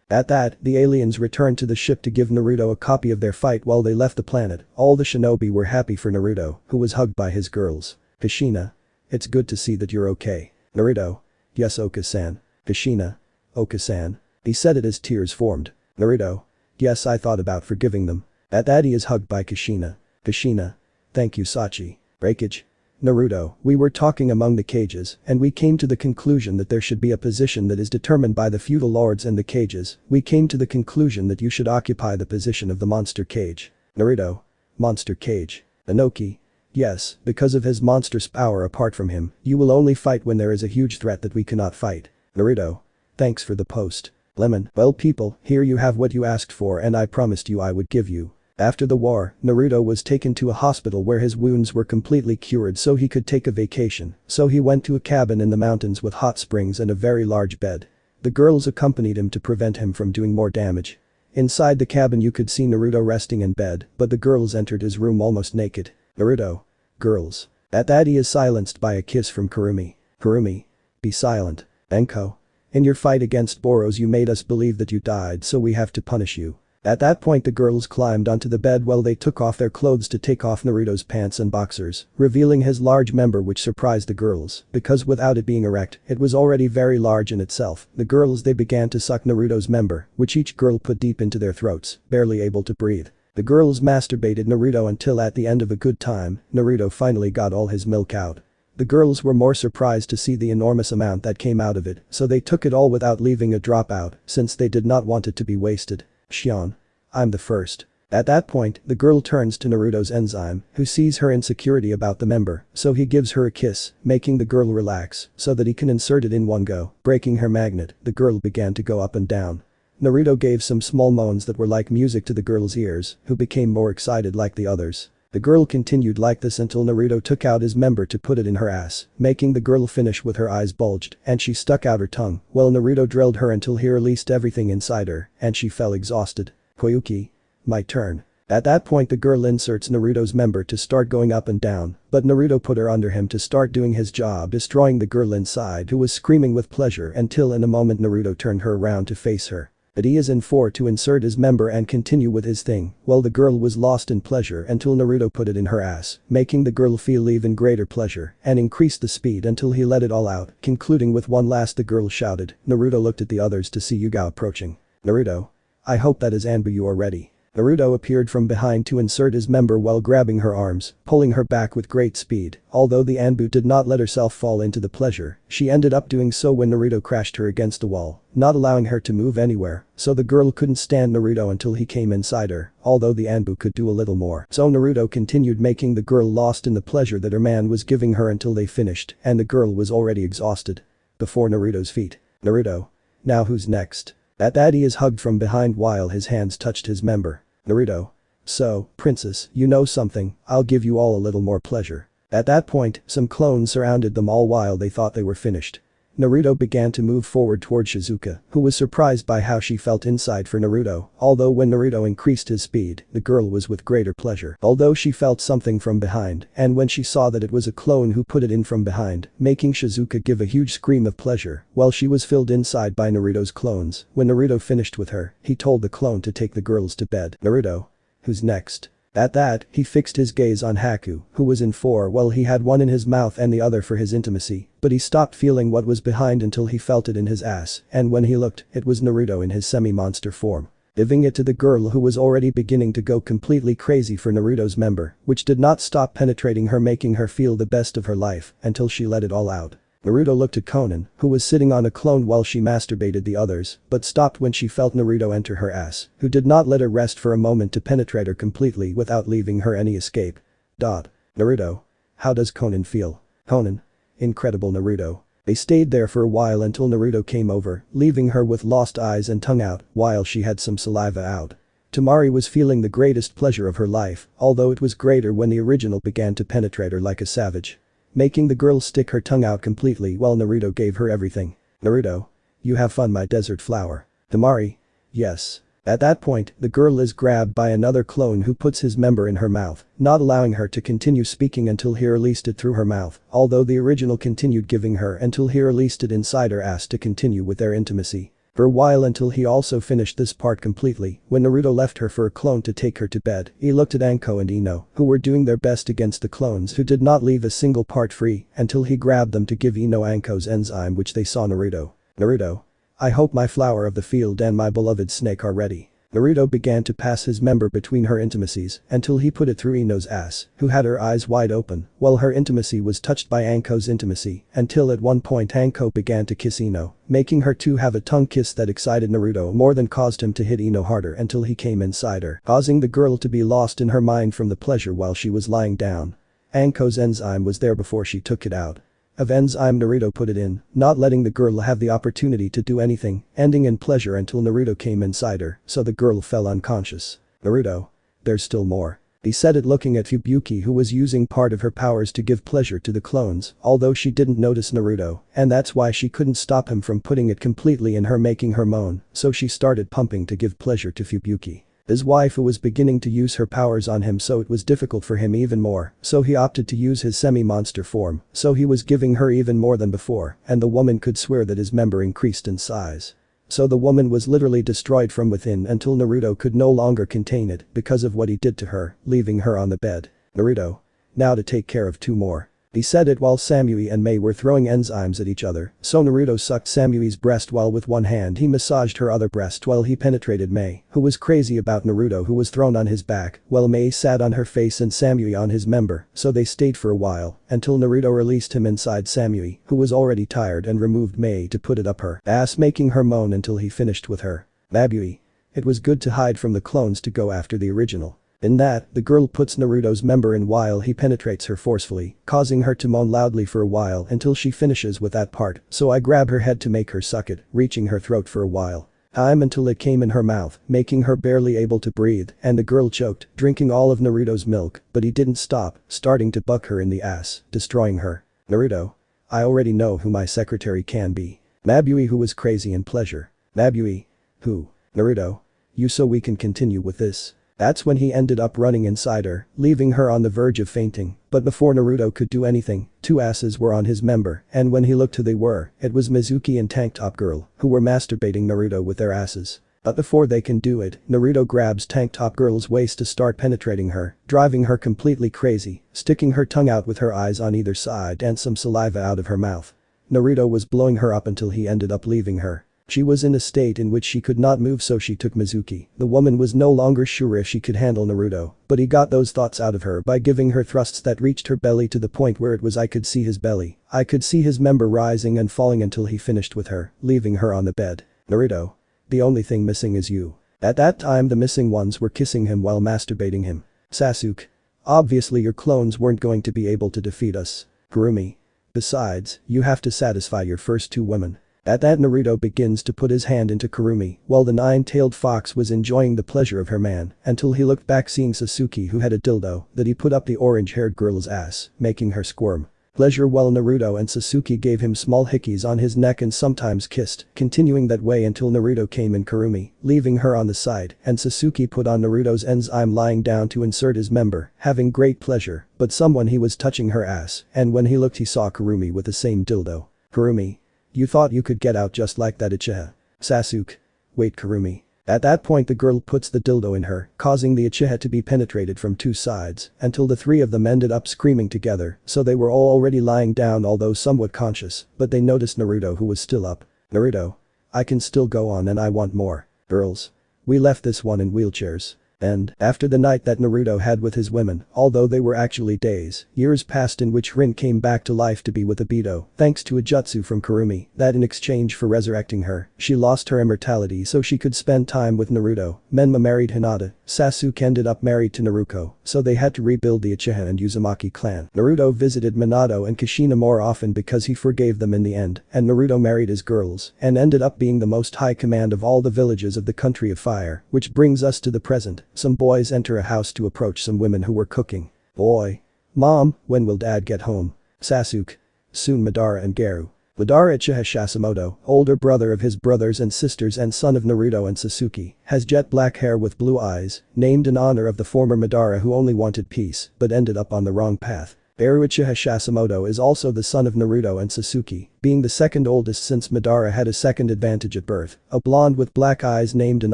At that, the aliens returned to the ship to give Naruto a copy of their fight. While they left the planet, all the shinobi were happy for Naruto, who was hugged by his girls. Kushina. It's good to see that you're okay. Naruto. Yes, Oka-san. Kushina. Oka-san. He said it as tears formed. Naruto. Yes, I thought about forgiving them. At that he is hugged by Kushina. Kushina. Thank you, Sachi. Breakage. Naruto, we were talking among the cages, and we came to the conclusion that there should be a position that is determined by the feudal lords and the cages. We came to the conclusion that you should occupy the position of the monster cage. Naruto. Monster cage. Inoki. Yes, because of his monstrous power. Apart from him, you will only fight when there is a huge threat that we cannot fight. Naruto. Thanks for the post. Lemon. Well people, here you have what you asked for and I promised you I would give you. After the war, Naruto was taken to a hospital where his wounds were completely cured so he could take a vacation, so he went to a cabin in the mountains with hot springs and a very large bed. The girls accompanied him to prevent him from doing more damage. Inside the cabin you could see Naruto resting in bed, but the girls entered his room almost naked. Naruto. Girls. At that he is silenced by a kiss from Kurumi. Kurumi. Be silent. Enko. In your fight against Boros you made us believe that you died so we have to punish you. At that point the girls climbed onto the bed while they took off their clothes to take off Naruto's pants and boxers, revealing his large member which surprised the girls, because without it being erect, it was already very large in itself. The girls they began to suck Naruto's member, which each girl put deep into their throats, barely able to breathe. The girls masturbated Naruto until at the end of a good time, Naruto finally got all his milk out. The girls were more surprised to see the enormous amount that came out of it, so they took it all without leaving a drop out, since they did not want it to be wasted. Shion. I'm the first. At that point, the girl turns to Naruto's enzyme, who sees her insecurity about the member, so he gives her a kiss, making the girl relax, so that he can insert it in one go, breaking her magnet. The girl began to go up and down. Naruto gave some small moans that were like music to the girl's ears, who became more excited like the others. The girl continued like this until Naruto took out his member to put it in her ass, making the girl finish with her eyes bulged, and she stuck out her tongue, while Naruto drilled her until he released everything inside her, and she fell exhausted. Koyuki. My turn. At that point the girl inserts Naruto's member to start going up and down, but Naruto put her under him to start doing his job, destroying the girl inside who was screaming with pleasure until in a moment Naruto turned her around to face her. But he is in 4 to insert his member and continue with his thing, while the girl was lost in pleasure until Naruto put it in her ass, making the girl feel even greater pleasure, and increased the speed until he let it all out, concluding with one last. The girl shouted. Naruto looked at the others to see Yuga approaching. Naruto. I hope that is Anbu you are ready. Naruto appeared from behind to insert his member while grabbing her arms, pulling her back with great speed. Although the Anbu did not let herself fall into the pleasure, she ended up doing so when Naruto crashed her against the wall, not allowing her to move anywhere, so the girl couldn't stand Naruto until he came inside her, although the Anbu could do a little more. So Naruto continued making the girl lost in the pleasure that her man was giving her until they finished, and the girl was already exhausted. Before Naruto's feet. Naruto. Now who's next? At that he is hugged from behind while his hands touched his member. Naruto. So, princess, you know something, I'll give you all a little more pleasure. At that point, some clones surrounded them all while they thought they were finished. Naruto began to move forward toward Shizuka, who was surprised by how she felt inside for Naruto, although when Naruto increased his speed, the girl was with greater pleasure. Although she felt something from behind, and when she saw that it was a clone who put it in from behind, making Shizuka give a huge scream of pleasure, while she was filled inside by Naruto's clones. When Naruto finished with her, he told the clone to take the girls to bed. Naruto. Who's next? At that, he fixed his gaze on Haku, who was in 4 while he had one in his mouth and the other for his intimacy, but he stopped feeling what was behind until he felt it in his ass, and when he looked, it was Naruto in his semi-monster form. Giving it to the girl who was already beginning to go completely crazy for Naruto's member, which did not stop penetrating her, making her feel the best of her life, until she let it all out. Naruto looked at Konan, who was sitting on a clone while she masturbated the others, but stopped when she felt Naruto enter her ass, who did not let her rest for a moment to penetrate her completely without leaving her any escape. Naruto. How does Konan feel? Konan. Incredible Naruto. They stayed there for a while until Naruto came over, leaving her with lost eyes and tongue out, while she had some saliva out. Tamari was feeling the greatest pleasure of her life, although it was greater when the original began to penetrate her like a savage. Making the girl stick her tongue out completely while Naruto gave her everything. Naruto. You have fun my desert flower. Tamari. Yes. At that point, the girl is grabbed by another clone who puts his member in her mouth, not allowing her to continue speaking until he released it through her mouth, although the original continued giving her until he released it inside her ass to continue with their intimacy. For a while until he also finished this part completely. When Naruto left her for a clone to take her to bed, he looked at Anko and Ino, who were doing their best against the clones who did not leave a single part free until he grabbed them to give Ino Anko's enzyme, which they saw Naruto. Naruto. I hope my flower of the field and my beloved snake are ready. Naruto began to pass his member between her intimacies until he put it through Ino's ass, who had her eyes wide open, while her intimacy was touched by Anko's intimacy, until at one point Anko began to kiss Ino, making her two have a tongue kiss that excited Naruto more than caused him to hit Ino harder until he came inside her, causing the girl to be lost in her mind from the pleasure while she was lying down. Anko's enzyme was there before she took it out. of enzyme Naruto put it in, not letting the girl have the opportunity to do anything, ending in pleasure until Naruto came inside her, so the girl fell unconscious. Naruto. There's still more. He said it looking at Fubuki, who was using part of her powers to give pleasure to the clones, although she didn't notice Naruto, and that's why she couldn't stop him from putting it completely in her, making her moan, so she started pumping to give pleasure to Fubuki. His wife was beginning to use her powers on him, so it was difficult for him even more, so he opted to use his semi-monster form, so he was giving her even more than before, and the woman could swear that his member increased in size. So the woman was literally destroyed from within until Naruto could no longer contain it because of what he did to her, leaving her on the bed. Naruto. Now to take care of two more. He said it while Samui and Mei were throwing enzymes at each other, so Naruto sucked Samui's breast while with one hand he massaged her other breast while he penetrated Mei, who was crazy about Naruto, who was thrown on his back, while Mei sat on her face and Samui on his member, so they stayed for a while, until Naruto released him inside Samui, who was already tired, and removed Mei to put it up her ass, making her moan until he finished with her. Mabui. It was good to hide from the clones to go after the original. In that, the girl puts Naruto's member in while he penetrates her forcefully, causing her to moan loudly for a while until she finishes with that part, so I grab her head to make her suck it, reaching her throat for a while. Until it came in her mouth, making her barely able to breathe, and the girl choked, drinking all of Naruto's milk, but he didn't stop, starting to buck her in the ass, destroying her. Naruto. I already know who my secretary can be. Mabui, who was crazy in pleasure. Mabui. Who? Naruto. You, so we can continue with this. That's when he ended up running inside her, leaving her on the verge of fainting, but before Naruto could do anything, two asses were on his member, and when he looked who they were, it was Mizuki and Tank Top Girl, who were masturbating Naruto with their asses. But before they can do it, Naruto grabs Tank Top Girl's waist to start penetrating her, driving her completely crazy, sticking her tongue out with her eyes on either side and some saliva out of her mouth. Naruto was blowing her up until he ended up leaving her. She was in a state in which she could not move, so she took Mizuki. The woman was no longer sure if she could handle Naruto, but he got those thoughts out of her by giving her thrusts that reached her belly to the point where it was I could see his belly. I could see his member rising and falling until he finished with her, leaving her on the bed. Naruto. The only thing missing is you. At that time the missing ones were kissing him while masturbating him. Sasuke. Obviously your clones weren't going to be able to defeat us. Kurumi. Besides, you have to satisfy your first two women. At that Naruto begins to put his hand into Kurumi while the nine-tailed fox was enjoying the pleasure of her man until he looked back, seeing Sasuke, who had a dildo that he put up the orange-haired girl's ass, making her squirm. Pleasure while Naruto and Sasuke gave him small hickeys on his neck and sometimes kissed, continuing that way until Naruto came in Kurumi, leaving her on the side, and Sasuke put on Naruto's enzyme lying down to insert his member, having great pleasure, but someone he was touching her ass, and when he looked he saw Kurumi with the same dildo. Kurumi. You thought you could get out just like that, Uchiha. Sasuke. Wait, Kurumi. At that point the girl puts the dildo in her, causing the Uchiha to be penetrated from two sides, until the three of them ended up screaming together, so they were all already lying down, although somewhat conscious, but they noticed Naruto, who was still up. Naruto. I can still go on and I want more. Girls. We left this one in wheelchairs. And, after the night that Naruto had with his women, although they were actually days, years passed in which Rin came back to life to be with Obito, thanks to a jutsu from Kurumi, that in exchange for resurrecting her, she lost her immortality so she could spend time with Naruto. Menma married Hinata, Sasuke ended up married to Naruko, so they had to rebuild the Uchiha and Uzumaki clan. Naruto visited Minato and Kushina more often because he forgave them in the end, and Naruto married his girls, and ended up being the most high command of all the villages of the country of fire, which brings us to the present. Some boys enter a house to approach some women who were cooking. Boy. Mom, when will dad get home? Sasuke. Soon. Madara and Garou. Madara Uchiha Sasimoto, older brother of his brothers and sisters and son of Naruto and Sasuke, has jet black hair with blue eyes, named in honor of the former Madara who only wanted peace but ended up on the wrong path. Garou Uchiha Sasimoto is also the son of Naruto and Sasuke, being the second oldest since Madara had a second advantage at birth, a blonde with black eyes named in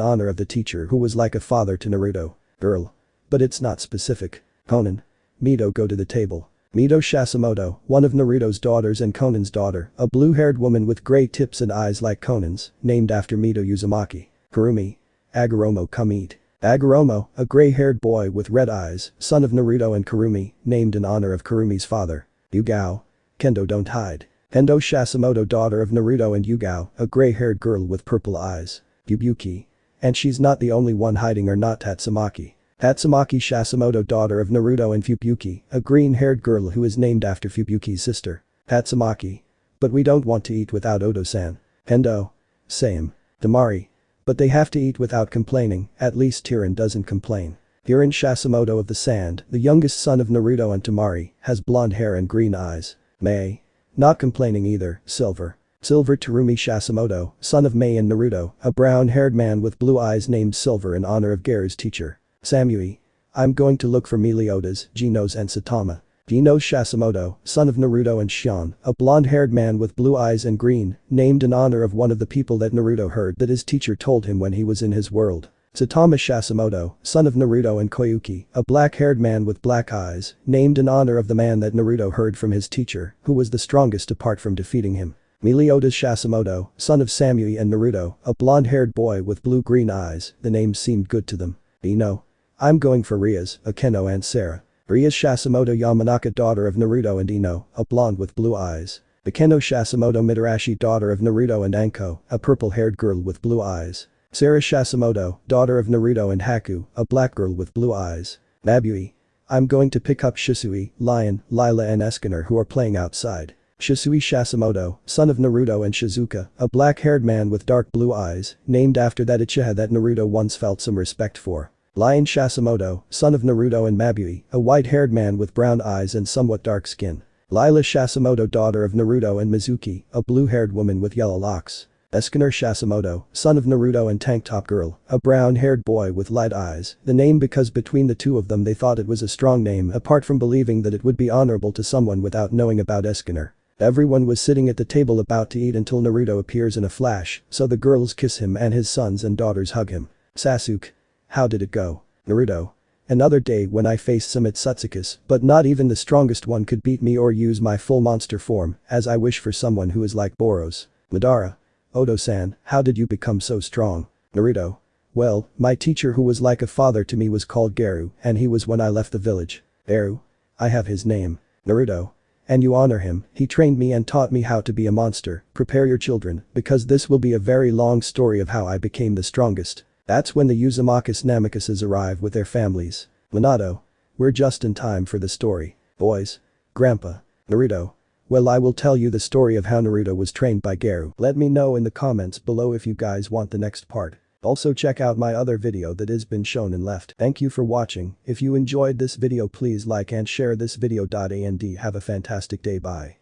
honor of the teacher who was like a father to Naruto. Girl. But it's not specific. Konan. Mito, go to the table. Mito Sasimoto, one of Naruto's daughters and Konan's daughter, a blue-haired woman with grey tips and eyes like Konan's, named after Mito Uzumaki. Kurumi. Agoromo, come eat. Agoromo, a grey-haired boy with red eyes, son of Naruto and Kurumi, named in honor of Kurumi's father. Yugao. Kendo, don't hide. Kendo Sasimoto, daughter of Naruto and Yugao, a grey-haired girl with purple eyes. Fubuki. And she's not the only one hiding, or not. Tatsumaki. Tatsumaki Sasimoto, daughter of Naruto and Fubuki, a green-haired girl who is named after Fubuki's sister. Tatsumaki. But we don't want to eat without Odo-san. Hendo. Same. Damari. But they have to eat without complaining, at least Tyrion doesn't complain. Tyrion Sasimoto of the Sand, the youngest son of Naruto and Tamari, has blonde hair and green eyes. Mei. Not complaining either, Silver. Silver Terumi Sasimoto, son of Mei and Naruto, a brown-haired man with blue eyes named Silver in honor of Garu's teacher. Samui. I'm going to look for Meliodas, Genos and Saitama. Genos Sasimoto, son of Naruto and Shion, a blonde-haired man with blue eyes and green, named in honor of one of the people that Naruto heard that his teacher told him when he was in his world. Saitama Sasimoto, son of Naruto and Koyuki, a black-haired man with black eyes, named in honor of the man that Naruto heard from his teacher, who was the strongest apart from defeating him. Meliodas Sasimoto, son of Samui and Naruto, a blonde-haired boy with blue-green eyes, the names seemed good to them. Ino. I'm going for Rias, Akeno and Sarah. Rias Sasimoto Yamanaka, daughter of Naruto and Ino, a blonde with blue eyes. Akeno Sasimoto Mitarashi, daughter of Naruto and Anko, a purple-haired girl with blue eyes. Sarah Sasimoto, daughter of Naruto and Haku, a black girl with blue eyes. Mabui. I'm going to pick up Shisui, Lion, Lila and Escanor who are playing outside. Shisui Sasimoto, son of Naruto and Shizuka, a black-haired man with dark blue eyes, named after that Uchiha that Naruto once felt some respect for. Lion Sasimoto, son of Naruto and Mabui, a white-haired man with brown eyes and somewhat dark skin. Lila Sasimoto, daughter of Naruto and Mizuki, a blue-haired woman with yellow locks. Escanor Sasimoto, son of Naruto and Tank Top Girl, a brown-haired boy with light eyes, the name because between the two of them they thought it was a strong name apart from believing that it would be honorable to someone without knowing about Escanor. Everyone was sitting at the table about to eat until Naruto appears in a flash, so the girls kiss him and his sons and daughters hug him. Sasuke. How did it go? Naruto. Another day when I faced some at Satsuka's, but not even the strongest one could beat me or use my full monster form, as I wish for someone who is like Boros. Madara. Odo-san, how did you become so strong? Naruto. Well, my teacher who was like a father to me was called Garou, and he was when I left the village. Garou. I have his name. Naruto. And you honor him, he trained me and taught me how to be a monster. Prepare your children, because this will be a very long story of how I became the strongest. That's when the Uzumakas Namikases arrive with their families. Minato. We're just in time for the story. Boys. Grandpa. Naruto. Well, I will tell you the story of how Naruto was trained by Garou. Let me know in the comments below if you guys want the next part. Also check out my other video that has been shown and left. Thank you for watching. If you enjoyed this video please like and share this video. And have a fantastic day. Bye.